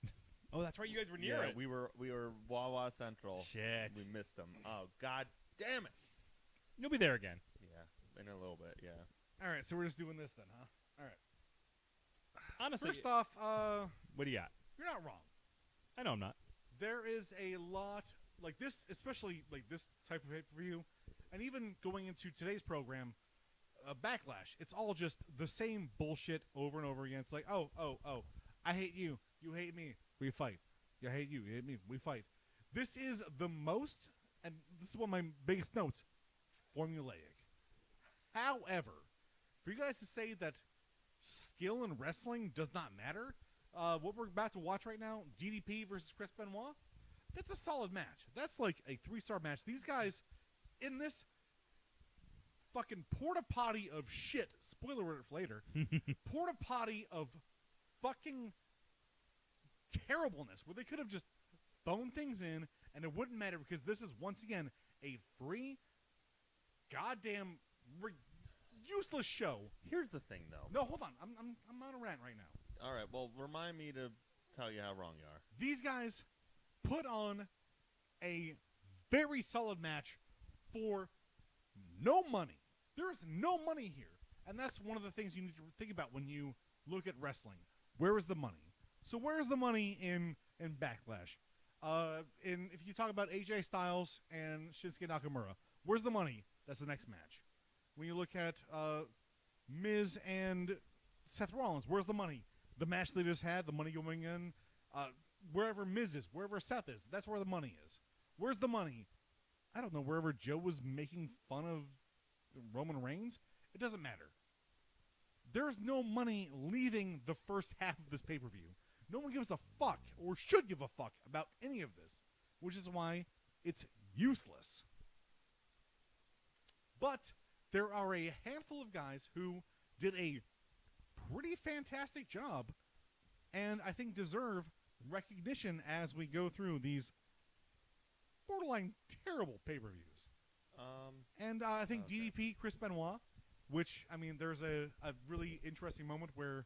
Oh, that's right. You guys were near Yeah, it. we were Wawa Central. Shit. We missed them. Oh God damn it. You'll be there again. Yeah, in a little bit. Yeah. All right, so we're just doing this then, huh? All right. Honestly, First off, what do you got? you're not wrong. I know I'm not. There is a lot like this, especially this type of pay-per-view, and even going into today's program, Backlash. It's all just the same bullshit over and over again. It's like, oh, I hate you, you hate me, we fight. I hate you, you hate me, we fight. This is the most, and this is one of my biggest notes, formulaic. However, for you guys to say that skill in wrestling does not matter, what we're about to watch right now, DDP versus Chris Benoit, that's a solid match. That's like a 3-star match. These guys in this fucking porta potty of shit, spoiler alert for later, porta potty of fucking terribleness where they could have just phoned things in and it wouldn't matter because this is once again a free goddamn useless show. Here's the thing, though. No, hold on. I'm on a rant right now. All right. Well, remind me to tell you how wrong you are. These guys put on a very solid match for no money. There is no money here. And that's one of the things you need to think about when you look at wrestling. Where is the money? So where is the money in Backlash? If you talk about AJ Styles and Shinsuke Nakamura, where's the money? That's the next match. When you look at Miz and Seth Rollins, where's the money? The match they just had, the money going in, wherever Miz is, wherever Seth is, that's where the money is. Where's the money? I don't know, wherever Joe was making fun of Roman Reigns? It doesn't matter. There's no money leaving the first half of this pay-per-view. No one gives a fuck, or should give a fuck, about any of this, which is why it's useless. But there are a handful of guys who did a pretty fantastic job and I think deserve recognition as we go through these borderline terrible pay-per-views. And I think Okay. DDP, Chris Benoit, which, I mean, there's a really interesting moment where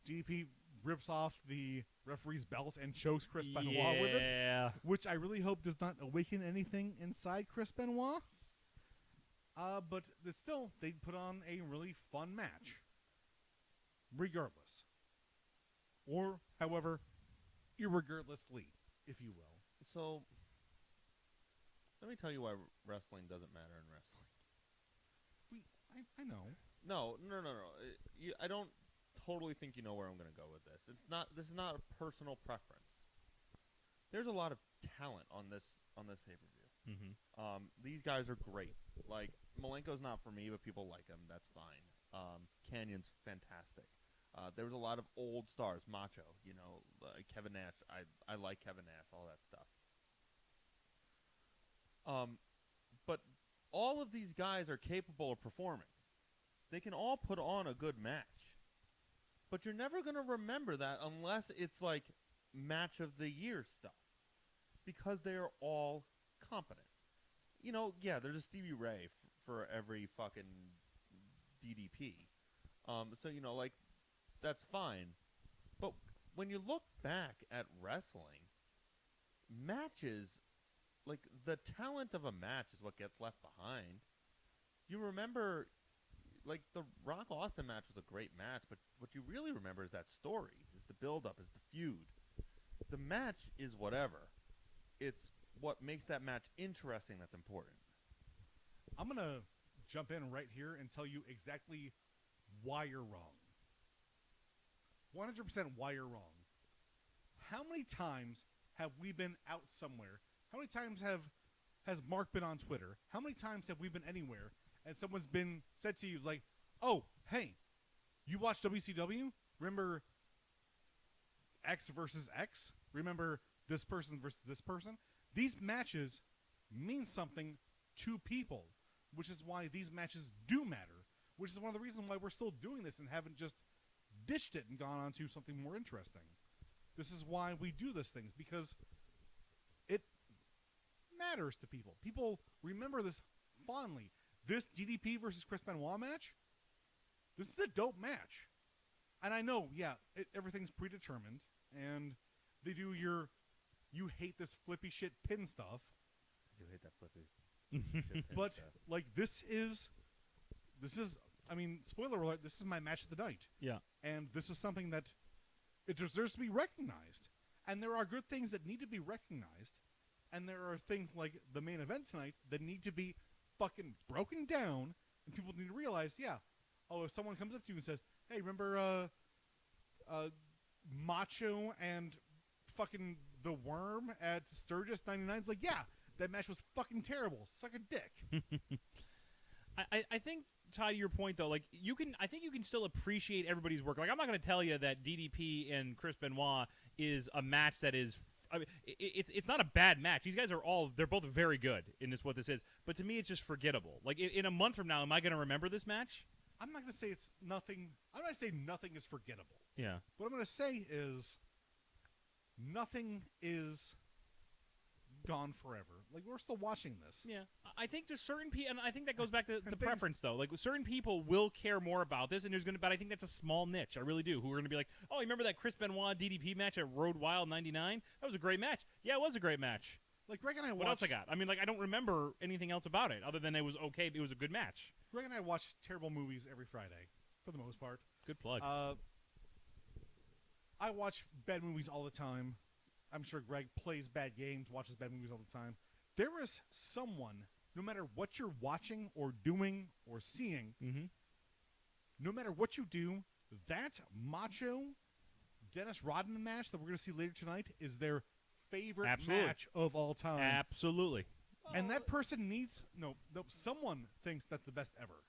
DDP rips off the referee's belt and chokes Chris Benoit with it, Yeah. which I really hope does not awaken anything inside Chris Benoit. But still, they put on a really fun match, regardless. Or, however, irregardlessly, if you will. So, let me tell you why wrestling doesn't matter in wrestling. I know. No. I don't totally think you know where I'm going to go with this. This is not a personal preference. There's a lot of talent on this pay-per-view. Mm-hmm. These guys are great. Like, Malenko's not for me, but people like him. That's fine. Canyon's fantastic. There was a lot of old stars, Macho, Kevin Nash. I like Kevin Nash, all that stuff. But all of these guys are capable of performing. They can all put on a good match. But you're never going to remember that unless it's like match of the year stuff. Because they are all competent. Yeah, there's a Stevie Ray for every fucking DDP. So, like, that's fine. But when you look back at wrestling, matches, like, the talent of a match is what gets left behind. You remember, like, the Rock Austin match was a great match, but what you really remember is that story, is the build-up, is the feud. The match is whatever. It's what makes that match interesting that's important. I'm going to jump in right here and tell you exactly why you're wrong. 100% why you're wrong. How many times have we been out somewhere? How many times has Mark been on Twitter? How many times have we been anywhere and someone's been said to you like, "Oh, hey, you watch WCW? Remember X versus X? Remember this person versus this person?" These matches mean something to people, which is why these matches do matter, which is one of the reasons why we're still doing this and haven't just ditched it and gone on to something more interesting. This is why we do these things, because it matters to people. People remember this fondly. This DDP versus Chris Benoit match, this is a dope match. And I know, yeah, everything's predetermined, and they do you hate this flippy shit pin stuff. I do hate that flippy shit pin But, stuff. like, this is, I mean, spoiler alert, this is my match of the night. Yeah. And this is something that it deserves to be recognized. And there are good things that need to be recognized. And there are things like the main event tonight that need to be fucking broken down. And people need to realize, yeah, if someone comes up to you and says, "Hey, remember Macho and fucking the Worm at Sturgis 99? It's like, yeah, that match was fucking terrible. Suck a dick. I think, Ty, to your point though, like I think you can still appreciate everybody's work. Like, I'm not going to tell you that DDP and Chris Benoit is a match that is. I mean, it's not a bad match. These guys they're both very good in what this is. But to me, it's just forgettable. Like, in a month from now, am I going to remember this match? I'm not going to say it's nothing. I'm not going to say nothing is forgettable. Yeah. What I'm going to say is nothing is gone forever. Like, we're still watching this. Yeah, I think there's certain people, and I think that goes back to the things- preference, though. Like, certain people will care more about this, and but I think that's a small niche. I really do. Who are going to be like, "Oh, you remember that Chris Benoit DDP match at Road Wild '99? That was a great match." Yeah, it was a great match. Like, Greg and I What else I got? I mean, like, I don't remember anything else about it other than it was okay. It was a good match. Greg and I watch terrible movies every Friday, for the most part. Good plug. I watch bad movies all the time. I'm sure Greg plays bad games, watches bad movies all the time. There is someone, no matter what you're watching or doing or seeing, Mm-hmm. no matter what you do, that Macho Dennis Rodman match that we're going to see later tonight is their favorite Absolutely. match of all time. Absolutely. And that person needs someone thinks that's the best ever.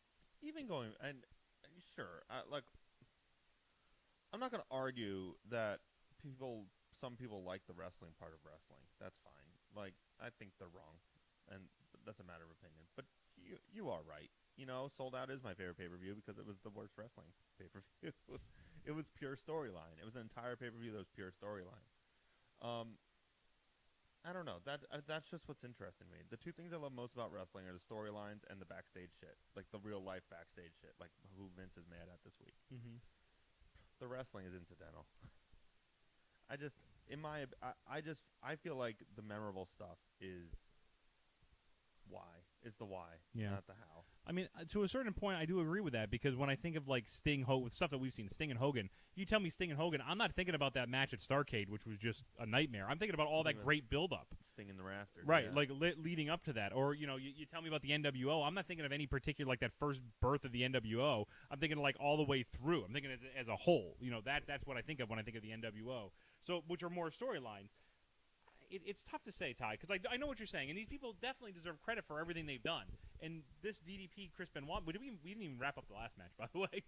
Even going and sure, like, I'm not going to argue that some people like the wrestling part of wrestling. That's fine. Like, I think they're wrong, and that's a matter of opinion. But you are right. Sold Out is my favorite pay-per-view because it was the worst wrestling pay-per-view. It was pure storyline. It was an entire pay-per-view that was pure storyline. I don't know. That's just what's interesting to me. The two things I love most about wrestling are the storylines and the backstage shit, like the real life backstage shit, like who Vince is mad at this week. Mm-hmm. The wrestling is incidental. I just, I feel like the memorable stuff is the why, Yeah. not the how. I mean, to a certain point, I do agree with that because when I think of like Sting, with stuff that we've seen, Sting and Hogan, you tell me Sting and Hogan, I'm not thinking about that match at Starrcade, which was just a nightmare. I'm thinking about all that Thinking of great build-up. Sting in the rafters. Right, yeah. like leading up to that. Or, you tell me about the NWO. I'm not thinking of any particular, like that first birth of the NWO. I'm thinking like all the way through. I'm thinking as a whole. That's what I think of when I think of the NWO. So, which are more storylines. It's tough to say, Ty, because I know what you're saying, and these people definitely deserve credit for everything they've done. And this DDP Chris Benoit, we didn't even wrap up the last match, by the way.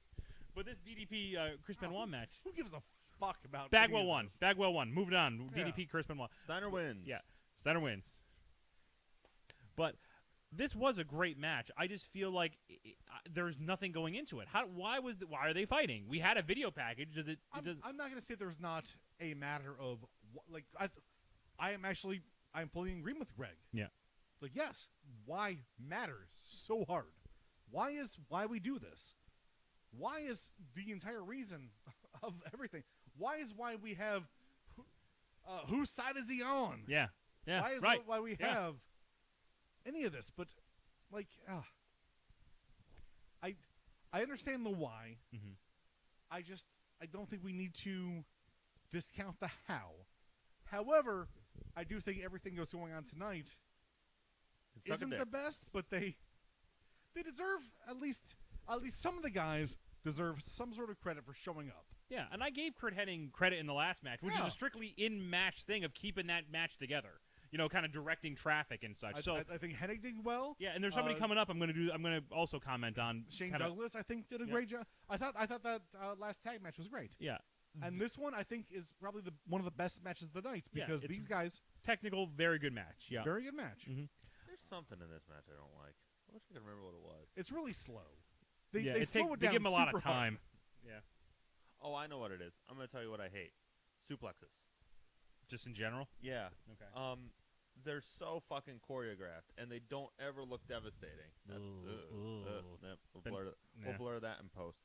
But this DDP Chris Benoit match, Who gives a fuck about Bagwell any of won. this? Bagwell won. Moving on. Yeah. DDP Chris Benoit. Steiner wins. Yeah, Steiner wins. But this was a great match. I just feel like there's nothing going into it. Why are they fighting? We had a video package. I'm not going to say there's not a matter of like I'm fully in agreement with Greg. Yeah. Like, yes, why matters so hard. Why we do this? Why is the entire reason of everything? Why we have whose side is he on? Yeah. Yeah. Why is right. why we Yeah. have any of this? But like, I understand the why. Mm-hmm. I don't think we need to discount the how. However, I do think everything that's going on tonight Suck a isn't dick. the best, but they deserve at least some of the guys deserve some sort of credit for showing up. Yeah, and I gave Kurt Hennig credit in the last match, which is Yeah. a strictly in-match thing of keeping that match together. Kind of directing traffic and such. I think Hennig did well. Yeah, and there's somebody coming up. I'm gonna also comment on Shane kinda- Douglas, I think, did a Yeah. great job. I thought that last tag match was great. Yeah, And this one, I think, is probably one of the best matches of the night Yeah, because it's these guys, technical, very good match. Yeah, very good match. Mhm. There's something in this match I don't like. I wish I could remember what it was. It's really slow. They yeah, slow it they down. give him a lot of super hard. time. Yeah, Oh, I know what it is. I'm going to tell you what I hate. Suplexes. just in general. Yeah. Okay. They're so fucking choreographed, and they don't ever look devastating. That's, Ooh. we'll blur that in post.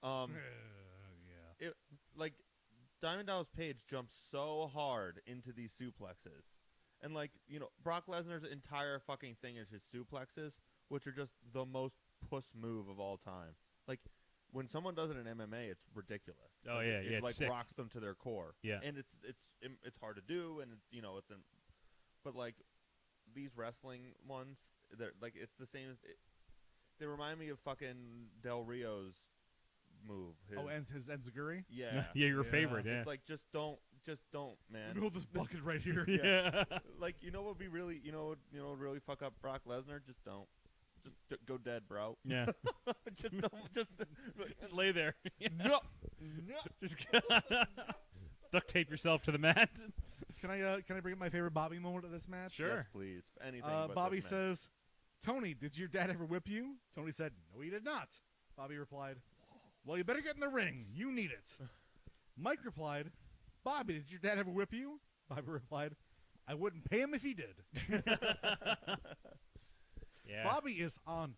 Yeah. It like Diamond Dallas Page jumps so hard into these suplexes, and Brock Lesnar's entire fucking thing is his suplexes, which are just the most puss move of all time. Like when someone does it in MMA, it's ridiculous. Oh, Like, yeah, it yeah, it's like sick. rocks them to their core. Yeah. and it's hard to do, and but like these wrestling ones, they're like it's the same. They remind me of fucking Del Rio's move. And his Enziguri? Yeah. Yeah, your Yeah. favorite. Yeah. It's like just don't, man. Hold this bucket right here. yeah. Like what would really fuck up Brock Lesnar? Just don't. Just go dead, bro. Yeah. Just don't. Just Just lay there. no. Just duct tape yourself to the mat. Can I bring up my favorite Bobby moment of this match? Sure. Yes, please. Anything. But Bobby this man. says, "Tony, did your dad ever whip you?" Tony said, "No, he did not." Bobby replied, "Well, you better get in the ring. You need it." Mike replied, "Bobby, did your dad ever whip you?" Bobby replied, "I wouldn't pay him if he did." Yeah. Bobby is on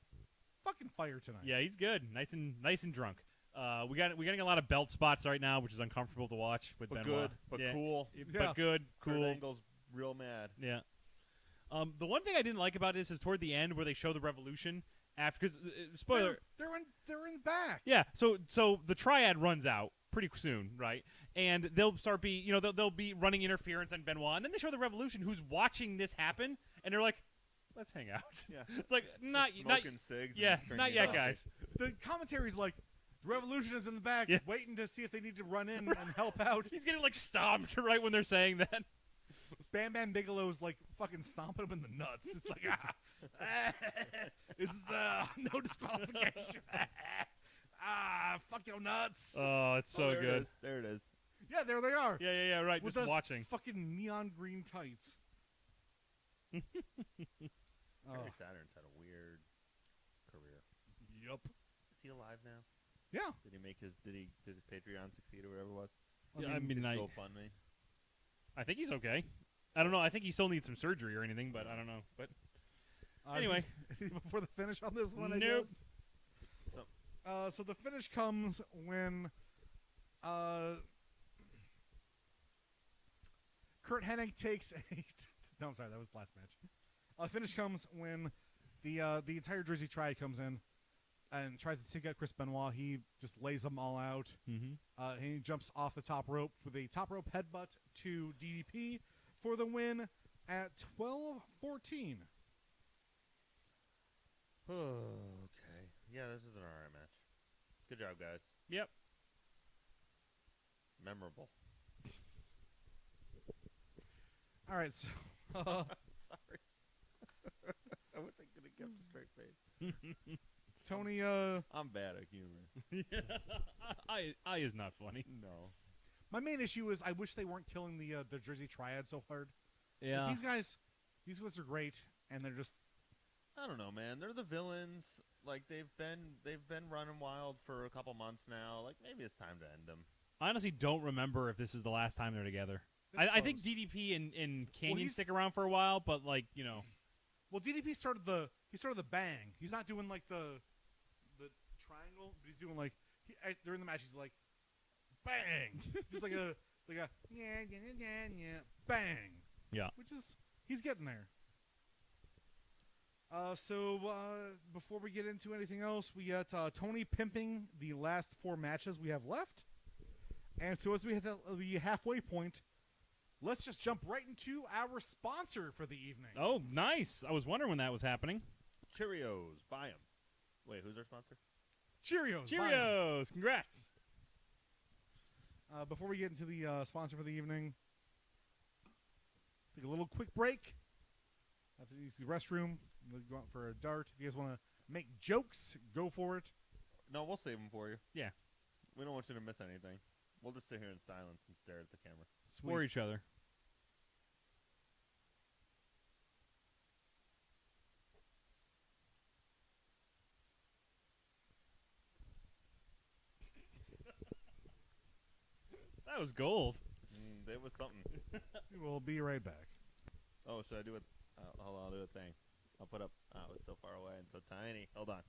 fucking fire tonight. Yeah, he's good. Nice and drunk. We're getting a lot of belt spots right now, which is uncomfortable to watch. With But Benoit. good. But Yeah. cool. Yeah. But good, Kurt cool. Angle's real mad. Yeah. The one thing I didn't like about this is toward the end where they show the Revolution after, because spoiler. They're in back. Yeah. So the triad runs out pretty soon, right? And they'll start they'll be running interference on Benoit, and then they show the Revolution who's watching this happen, and they're like, let's hang out. Yeah. It's like not smoking cigs. yeah, and not drinking yet, coffee. guys. The commentary's like, the Revolution is in the back, Yeah. waiting to see if they need to run in and help out. He's getting like stomped right when they're saying that. Bam Bam Bigelow's like fucking stomping him in the nuts. It's like, this is no disqualification. Fuck your nuts. Oh, it's so there it good. is. There it is. Yeah, there they are. Yeah, right. With Just those watching. fucking neon green tights. Barry Saturn's had a weird career. Yup. Is he alive now? Yeah. Did his Patreon succeed or whatever it was? Yeah, I mean, GoFundMe. I think he's okay. I don't know. I think he still needs some surgery or anything, but I don't know. But anyway. before the finish on this one, I Nope. guess. So the finish comes when Kurt Hennig takes a. No, I'm sorry, that was the last match. Finish comes when the entire Jersey Triad comes in and tries to take out Chris Benoit. He just lays them all out. Mm-hmm. He jumps off the top rope with a top rope headbutt to DDP for the win at 12:14. Okay. Yeah, this is an alright match. Good job, guys. Yep. Memorable. All right, so Sorry. I wish I could have kept a straight face. Tony, I'm bad at humor. I is not funny. No. my main issue is I wish they weren't killing the Jersey Triad so hard. Yeah. These guys are great, and they're just I don't know, man. They're the villains. Like they've been running wild for a couple months now. Like maybe it's time to end them. I honestly don't remember if this is the last time they're together. It's I think close. DDP and Canyon he's- stick around for a while, but like Well, DDP started the bang. He's not doing like the triangle, but he's doing like during the match he's like bang, just like a yeah bang. Yeah. Which is he's getting there. So before we get into anything else, we got Tony pimping the last 4 matches we have left, and so as we hit the halfway point, let's just jump right into our sponsor for the evening. Oh, nice. I was wondering when that was happening. Cheerios, buy them. Wait, who's our sponsor? Cheerios. bye. Cheerios. Congrats. Before we get into the sponsor for the evening, take a little quick break. Have to use the restroom. We'll go out for a dart. If you guys want to make jokes, go for it. No, we'll save them for you. Yeah. We don't want you to miss anything. We'll just sit here in silence and stare at the camera. For each other. That was gold. There was something. We will be right back. Oh, should I do it? Hold on, I'll do a thing. I'll put up. Oh, it's so far away and so tiny. Hold on.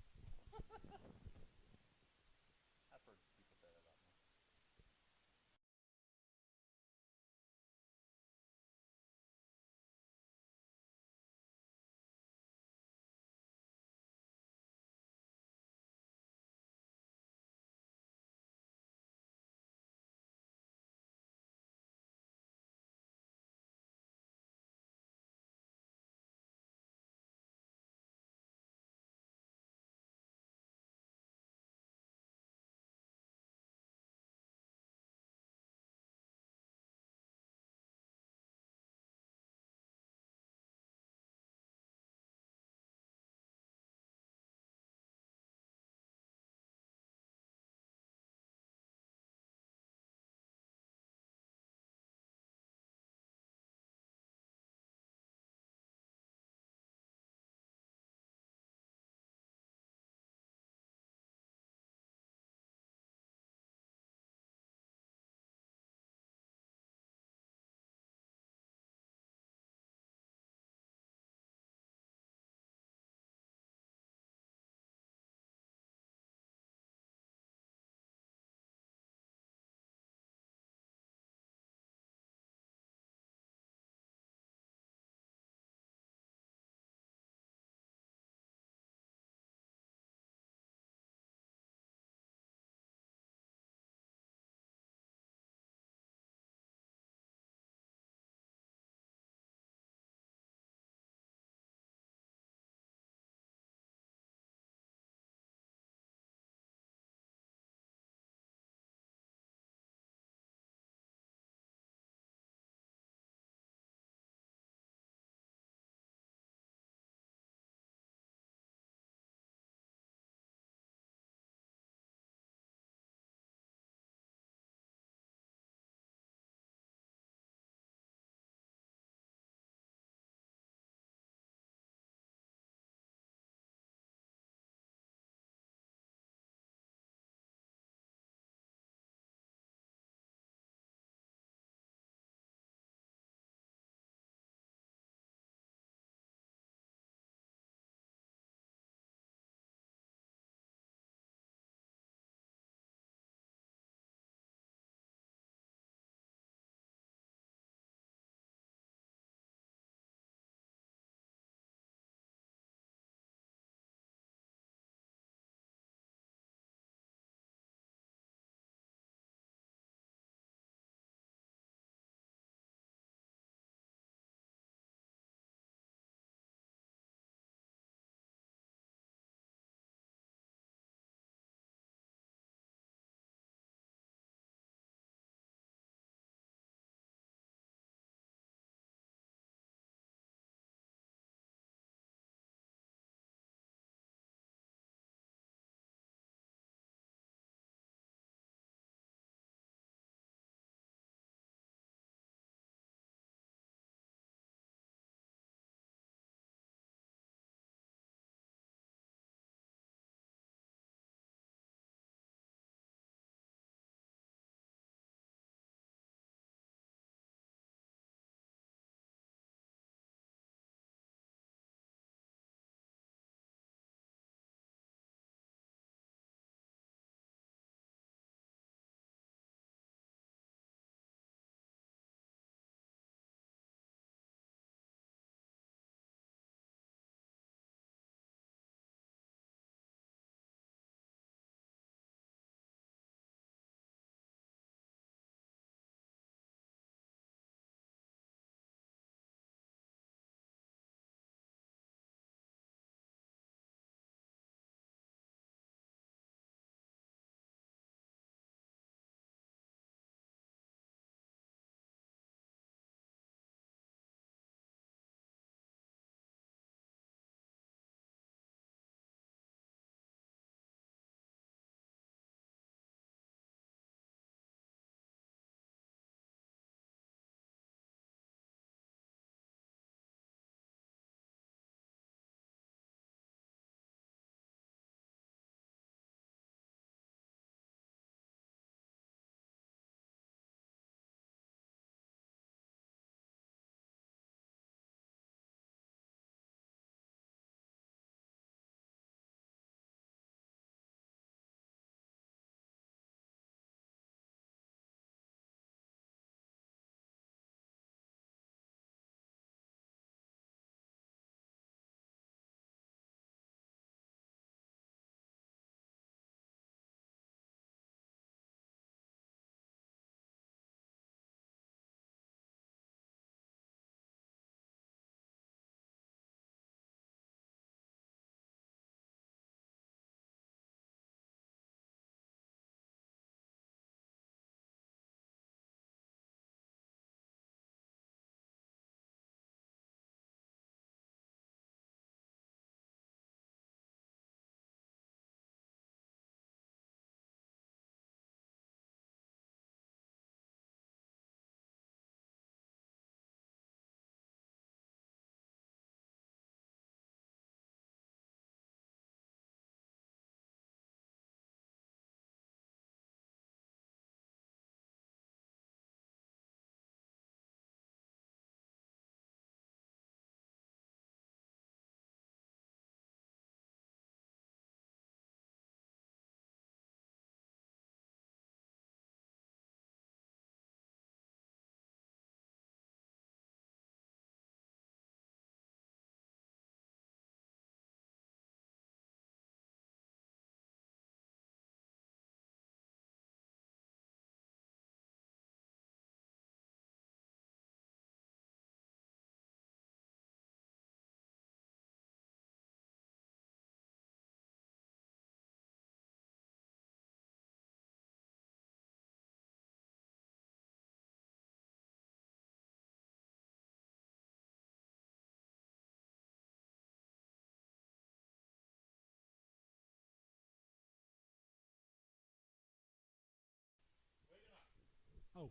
Oh.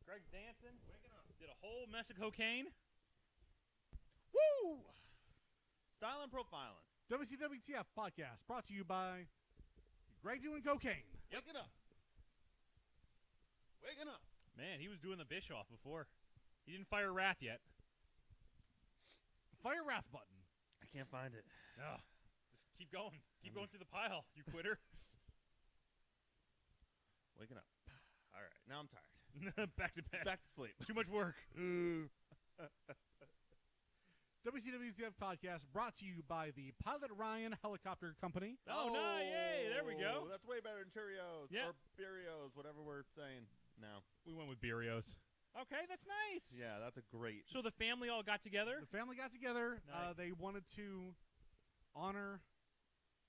Greg's dancing. Did a whole mess of cocaine. Woo! Style and profiling. WCWTF podcast brought to you by Greg doing cocaine. Waking up. Waking up. Man, he was doing the Bischoff before. He didn't fire Wrath yet. Fire Wrath button. I can't find it. Ugh. Just keep going. Keep going through the pile, you quitter. Waking up. All right. Now I'm tired. Back to bed. Back to sleep. Too much work. WCWTF podcast brought to you by the Pilot Ryan Helicopter Company. Oh, no. Yay. There we go. That's way better than Cheerios Yeah. or Beerios, whatever we're saying now. We went with Beerios. Okay, that's nice. Yeah, that's a great. So the family all got together? The family got together. Nice. They wanted to honor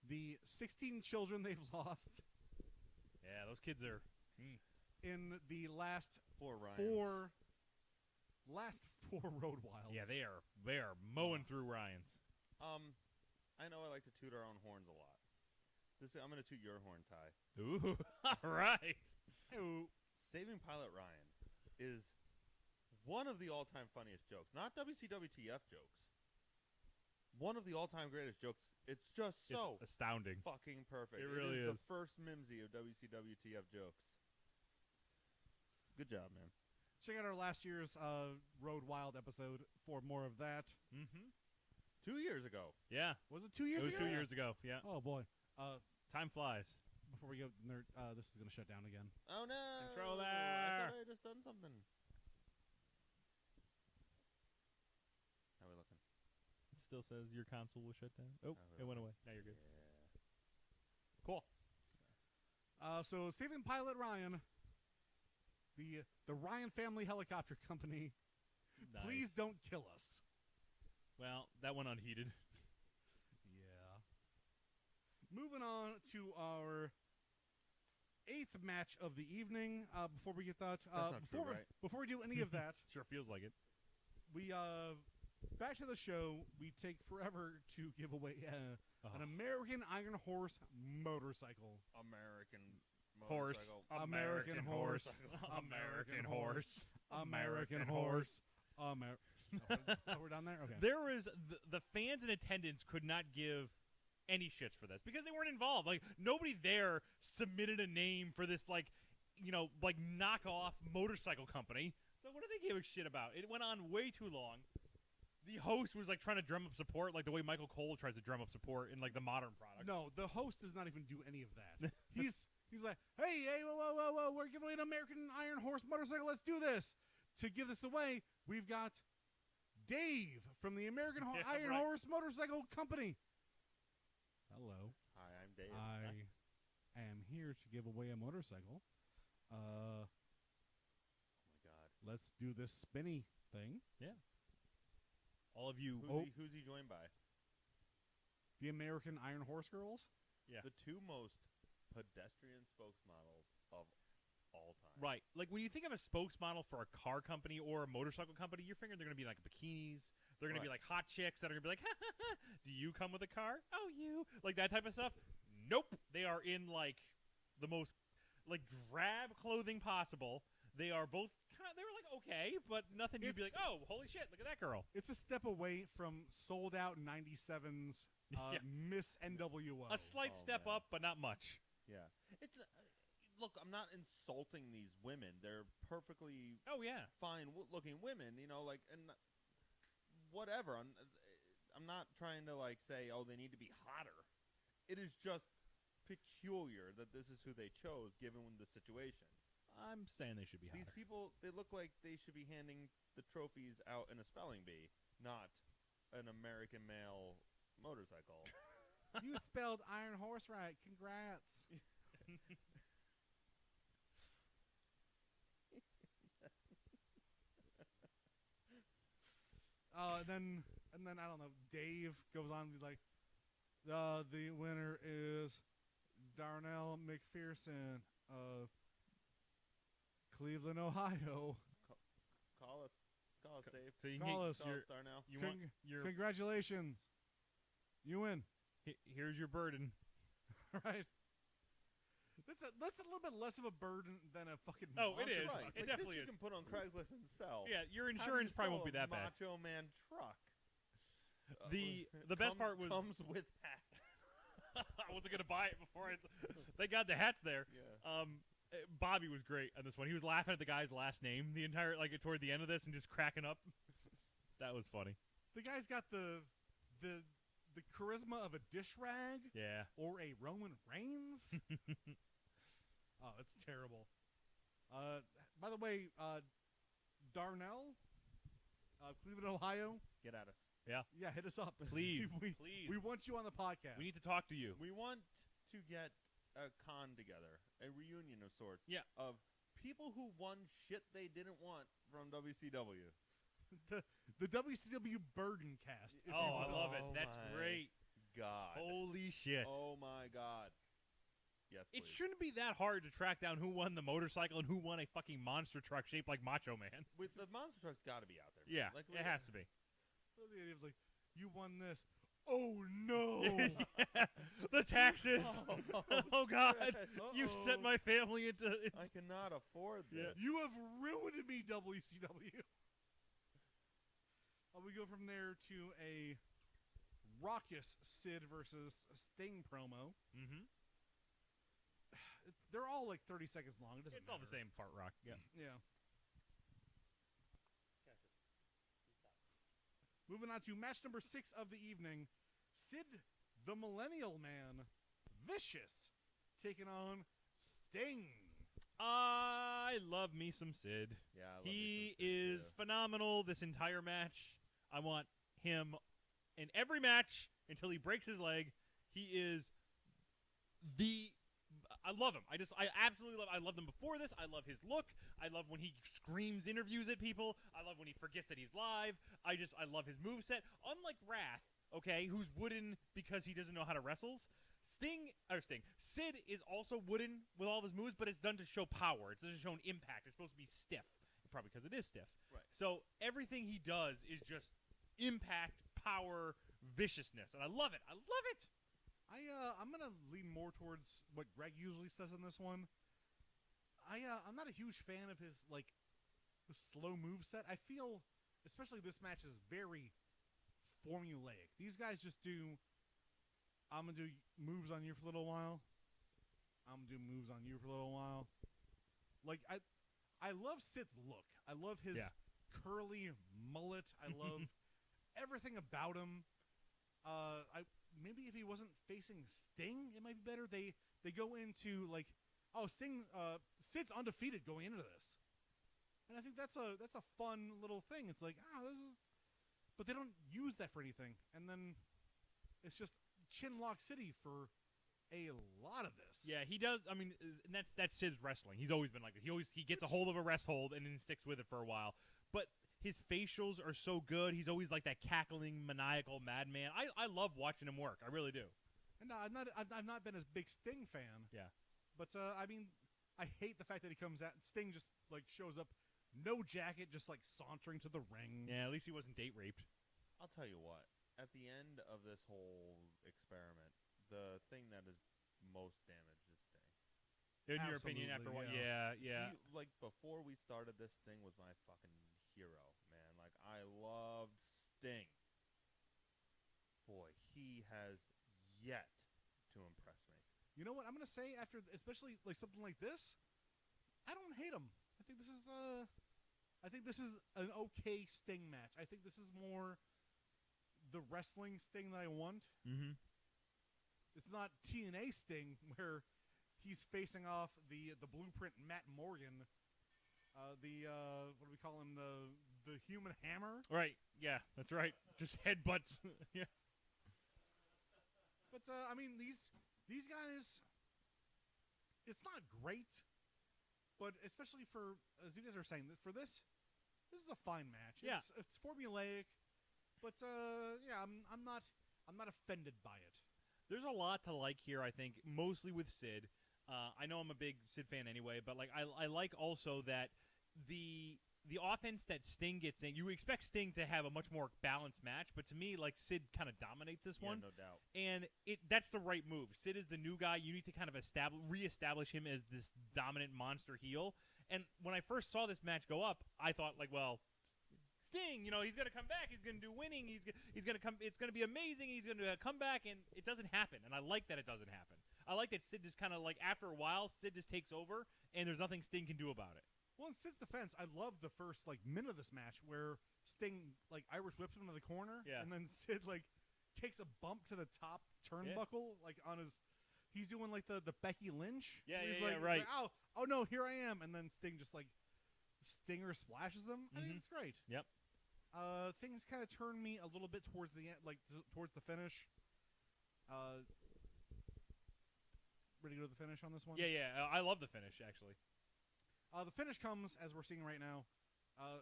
the 16 children they've lost Yeah, those kids are... in the last 4 Ryans. four road wilds. Yeah, they are mowing through Ryan's. I know I like to toot our own horns a lot. I'm going to toot your horn, Ty. Ooh, all right. Ooh. Saving Pilot Ryan is one of the all-time funniest jokes. Not WCWTF jokes. One of the all-time greatest jokes. It's just so It's astounding. fucking perfect. It really is is. the first mimsy of WCWTF jokes. Good job, man. Check out our last year's Road Wild episode for more of that. Mm-hmm. 2 years ago. Yeah. Was it 2 years It was ago? 2 years ago. Yeah. Oh, boy. Time flies. Before we go, this is going to shut down again. Oh, no. Controller. I thought I had just done something. How are we looking? It still says your console will shut down. Oh, Oh, it went away. Now you're good. Yeah. Cool. So, Saving Pilot Ryan, the Ryan Family Helicopter Company, please Nice. don't kill us. Well, that went unheeded. Yeah. Moving on to our 8th match of the evening. Before we get that, That's not true, right? before we do any of that, Sure feels like it. we back to the show. We take forever to give away an American Iron Horse motorcycle. American Horse. motorcycle. American horse. American horse. American horse. We're down there. Okay. There was the fans in attendance could not give any shits for this because they weren't involved. Like nobody there submitted a name for this like knockoff motorcycle company. So what do they give a shit about? It went on way too long. The host was like trying to drum up support like the way Michael Cole tries to drum up support in like the modern product. No, the host does not even do any of that. He's like, hey, whoa, we're giving away an American Iron Horse motorcycle. Let's do this. To give this away, we've got Dave from the American Iron right. Horse Motorcycle Company. Hello. Hi, I'm Dave. I am here to give away a motorcycle. Oh my God. Let's do this spinny thing. Yeah. All of you. Who's he joined by? The American Iron Horse Girls. Yeah. The two most pedestrian spokesmodels of all time. Right. Like when you think of a spokesmodel for a car company or a motorcycle company, you're figuring they're going to be like bikinis. They're going to be like hot chicks that are going to be like, ha, ha, ha, do you come with a car? Oh, you. Like that type of stuff. Nope. They are in like the most like drab clothing possible. They are both they were like, okay, but nothing you'd be like, oh, holy shit, look at that girl. It's a step away from sold out 97's Yeah. Miss NWO. A slight Oh, step man. up, but not much. Yeah. It's look, I'm not insulting these women. They're perfectly Oh, yeah. fine looking women, you know, like and whatever. I'm not trying to like say, oh, they need to be hotter. It is just peculiar that this is who they chose given the situation. I'm saying they should be These hotter. people, they look like they should be handing the trophies out in a spelling bee, not an American male motorcycle. You spelled Iron Horse right. Congrats. And then I don't know. Dave goes on to be like, the winner is Darnell McPherson of Cleveland, Ohio. Call us, Dave. So you Call us. Call us, Darnell. You want your Congratulations. You win. here's your burden. Right. That's a little bit less of a burden than a fucking. Oh, it monster is. truck. Right. It like, definitely this is. you can put on Craigslist and sell. Yeah, your How do you insurance probably sell won't be that a bad. Macho Man truck. The best part was comes with hat. I wasn't gonna buy it before. They got the hats there. Yeah. Bobby was great on this one. He was laughing at the guy's last name the entire toward the end of this and just cracking up. That was funny. The guy's got the charisma of a dish rag Yeah. or a Roman Reigns. Oh, it's terrible. By the way, Darnell, Cleveland, Ohio. Get at us. Yeah, hit us up. Please, we please. we want you on the podcast. We need to talk to you. We want to get a con together, a reunion of sorts. Yeah. Of people who won shit they didn't want from WCW. the WCW Burden Cast. if you Oh, I will. love it. Oh That's my great. God. Holy shit. Oh my God. Yes, It please. shouldn't be that hard to track down who won the motorcycle and who won a fucking monster truck shaped like Macho Man. With the monster truck's got to be out there. Yeah, Like, it has to be. So the idea was like, you won this. Oh no! The taxes. Oh God, Uh-oh. you've sent my family into. I cannot afford Yeah. this. You have ruined me, WCW. We go from there to a raucous Sid versus Sting promo. Mm-hmm. They're all like 30 seconds long. It doesn't It's all the matter. same fart rock. Yeah. Yeah. Moving on to match number 6 of the evening. Sid, the Millennial Man, Vicious, taking on Sting. I love me some Sid. Yeah, I love He me some Sid, is too. phenomenal this entire match. I want him in every match until he breaks his leg. He is I love him. I absolutely love. I loved him before this. I love his look. I love when he screams interviews at people. I love when he forgets that he's live. I love his moveset. Unlike Wrath, okay, who's wooden because he doesn't know how to wrestles. Sid is also wooden with all of his moves, but it's done to show power. It's to show an impact. It's supposed to be stiff, probably because it is stiff. Right. So everything he does is just impact, power, viciousness, and I love it. I love it. I'm gonna lean more towards what Greg usually says in this one. I'm not a huge fan of his the slow move set. I feel, especially this match, is very formulaic. These guys just do. I'm gonna do moves on you for a little while. I'm gonna do moves on you for a little while. Like I love Sid's look. I love his curly mullet. I love everything about him. Maybe if he wasn't facing Sting, it might be better. They go into Sid's undefeated going into this, and I think that's a fun little thing. It's like this is, but they don't use that for anything, and then it's just Chinlock City for a lot of this. Yeah, he does. I mean, and that's Sid's wrestling. He's always been like that. He gets a hold of a rest hold and then sticks with it for a while. But his facials are so good. He's always like that cackling, maniacal madman. I love watching him work. I really do. And I've not been a big Sting fan. Yeah. But I mean, I hate the fact that he comes out. Sting just shows up, no jacket, just sauntering to the ring. Yeah, at least he wasn't date raped. I'll tell you what. At the end of this whole experiment, the thing that is most damaged is Sting. In your opinion, after what? Yeah. He, before we started, this Sting was my fucking hero, man. I loved Sting. Boy, he has yet to impress me. You know what I'm gonna say after, especially something like this, I don't hate him. I think this is an okay Sting match. I think this is more the wrestling Sting that I want. Mm-hmm. It's not TNA Sting where he's facing off the Blueprint Matt Morgan, what do we call him, the Human Hammer. Right. Yeah, that's right. Just headbutts. Yeah. But I mean these guys, it's not great, but especially for, as you guys are saying, for this is a fine match. Yeah. It's formulaic, but I'm not offended by it. There's a lot to like here, I think, mostly with Sid. I know I'm a big Sid fan anyway, but I like also that the offense that Sting gets in, you expect Sting to have a much more balanced match, but to me, like, Sid kind of dominates this Yeah, one. no doubt. And that's the right move. Sid is the new guy. You need to kind of reestablish him as this dominant monster heel. And when I first saw this match go up, I thought, like, well, Sting, he's going to come back. He's going to do winning. He's going to come. It's going to be amazing. He's going to come back, and it doesn't happen. And I like that it doesn't happen. I like that Sid just kind of, like, after a while, Sid just takes over, and there's nothing Sting can do about it. Well, in Sid's defense, I love the first minute of this match where Sting Irish whips him into the corner, Yeah. and then Sid takes a bump to the top turnbuckle, on his. He's doing the Becky Lynch. Yeah, where he's yeah, like, right. He's like, oh no, here I am, and then Sting just Stinger splashes him. I think it's great. Yep. Things kind of turned me a little bit towards the end, towards the finish. Ready to go to the finish on this one? Yeah. I love the finish, actually. The finish comes, as we're seeing right now.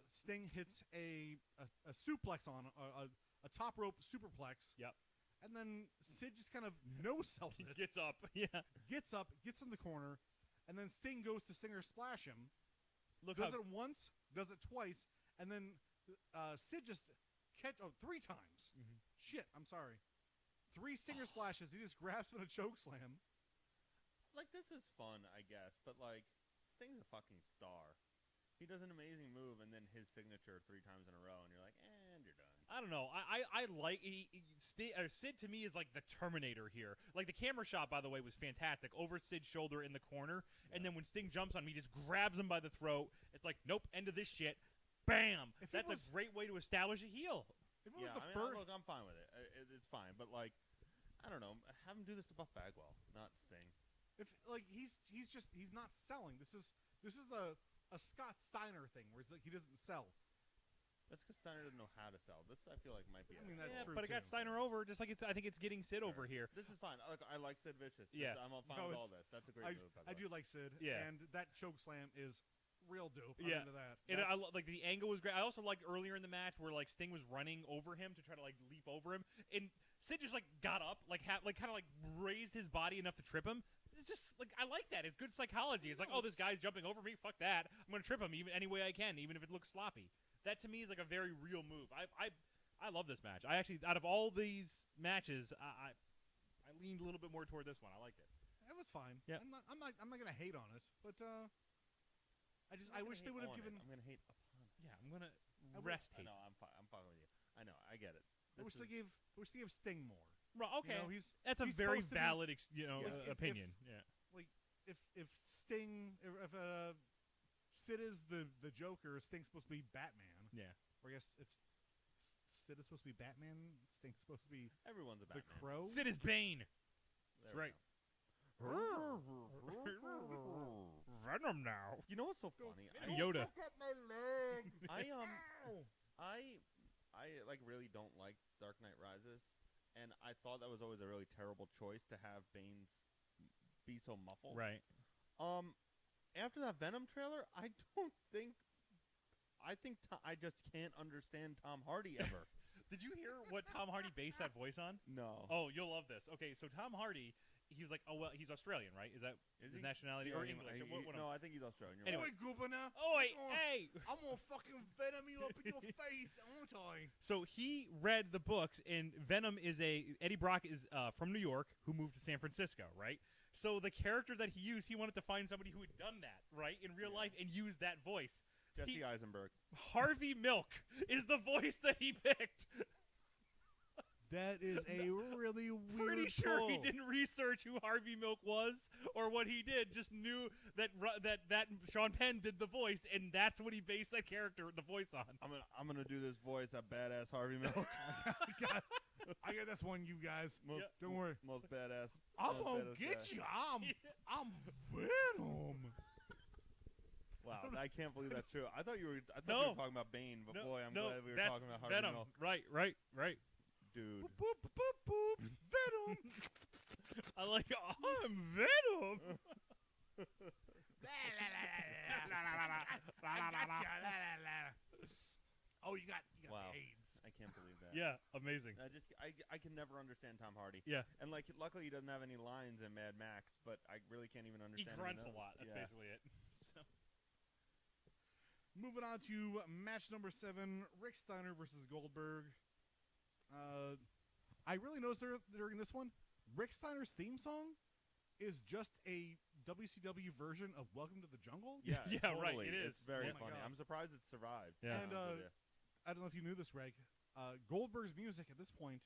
Sting hits a suplex on a top rope superplex. Yep. And then Sid just kind of no-sells He it. gets up. Yeah. Gets up, gets in the corner, and then Sting goes to Stinger splash him. Look Does how it once, does it twice, and then Sid just three times. Mhm. Shit, I'm sorry. 3 Stinger splashes. He just grabs him in a choke slam. Like, this is fun, I guess, but Sting's a fucking star. He does an amazing move, and then his signature 3 times in a row, and you're like, and you're done. I don't know. I like Sid to me is like the Terminator here. Like the camera shot, by the way, was fantastic. Over Sid's shoulder in the corner, and then when Sting jumps on him, he just grabs him by the throat. It's like, nope, end of this shit. Bam! If it That's was- a great way to establish a heel. If it Yeah, was the I mean, first, look, I'm fine with it. It's fine, but I don't know. Have him do this to Buff Bagwell, not Sting. if he's not selling. This is a Scott Steiner thing where he doesn't sell. That's because Steiner doesn't know how to sell. This, I feel like, might be. I mean, it. that's Yeah, true but it got too. Steiner over, just like I think it's getting Sid over here. This is fine. Look, I like Sid Vicious. Yeah. I'm fine No, with all it's- this. That's a great move. By the I way. do like Sid. Yeah. And that choke slam is real dope. Yeah. I'm into that. And That's- like the angle was great. I also liked earlier in the match where Sting was running over him to try to leap over him, and Sid just got up, kind of raised his body enough to trip him. It's just I like that. It's good psychology. It's like, No, oh, this it's- guy's jumping over me. Fuck that. I'm gonna trip him any way I can, even if it looks sloppy. That to me is a very real move. I love this match. I actually, out of all these matches, I leaned a little bit more toward this one. I liked it. It was fine. Yeah. I'm not gonna hate on it, but I wish they would have given. I'm gonna hate upon it. Yeah, I'm gonna I would- rest I hate. know. I'm fine with you. I know. I get it. I wish they gave Sting more. Right, okay, You know, he's that's a he's very supposed to be- valid, If- opinion. Yeah. if Sting if Sid is the Joker, Sting's supposed to be Batman. Yeah. Or I guess if Sid is supposed to be Batman, Sting's supposed to be Everyone's a the Batman. Crow. Sid is Bane. There That's we right. go. Venom now. You know what's so funny? Yoda. I really don't like Dark Knight Rises, and I thought that was always a really terrible choice to have Bane's be so muffled. Right. After that Venom trailer, I just can't understand Tom Hardy ever. Did you hear what Tom Hardy based that voice on? No. Oh, you'll love this. Okay, so Tom Hardy, he was like, oh, well, he's Australian, right? Is that Is his he? nationality Yeah, or he- English? he- What no, I think he's Australian. You're Anyway. right. Oi, governor! Oi, Oh. hey! I'm gonna fucking venom you up in your face, aren't I? So he read the books, and Venom is Eddie Brock is from New York who moved to San Francisco, right? So the character that he used, he wanted to find somebody who had done that, right, in real Yeah. life and use that voice. Jesse Eisenberg. Harvey Milk is the voice that he picked. That is a really weird. Pretty sure he pull. didn't research who Harvey Milk was or what he did. Just knew that Sean Penn did the voice, and that's what he based that character, the voice on. I'm gonna do this voice, that badass Harvey Milk. I got this one, you guys. most, Yeah. Don't worry. Most badass. I'm most gonna badass get guy. you. I'm Venom. Wow, I can't believe that's true. I thought you were No. talking about Bane, but No, boy, I'm no, glad we were that's talking about Harvey Venom. Milk. Right. Dude. Boop, boop, boop, boop. Venom. I like, I'm Venom. I got you. Oh, you got Wow. AIDS. I can't believe that. Yeah, amazing. I can never understand Tom Hardy. Yeah, And luckily he doesn't have any lines in Mad Max, but I really can't even he understand. grunts a him. lot. That's Yeah. basically it. So, Moving on to match number 7, Rick Steiner versus Goldberg. I really noticed during this one, Rick Steiner's theme song is just a WCW version of Welcome to the Jungle. Yeah, Yeah, right, totally. it It's is. very Oh my funny. God. I'm surprised it survived. Yeah. And I don't know if you knew this, Reg. Goldberg's music at this point,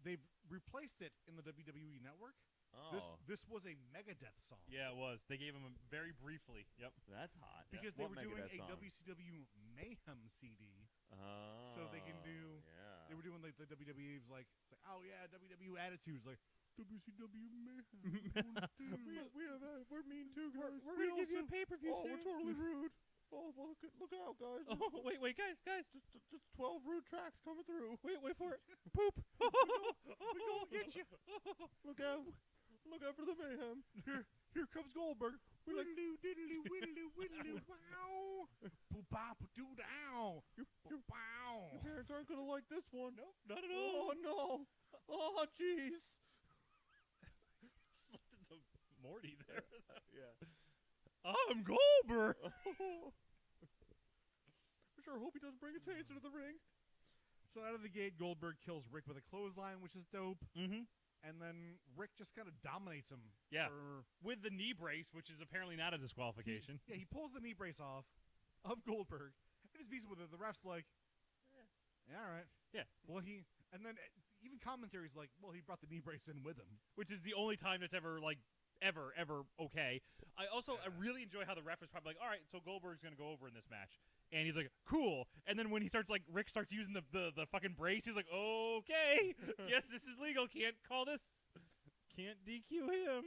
they've replaced it in the WWE Network. oh, This was a Megadeth song. Yeah, it was. They gave him a very briefly. Yep. that's hot. Because Yeah. they What were doing Megadeth a song? WCW Mayhem CD. Oh, So they can do- Yeah. They were doing like the WWE was like, it's like, oh yeah, WWE Attitudes, like WCW Mayhem. We're mean too, guys. We're gonna give you a pay-per-view Oh, soon. we're totally rude. Oh, well, look out, guys. Oh, wait, guys. Just 12 rude tracks coming through. Wait for it. Poop. We gonna get you. Look out for the mayhem. Here comes Goldberg. We like- Whittly diddly whittly whittly wow. Boop bop doo dow. Boop bow. Your parents aren't gonna like this one. Nope, not at all. Oh no. Oh jeez. Slipped into Morty there. Yeah. I'm Goldberg. I sure hope he doesn't bring a taser to the ring. So out of the gate, Goldberg kills Rick with a clothesline, which is dope. Mm-hmm. And then Rick just kind of dominates him. Yeah. for- With the knee brace, which is apparently not a disqualification. He pulls the knee brace off of Goldberg and just beats him with it. The ref's like, yeah, all right. Yeah. Well, and then even commentary's like, well, he brought the knee brace in with him. Which is the only time that's ever ever okay. I really enjoy how the ref was probably like, all right, so Goldberg's gonna go over in this match, and he's like, cool. And then when he starts Rick starts using the fucking brace, he's like, okay, yes, this is legal. Can't call this. Can't DQ him.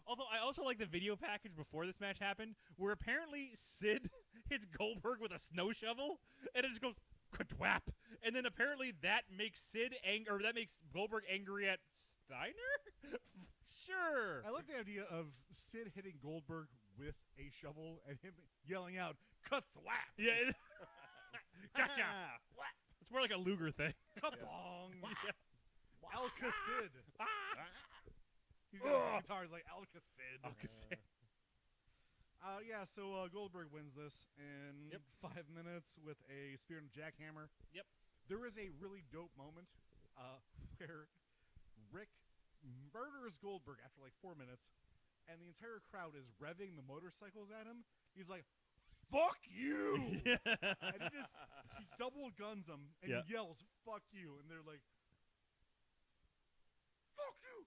Although I also like the video package before this match happened, where apparently Sid hits Goldberg with a snow shovel, and it just goes kadwap, and then apparently that makes that makes Goldberg angry at Steiner. Sure. I like the idea of Sid hitting Goldberg with a shovel and him yelling out, "Cut thwap!" Yeah. Gotcha. It's more like a Luger thing. Kabong! Yeah. Alka Sid. Ah. He's got his guitars like Alka Sid. Okay. Yeah, so Goldberg wins this in Yep. 5 minutes with a spear and jackhammer. Yep. There is a really dope moment where Rick murders Goldberg after 4 minutes, and the entire crowd is revving the motorcycles at him. He's like, "Fuck you!" Yeah. And he double guns them and Yeah. yells, "Fuck you!" And they're like, "Fuck you!"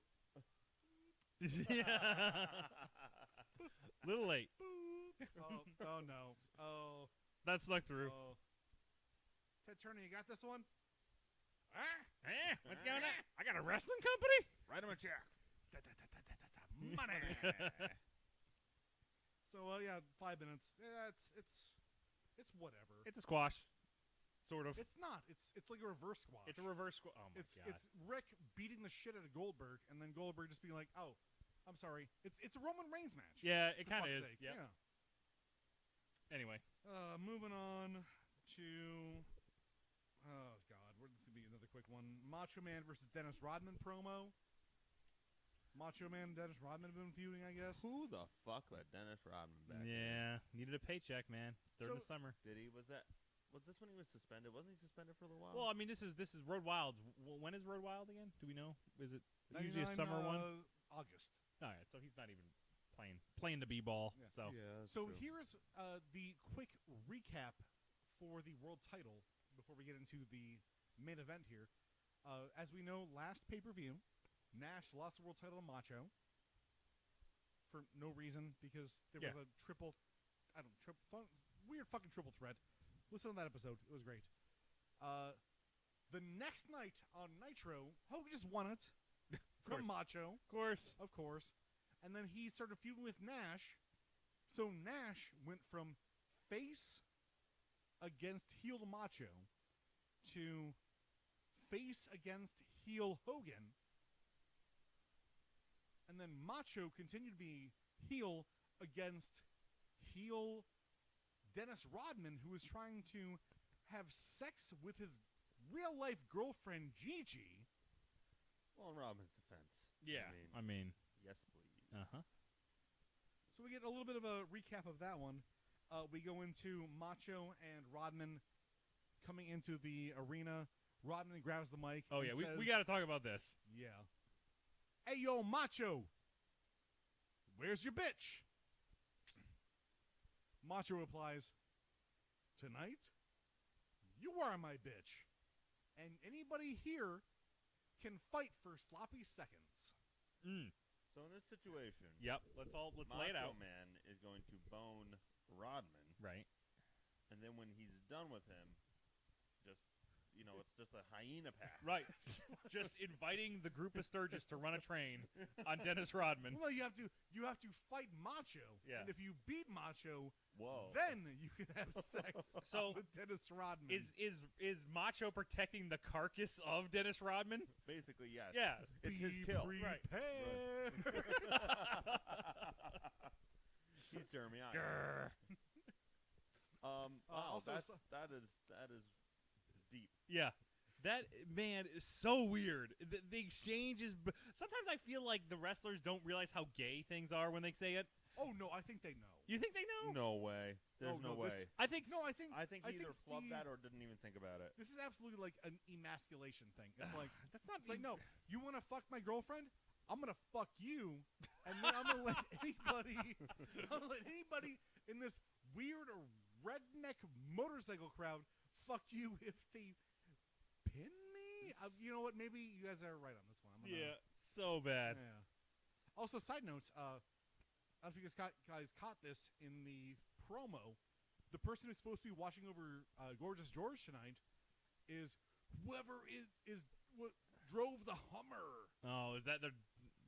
Yeah. Little late. Oh no. Oh. That snuck through. Oh. Ted Turner, you got this one? What's going on? I got a wrestling company? Write him a check. Money. So yeah, 5 minutes. Yeah, it's whatever. It's a squash. Sort of. It's not. It's like a reverse squash. It's a reverse squash. Oh my It's god. it's Rick beating the shit out of Goldberg, and then Goldberg just being like, "Oh, I'm sorry." It's a Roman Reigns match. Yeah, it for kind of fuck's is. sake. Yeah. Anyway. Moving on to. Oh God, this will be another quick one. Macho Man versus Dennis Rodman promo. Macho Man and Dennis Rodman have been feuding, I guess. Who the fuck let Dennis Rodman back? Yeah. Needed a paycheck, man. During the summer. Did he? Was this when he was suspended? Wasn't he suspended for a little while? Well, I mean, this is Road Wild's. When is Road Wild again? Do we know? Is it usually a summer one? August. All right, so he's not even playing the b-ball. Yeah. So yeah. that's So true. here's the quick recap for the world title before we get into the main event here. As we know, last pay-per-view, Nash lost the world title to Macho for no reason because there was a triple, weird fucking triple threat. Listen to that episode; it was great. The next night on Nitro, Hogan just won it from Macho, of course. and then he started feuding with Nash. So Nash went from face against heel Macho to face against heel Hogan. And then Macho continued to be heel against heel Dennis Rodman, who was trying to have sex with his real-life girlfriend, Gigi. Well, in Rodman's defense. Yeah. I mean, yes, please. Uh-huh. So we get a little bit of a recap of that one. We go into Macho and Rodman coming into the arena. Rodman grabs the mic. Oh, and yeah. says, We got to talk about this. Yeah. Hey, yo, Macho. Where's your bitch? Macho replies, tonight, you are my bitch. And anybody here can fight for sloppy seconds. Mm. So in this situation, Yep. Let's lay it Macho out. Man is going to bone Rodman, Right. and then when he's done with him, just it's just a hyena pack. Right. Just inviting the group of Sturgis to run a train on Dennis Rodman. Well, you have to fight Macho. Yeah. And if you beat Macho, Whoa. then you can have sex So, with Dennis Rodman. Is Macho protecting the carcass of Dennis Rodman? Basically, yes. Yes. It's his Be kill. Right. prepared. He's Jeremy Irons. Grr. Wow, also that is deep. Yeah. That, man, is so weird. The exchange is... Sometimes I feel like the wrestlers don't realize how gay things are when they say it. Oh, no, I think they know. You think they know? No way. There's Oh, no no, way. this- I think... No, I think he either flubbed the- that or didn't even think about it. This is absolutely like an emasculation thing. It's like That's not... it's like no, you want to fuck my girlfriend? I'm gonna fuck you, and then I'm gonna let anybody in this weird redneck motorcycle crowd fuck you if they pin me. You know what? Maybe you guys are right on this one. I'm gonna, Yeah, so bad. Yeah. Also, side note, I don't know if you guys caught this in the promo. The person who's supposed to be watching over Gorgeous George tonight is whoever is what drove the Hummer. Oh, is that the...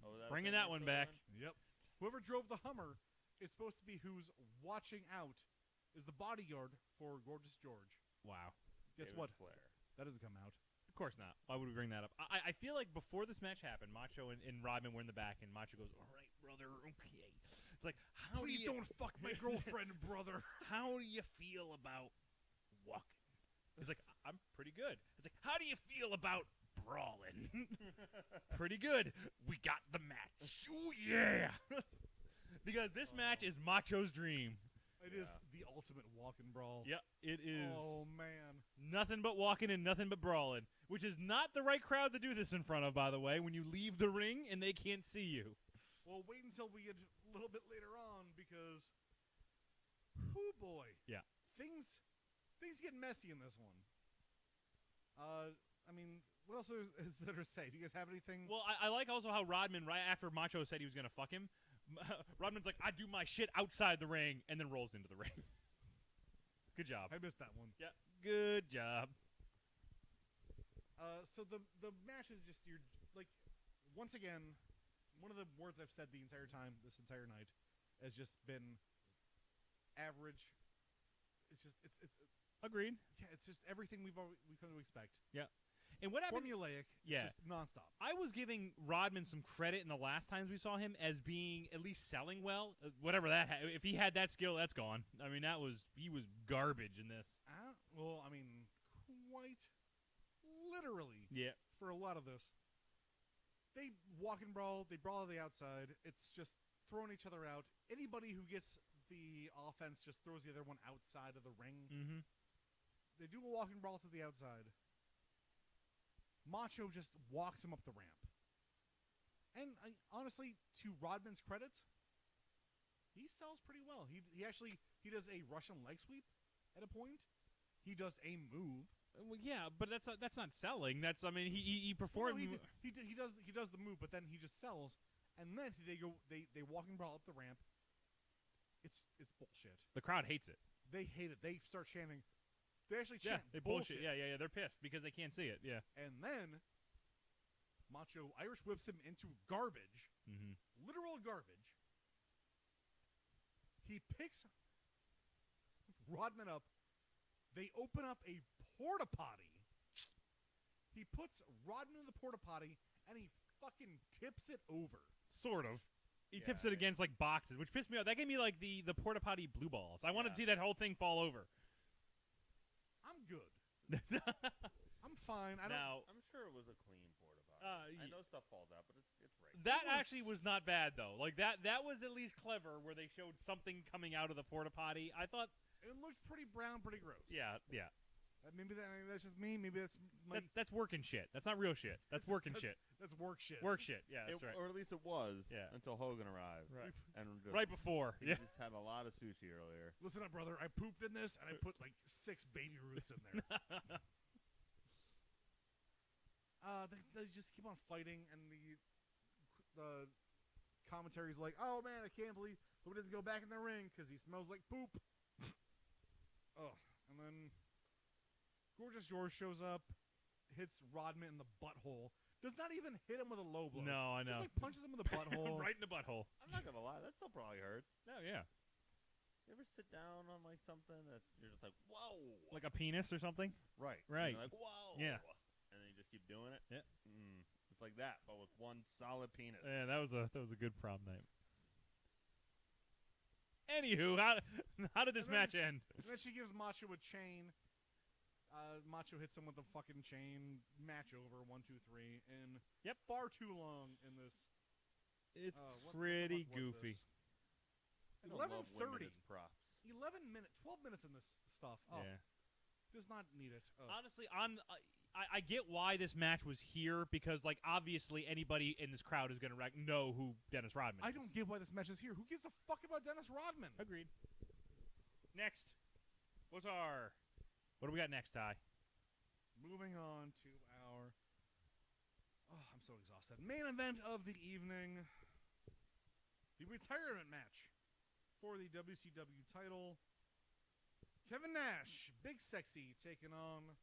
Oh, is that a Bringing thing that they're one still back. doing? Yep. Whoever drove the Hummer is supposed to be who's watching out, is the bodyguard for Gorgeous George. Wow. Guess David what? Flair. That doesn't come out. Of course not. Why would we bring that up? I feel like before this match happened, Macho and Rodman were in the back, and Macho goes, "All right, brother, okay." It's like, how Please do you, don't fuck my girlfriend, brother. how do you feel about walking? He's like, I'm pretty good. It's like, how do you feel about brawling? Pretty good. We got the match. Ooh, yeah. Because this match is Macho's dream. It is Yeah. the ultimate walk and brawl. Yep, it is. Oh man. Nothing but walking and nothing but brawling, which is not the right crowd to do this in front of, by the way, when you leave the ring and they can't see you. Well, wait until we get a little bit later on because, whoo boy. Yeah. Things get messy in this one. I mean, what else is there to say? Do you guys have anything? Well, I like also how Rodman, right after Macho said he was going to fuck him, Rodman's like, I do my shit outside the ring, and then rolls into the ring. Good job. I missed that one. Yeah, good job. So the match is just once again, one of the words I've said the entire time this entire night has just been average. It's just it's Agreed. yeah, it's just everything we've come to expect. Yeah. And what happened? Formulaic. Yeah. It's just nonstop. I was giving Rodman some credit in the last times we saw him as being at least selling well. Whatever that, if he had that skill, that's gone. I mean, he was garbage in this. Well, I mean, quite literally Yeah. for a lot of this. They walk and brawl. They brawl on the outside. It's just throwing each other out. Anybody who gets the offense just throws the other one outside of the ring. Mm-hmm. They do a walk and brawl to the outside. Macho just walks him up the ramp. And honestly, to Rodman's credit, he sells pretty well. He does a Russian leg sweep at a point. He does a move. Well, yeah, but that's not selling. That's he performed. Well, no, he does the move, but then he just sells, and then they walk and brawl up the ramp. It's bullshit. The crowd hates it. They hate it. They start chanting. They actually Yeah, chant they bullshit. bullshit. Yeah. They're pissed because they can't see it. Yeah. And then Macho Irish whips him into garbage, Mm-hmm. literal garbage. He picks Rodman up. They open up a porta potty. He puts Rodman in the porta potty and he fucking tips it over. Sort of. He Yeah, tips it against like boxes, which pissed me off. That gave me like the porta potty blue balls. I wanted to see that whole thing fall over. I'm good. I'm fine. I don't. Now, I'm sure it was a clean porta potty. I know stuff falls out, but it's rigged. That was- actually was not bad though. Like that was at least clever, where they showed something coming out of the porta potty. I thought, It looked pretty brown, pretty gross. yeah. Maybe that's just me. Maybe that's my. That's working shit. That's not real shit. That's working shit. That's work shit. Work shit. Yeah, that's right. Or at least it was Yeah. until Hogan arrived. Right. And Right before. he Yeah. just had a lot of sushi earlier. Listen up, brother. I pooped in this, and I put like 6 baby roots in there. They just keep on fighting, and the commentary's like, "Oh man, I can't believe who doesn't go back in the ring because he smells like poop." Oh, and then Gorgeous George shows up, hits Rodman in the butthole. Does not even hit him with a low blow. No, I know. Just like punches him in the butthole. Right in the butthole. I'm not gonna lie, that still probably hurts. No, yeah. You ever sit down on like something that you're just like, whoa, Like a penis or something. right, Right. And you're like, whoa, Yeah. and then you just keep doing it. Yeah. It's like that, but with one solid penis. Yeah, that was a good prom night. Anywho, how did this And then- match end? And then she gives Macho a chain. Macho hits him with the fucking chain. Match over. 1, 2, 3. And Yep. far too long in this. It's what pretty the fuck was goofy. this? I don't love women 11:30. as props. 11 minutes, 12 minutes in this stuff. Oh, Yeah. does not need it. Oh. Honestly, I get why this match was here, because like obviously anybody in this crowd is gonna know who Dennis Rodman is. I don't get why this match is here. Who gives a fuck about Dennis Rodman? Agreed. Next, what do we got next, Ty? Moving on to our. Oh, I'm so exhausted. Main event of the evening. The retirement match for the WCW title. Kevin Nash, Big Sexy, taking on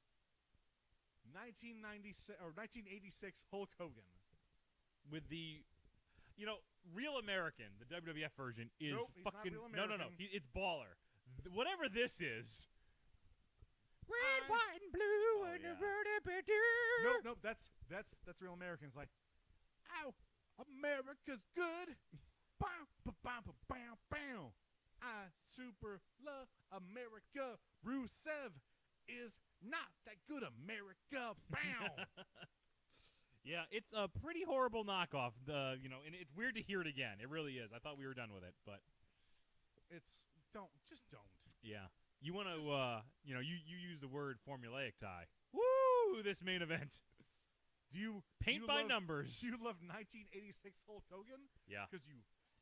1986 Hulk Hogan. With the, Real American, the WWF version is Nope, he's not fucking Real no. American. It's baller. Whatever this is. Red, I'm- white, and blue, Oh, and yeah. Nope, nope, that's Real American. It's like, ow, America's good. Bow, ba, bow, ba, bow, bow. I super love America. Rusev is not that good, America. Bow. Yeah, it's a pretty horrible knockoff. And it's weird to hear it again. It really is. I thought we were done with it, but Just don't. yeah. You want to, you use the word formulaic, Ty. Woo! This main event. Do you Paint do you by love- numbers. Do you love 1986 Hulk Hogan? Yeah. Because you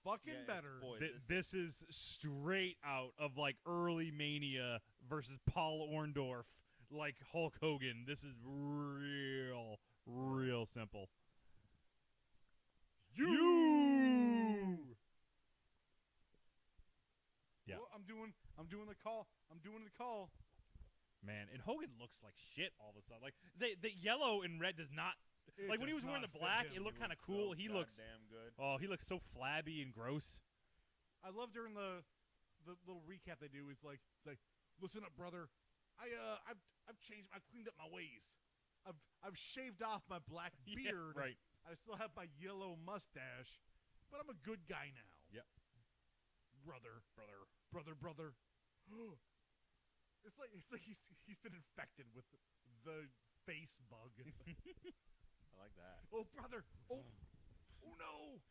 fucking Yeah, it's- better. boy, This is straight out of like early Mania versus Paul Orndorff, like Hulk Hogan. This is real simple. You. Yeah. Oh, I'm doing the call. Man, and Hogan looks like shit all of a sudden. Like the yellow and red does not. It Like when he does was wearing not the fit black, him. it looked He kind of looks cool. so He looks. goddamn good. Oh, he looks so flabby and gross. I love during the little recap they do. It's like, listen up, brother. I've changed. I've cleaned up my ways. I've shaved off my black Yeah, beard. right. I still have my yellow mustache, but I'm a good guy now. Yep. Brother. It's like he's been infected with the face bug. I like that. Oh, brother. Oh no.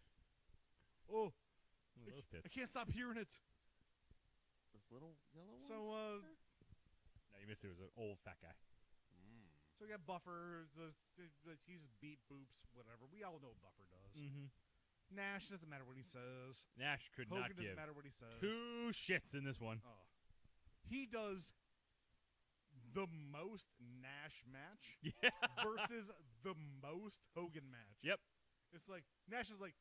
Oh, One of those tits. I can't stop hearing it. This little yellow one. So, No, you missed it. It was an old fat guy. So we got Buffer. He just beat boops, whatever. We all know what Buffer does. Mm-hmm. Nash doesn't matter what he says. Nash could Hogan not doesn't give matter what he says. 2 shits in this one. Oh. He does the most Nash match Yeah. versus the most Hogan match. Yep. It's like Nash is like,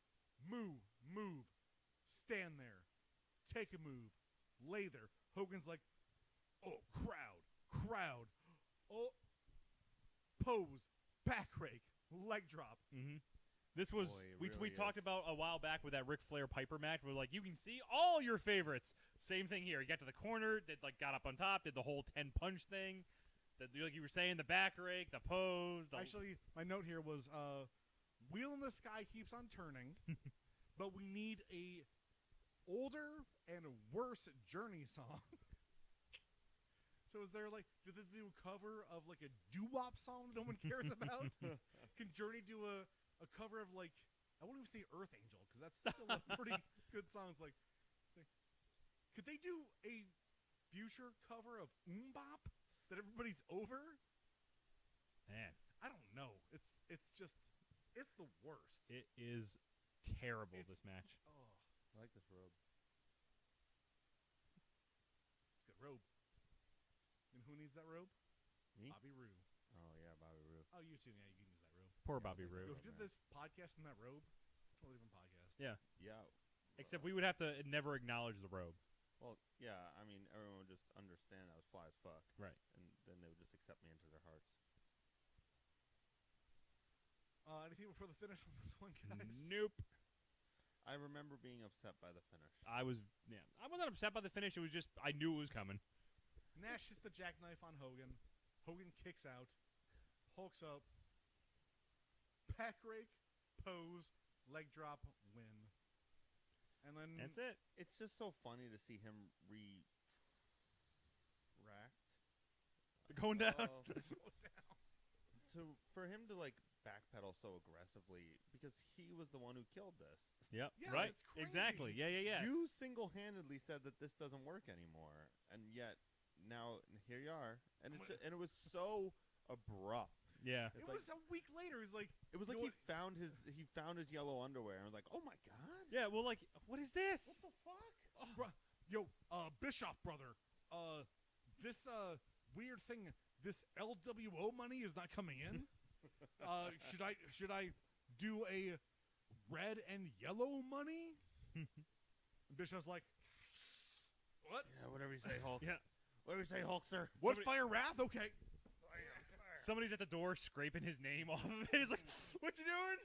move, stand there, take a move, lay there. Hogan's like, oh, crowd, oh, pose, back rake, leg drop. Mm-hmm. This was Boy, it we really talked is. about a while back with that Ric Flair Piper match. Where like you can see all your favorites. Same thing here. He got to the corner, got up on top, did the whole 10 punch thing. Like you were saying, the back rake, the pose. Actually, my note here was, wheel in the sky keeps on turning, but we need a older and worse Journey song. So is there like, do they do a cover of like a doo-wop song no one cares about? Can Journey do a cover of like, I won't even say Earth Angel because that's still a pretty good song. It's like, could they do a future cover of Bop that everybody's over? Man, I don't know. It's just, it's the worst. it is terrible, It's- this match. Oh, I like this robe. it's a good robe. And who needs that robe? Me? Bobby Roode. Oh yeah, Bobby Roode. Oh, you too. Yeah, you can use that robe. Poor Yeah, Bobby I'll take Roode. If Robe, you did man. this podcast in that robe, totally different podcast. Yeah. Yeah. Except we would have to never acknowledge the robe. Well, yeah. I mean, everyone would just understand I was fly as fuck, Right. and then they would just accept me into their hearts. Anything before the finish on this one, guys? Nope. I remember being upset by the finish. I wasn't upset by the finish. It was just I knew it was coming. Nash hits the jackknife on Hogan. Hogan kicks out. Hulks up. Back rake, pose, leg drop, win. And then That's it. It's just so funny to see him racked. Going down. Oh. For him to like backpedal so aggressively because he was the one who killed this. Yep. Yeah, right. it's crazy. Exactly. Yeah. You single-handedly said that this doesn't work anymore, and yet now here you are, and and it was so abrupt. Yeah. it It's was a week later. It's like, It was like you he know found his yellow underwear and was like, oh my god, Yeah. Well, like, what is this? what the fuck? Yo, Bischoff brother, this weird thing, this LWO money is not coming in. Should I do a red and yellow money? And Bischoff's like, what? Yeah, whatever you say, Hulk. Yeah. Whatever you say, Hulkster. What Fire Wrath? Okay. Somebody's at the door scraping his name off of it. He's like, "What you doing?"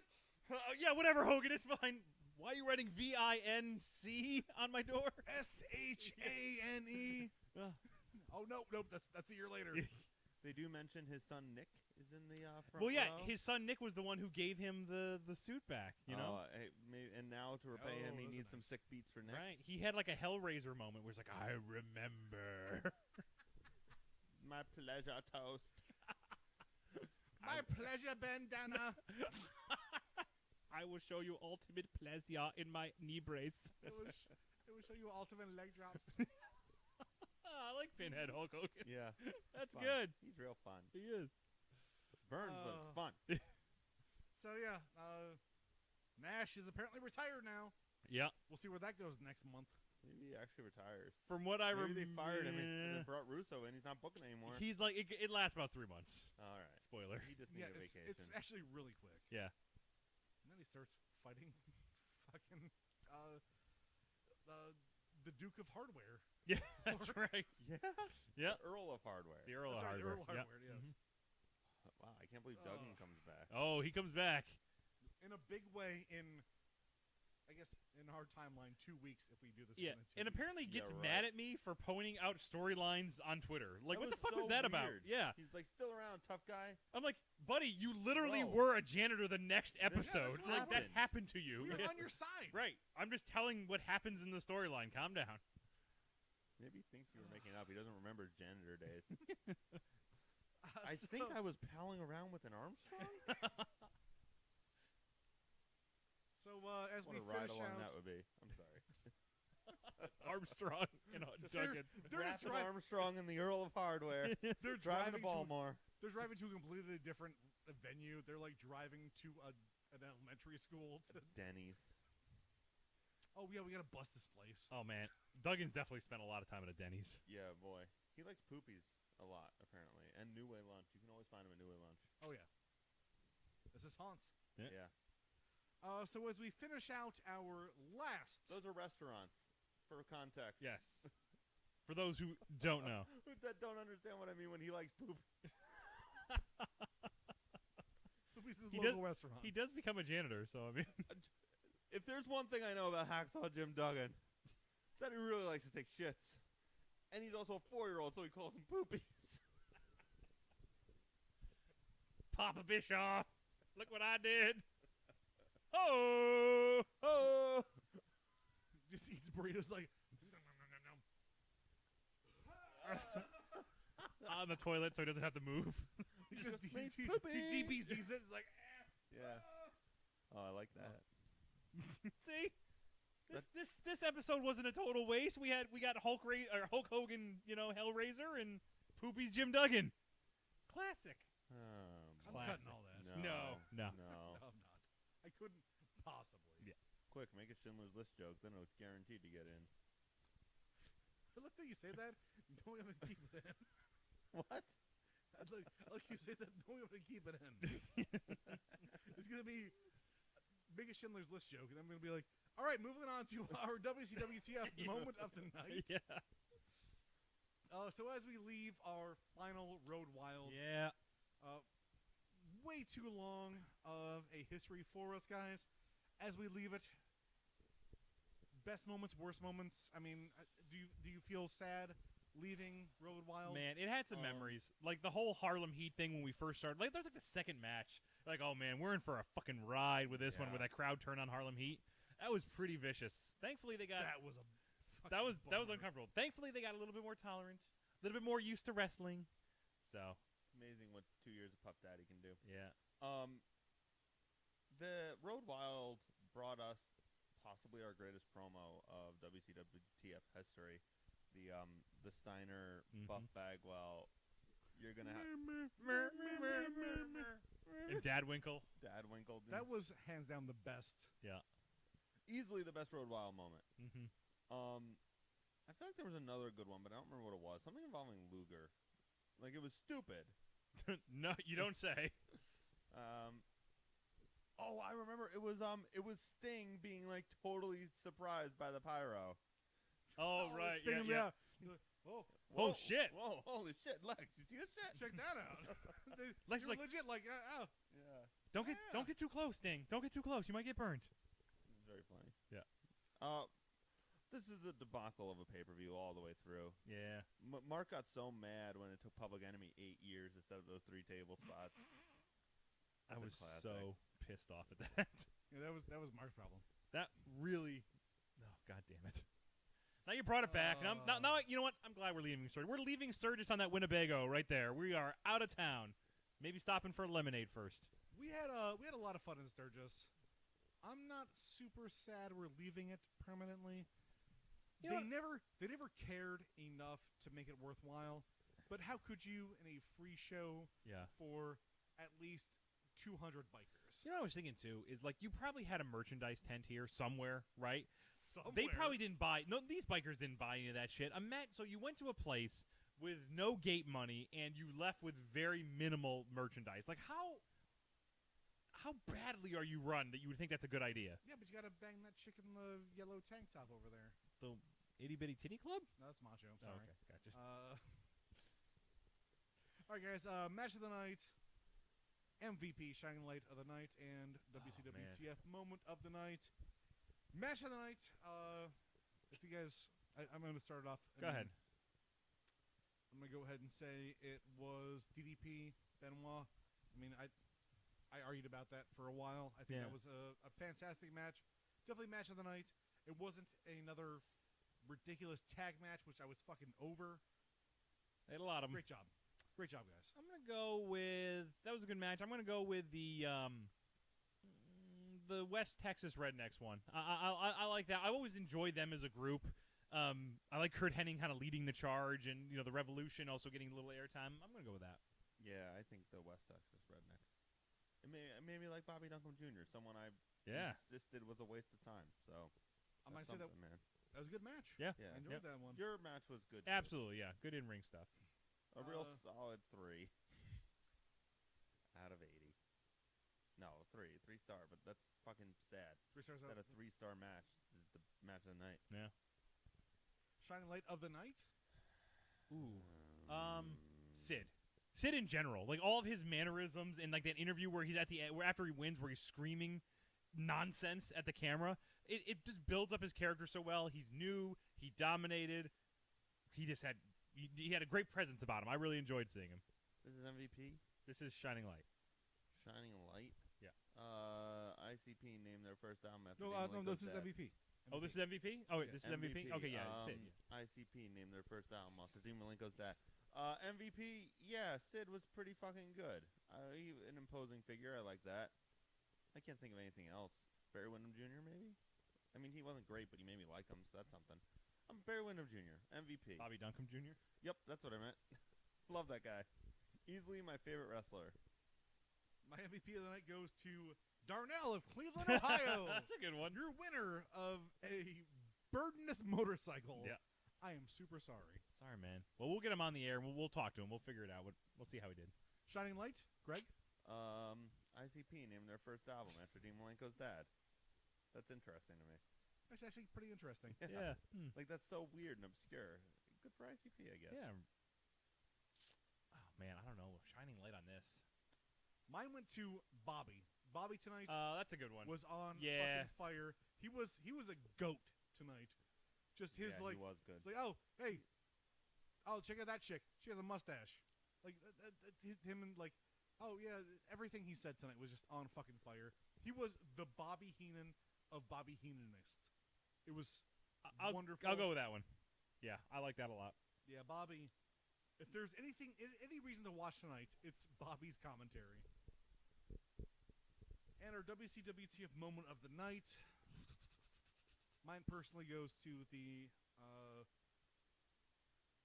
Yeah, whatever, Hogan. It's fine. Why are you writing VINC on my door? SHANE. Ugh. Oh no, that's a year later. They do mention his son Nick is in the front Well, yeah, row. his son Nick was the one who gave him the suit back. You know, Hey, and now to repay him, Oh, he those are needs some nice. sick beats for Nick. right? He had like a Hellraiser moment where he's like, "I remember." My pleasure, toast. My pleasure, bandana. I will show you ultimate pleasure in my knee brace. It will show you ultimate leg drops. I like Pinhead Hulk Hogan. Yeah, That's fun. good. He's real fun. He is. Burns, but it's fun. So yeah, Nash is apparently retired now. Yeah. We'll see where that goes next month. Maybe he actually retires. From what I remember, Maybe they fired him and then brought Russo in. He's not booking anymore. He's like it lasts about 3 months. All right. Spoiler. He just Yeah, needed a it's vacation. actually really quick. Yeah. And then he starts fighting fucking the Duke of Hardware. Yeah, that's right. Yeah. Yeah. The Earl of Hardware. The Earl of That's right, the Hardware. Earl of Yeah. Hardware, yes. Mhm. Wow, I can't believe Duggan comes back. Oh, he comes back. In a big way in, I guess, in our timeline, 2 weeks if we do this. Yeah, one in 2 and weeks. apparently Yeah, gets right. mad at me for pointing out storylines on Twitter. Like, That what the was fuck so was that about? weird. Yeah. He's like still around, tough guy. I'm like, buddy, you literally Whoa. were a janitor the next episode. what Like, that happened. happened to you. we were Yeah. on your side. Right. I'm just telling what happens in the storyline. Calm down. Maybe he thinks you were making up. He doesn't remember his janitor days. I So- think I was palling around with an Armstrong. So as What we a ride finish along out, that would be. I'm sorry. Armstrong and Duggan. they're just Rapid Armstrong and the Earl of Hardware. they're driving to driving Baltimore. They're driving to a completely different venue. They're like driving to an elementary school. Denny's. Oh yeah, we gotta bust this place. Oh, man. Duggan's definitely spent a lot of time at a Denny's. Yeah, boy. He likes poopies a lot, apparently. And New Way Lunch. You can always find him at New Way Lunch. Oh yeah, this is haunts. Yeah. Yeah. So as we finish out our last, Those are restaurants, for context. Yes. For those who don't know. That don't understand what I mean when he likes poop. this is He local does- restaurant. He does become a janitor, so I mean. If there's one thing I know about Hacksaw Jim Duggan, it's that he really likes to take shits. And he's also a 4-year-old, so he calls them poopies. Papa Bischoff, look what I did. Oh! Oh! Just eats burritos like. on the toilet so he doesn't have to move. Just he, made he, poopy. he DBZs it. It's like, Yeah. Oh, I like that. See, this episode wasn't a total waste. We got Hulk Hogan, Hellraiser, and Poopy's Jim Duggan. Classic. I'm Classic. cutting all that. No. No, I'm not. I couldn't possibly. Yeah. Quick, make a Schindler's List joke, then it's guaranteed to get in. I like that you say that. Don't even keep it in. What? I like you say that. Don't even keep it in. It's gonna be make a Schindler's List joke, and I'm gonna be like, all right, moving on to our WCWTF moment of the night. Yeah. So as we leave our final Road Wild, Yeah. way too long of a history for us, guys. As we leave it, best moments, worst moments. I mean, do you feel sad leaving Road Wild? Man, it had some memories. Like the whole Harlem Heat thing when we first started. Like that was like the second match. Like, oh man, we're in for a fucking ride with this one, Yeah. with that crowd turn on Harlem Heat. That was pretty vicious. Thankfully, they got That was a that was bummer. uncomfortable. Thankfully, they got a little bit more tolerant, a little bit more used to wrestling. So Amazing what 2 years of Puff Daddy can do. yeah, The Road Wild brought us possibly our greatest promo of WCWTF history. The Steiner Buff Bagwell. You're gonna have and Dad Winkle. Dad Winkle. That was hands down the best. Yeah. easily the best Road Wild moment. Mm-hmm. I feel like there was another good one, but I don't remember what it was. Something involving Luger. Like, it was stupid. No, you don't say. Oh, I remember. It was Sting being, like, totally surprised by the pyro. Oh, right. Sting, Yeah. You're like, oh, Oh, shit. Whoa, holy shit, Lex. You see this shit? check that out. Lex You're like, legit like, oh. Yeah. Don't get too close, Sting. Don't get too close. You might get burned. It's very funny. Yeah. This is a debacle of a pay-per-view all the way through. Yeah. Mark got so mad when it took Public Enemy 8 years instead of those 3 table spots. I That's a was classic. so pissed off at that. Yeah, that was Mark's problem. That really. Oh, God damn it. Now you brought it back. And now, you know what? I'm glad we're leaving Sturgis. We're leaving Sturgis on that Winnebago right there. We are out of town. Maybe stopping for lemonade first. We had a lot of fun in Sturgis. I'm not super sad we're leaving it permanently. You know They never cared enough to make it worthwhile. But how could you in a free show Yeah. for at least 200 bikers? You know what I was thinking, too, is like you probably had a merchandise tent here somewhere, right? Somewhere. They probably didn't buy. No, these bikers didn't buy any of that shit. So you went to a place with no gate money and you left with very minimal merchandise. Like how badly are you run that you would think that's a good idea? Yeah, but you gotta bang that chick in the yellow tank top over there. The itty bitty titty club. No, that's Macho. Oh, Sorry. okay, gotcha. All right, guys. Match of the night, MVP, shining light of the night, and WCWTF moment of the night. Match of the night. If you guys, I'm going to start it off. Go ahead. I'm going to go ahead and say it was DDP Benoit. I mean, I argued about that for a while. I think that was a fantastic match. Definitely match of the night. It wasn't another ridiculous tag match, which I was fucking over. They had a lot of them. Great job. Great job, guys. I'm gonna go with that was a good match. I'm gonna go with the West Texas Rednecks one. I like that. I always enjoyed them as a group. I like Kurt Hennig kind of leading the charge, and the Revolution also getting a little airtime. I'm gonna go with that. Yeah, I think the West Texas Rednecks. It made me like Bobby Duncombe Jr., someone I insisted was a waste of time. So I might that's say that something, man. was a good match. Yeah. Yeah. I enjoyed that one. Your match was good. too. Absolutely, yeah. Good in-ring stuff. A real solid 3 out of 80. No, 3-star, but that's fucking sad. 3 stars out. That a 3-star match is the match of the night. Yeah. Shining light of the night. Ooh. Sid. Sid in general, like all of his mannerisms and like that interview where he's at the end, where after he wins, where he's screaming nonsense at the camera. It just builds up his character so well. He's new. He dominated. He just had he had a great presence about him. I really enjoyed seeing him. This is MVP. This is Shining Light. Shining Light. Yeah. ICP named their first album after. No, being no, linked this is with MVP. Oh, this is MVP? Oh, wait, Yeah. this is MVP? Okay, yeah, Sid. Yeah. ICP named their first album after Dean Malenko's dad. MVP, yeah, Sid was pretty fucking good. An imposing figure. I like that. I can't think of anything else. Barry Windham Jr. maybe. I mean, he wasn't great, but he made me like him, so that's something. I'm Barry Windham Jr. MVP. Bobby Duncombe Jr. Yep, that's what I meant. Love that guy. Easily my favorite wrestler. My MVP of the night goes to Darnell of Cleveland, Ohio. That's a good one. Your winner of a burdenous motorcycle. Yeah. I am super sorry. Sorry, man. Well, we'll get him on the air. We'll talk to him. We'll figure it out. We'll see how he did. Shining Light, Greg? ICP named their first album after Dean Malenko's dad. That's interesting to me. That's actually pretty interesting. Yeah. Like, that's so weird and obscure. Good for ICP, I guess. Yeah. Oh, man, I don't know. Shining light on this. Mine went to Bobby. Bobby tonight That's a good one. was on Yeah. fucking fire. He was a goat tonight. Just his Yeah, like he was good. It's like, oh, hey, oh, check out that chick. She has a mustache. Like him and like, oh yeah, everything he said tonight was just on fucking fire. He was the Bobby Heenan of Bobby Heenanist. It was wonderful. I'll go with that one. Yeah, I like that a lot. Yeah, Bobby. If there's any reason to watch tonight, it's Bobby's commentary. And our WCWTF moment of the night. Mine personally goes to the.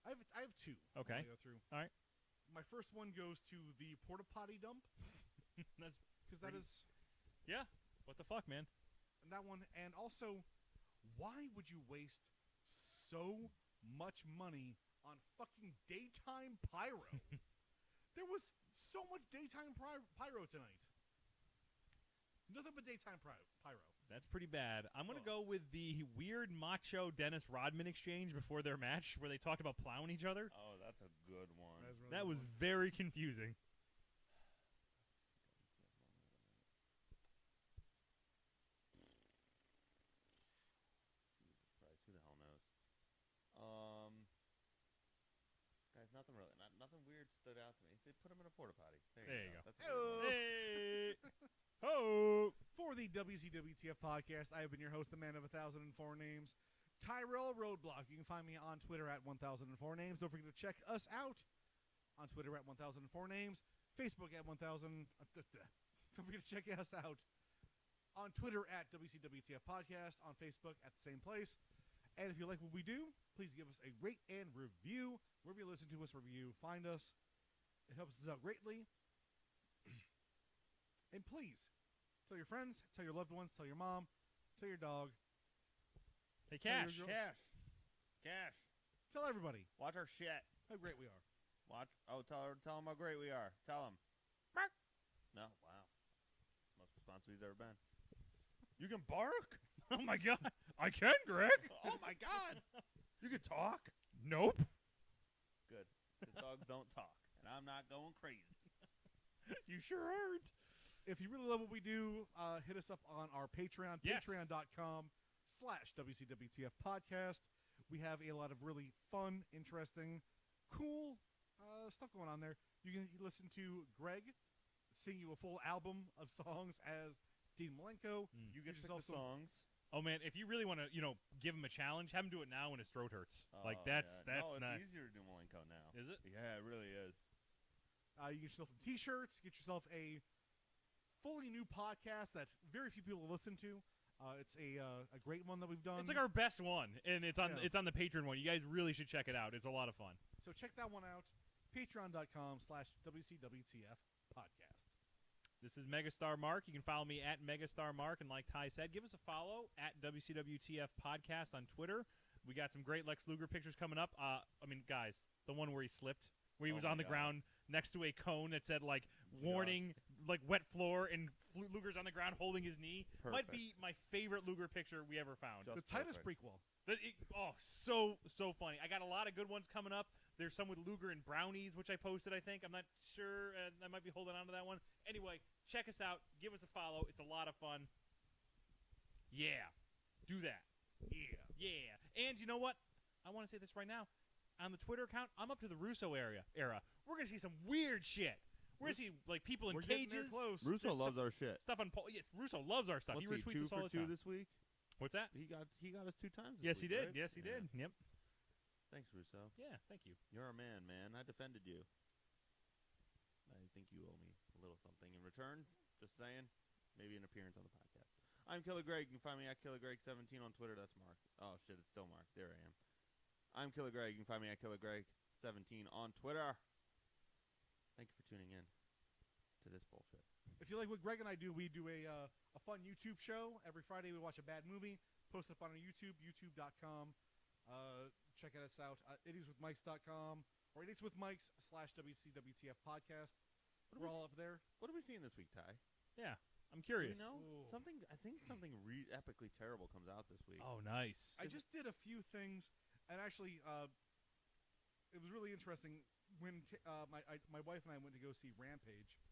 I have two. Okay. I'll go through. All right. My first one goes to the porta potty dump That's because that pretty- is Yeah. What the fuck, man? that one, and also, why would you waste so much money on fucking daytime pyro? There was so much daytime pyro tonight. Nothing but daytime pyro. That's pretty bad. I'm going to Oh. go with the weird macho Dennis Rodman exchange before their match where they talked about plowing each other. Oh, that's a good one. That was really That was good. very confusing. Jesus Christ, who the hell knows? Guys, nothing really, nothing weird stood out to me. They put him in a porta potty. There you go. That's a good one. Hey! Ho! For the WCWTF podcast, I have been your host, the man of 1,004 names, Tyrell Roadblock. You can find me on Twitter at 1,004 names. Don't forget to check us out on Twitter at 1,004 names, Facebook at 1,000. Don't forget to check us out on Twitter at WCWTF podcast, on Facebook at the same place. And if you like what we do, please give us a rate and review. Wherever you listen to us, review, find us. It helps us out greatly. And please, tell your friends, tell your loved ones, tell your mom, tell your dog, Hey, Tell your Cash. girl- Cash. tell everybody Watch our shit. how great we are. Watch. Oh, tell them how great we are. Tell them. Bark. No, wow. It's the most responsive he's ever been. You can bark? Oh, my God. I can, Greg. Oh, my God. You can talk? Nope. Good. The dogs don't talk. And I'm not going crazy. You sure aren't. If you really love what we do, hit us up on our Patreon, Yes. patreon.com/WCWTF podcast. We have a lot of really fun, interesting, cool stuff going on there. You can listen to Greg sing you a full album of songs as Dean Malenko. You Get get to pick yourself the some- songs. Oh, man, if you really want to, give him a challenge, have him do it now when his throat hurts. Oh, Like, that's yeah. No, it's nice. easier to do Malenko now. Is it? Yeah, it really is. You can get yourself some T-shirts. Get yourself a fully new podcast that very few people listen to. It's a great one that we've done. It's like our best one, and it's on Yeah. it's on the Patreon one. You guys really should check it out. It's a lot of fun. So check that one out. Patreon.com/WCWTF podcast. This is Megastar Mark. You can follow me at Megastar Mark, and like Ty said, give us a follow at WCWTF Podcast on Twitter. We got some great Lex Luger pictures coming up. Guys, the one where he slipped, where he Oh was my on the God. ground next to a cone that said like warning, like wet floor, and Luger's on the ground holding his knee. Might be Perfect. my favorite Luger picture we ever found. Just The Titus perfect. prequel. So funny. I got a lot of good ones coming up. There's some with Luger and Brownies, which I posted, I think. I'm not sure. I might be holding on to that one. Anyway, check us out. Give us a follow. It's a lot of fun. Yeah. Do that. Yeah. And you know what? I want to say this right now. On the Twitter account, I'm up to the Russo era. We're going to see some weird shit. We're going to see like people in We're getting there cages. close. Russo Just loves our shit. Stuff on pole. Yes, Russo loves our stuff. What's he he, retweets 2 us all for the 2 time. this week? What's that? He got us 2 times this Yes, he week, did. right? Yes, he Yeah. did. Yep. Thanks, Russo. Yeah, thank you. You're a man, man. I defended you. I think you owe me a little something in return. Just saying. Maybe an appearance on the podcast. I'm Killer Greg. You can find me at Killer Greg 17 on Twitter. That's Mark. Oh, shit. It's still Mark. There I am. I'm Killer Greg. You can find me at Killer Greg 17 on Twitter. Thank you for tuning in to this bullshit. If you like what Greg and I do, we do a fun YouTube show. Every Friday we watch a bad movie, post it up on our YouTube, youtube.com. Check us out at idiotwithmics.com or idiotwithmics/WCWTF podcast. We're all up there. What are we seeing this week, Ty? Yeah, I'm curious. You know, Ooh. I think something epically terrible comes out this week. Oh, nice. I just did a few things, and actually, it was really interesting when my wife and I went to go see Rampage.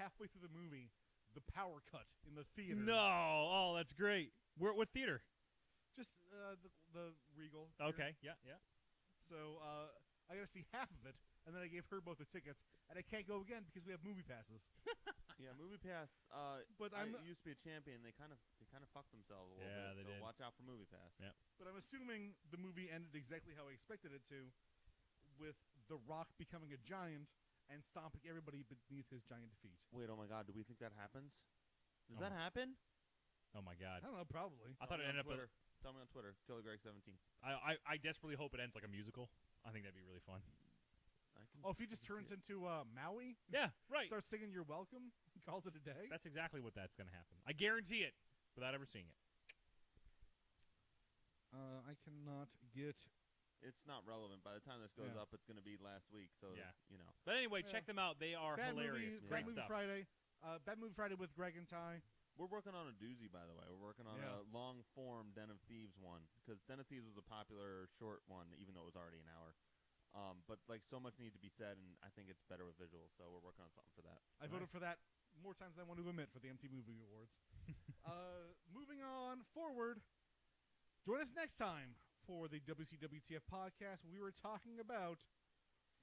Halfway through the movie, the power cut in the theater. No. Oh, that's great. What theater? Just the Regal. theater. Okay. Yeah. Yeah. So I got to see half of it, and then I gave her both the tickets, and I can't go again because we have movie passes. Yeah, Movie Pass. But I I'm used to be a champion. They kind of fucked themselves a little Yeah, bit. they So did. watch out for Movie Pass. Yeah. But I'm assuming the movie ended exactly how I expected it to, with The Rock becoming a giant and stomping everybody beneath his giant feet. Wait, oh my God, do we think that happens? Does Oh that my- happen? Oh my I God. don't know, probably. I thought it Tell me on ended up. Twitter. Tell me on Twitter. Killer Greg 17. I desperately hope it ends like a musical. I think that'd be really fun. Oh, if he just turns into Maui, Yeah. Right. starts singing "You're Welcome," he calls it a day. That's exactly what that's gonna happen. I guarantee it, without ever seeing it. I cannot get. It's not relevant. By the time this goes Yeah. up, it's going to be last week. So, Yeah. you know. But anyway, Yeah. check them out. They are Bad hilarious. movie, Great Bad Movie stuff. Friday. Bad Movie Friday with Greg and Ty. We're working on a doozy, by the way. We're working on Yeah. a long-form Den of Thieves one. Because Den of Thieves was a popular short one, even though it was already an hour. But, like, so much needs to be said, and I think it's better with visuals. So we're working on something for that. I voted for that more times than I want to admit for the MTV Movie Awards. Moving on forward, join us next time for the WCWTF podcast. We were talking about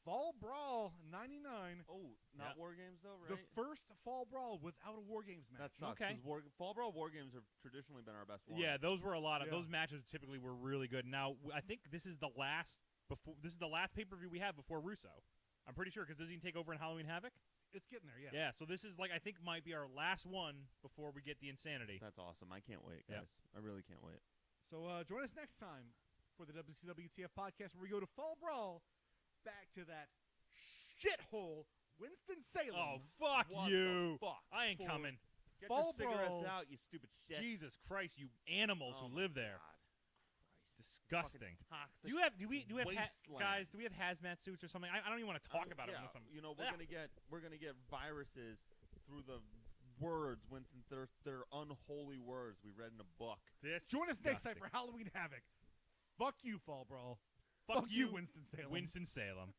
Fall Brawl 99, Oh, not Yeah. War Games, though, right? the first Fall Brawl without a War Games match. That sucks. Okay. 'Cause Fall Brawl War Games have traditionally been our best ones. Yeah, those were a lot of Yeah. those matches. Typically, were really good. Now, I think this is the last pay-per-view we have before Russo. I'm pretty sure because does he take over in Halloween Havoc? It's getting there, yeah. Yeah. So this is I think might be our last one before we get the Insanity. That's awesome. I can't wait, guys. Yep. I really can't wait. So join us next time for the WCWTF podcast where we go to Fall Brawl, back to that shithole Winston-Salem. Oh fuck What you! the fuck? I ain't For coming. Get Fall your cigarettes Brawl. out, you stupid shit. Jesus Christ, you animals Oh who my live there. God. Christ. Disgusting. Fucking toxic. Do we have wasteland. guys? Do we have hazmat suits or something? I don't even want to talk about it Yeah, unless I'm. you know, Yeah. we're gonna get viruses through the words, Winston. They're unholy words we read in a book. Join us next time Disgusting. for Halloween Havoc. Fuck you, Fall Brawl. Fuck you, Winston-Salem. Winston-Salem.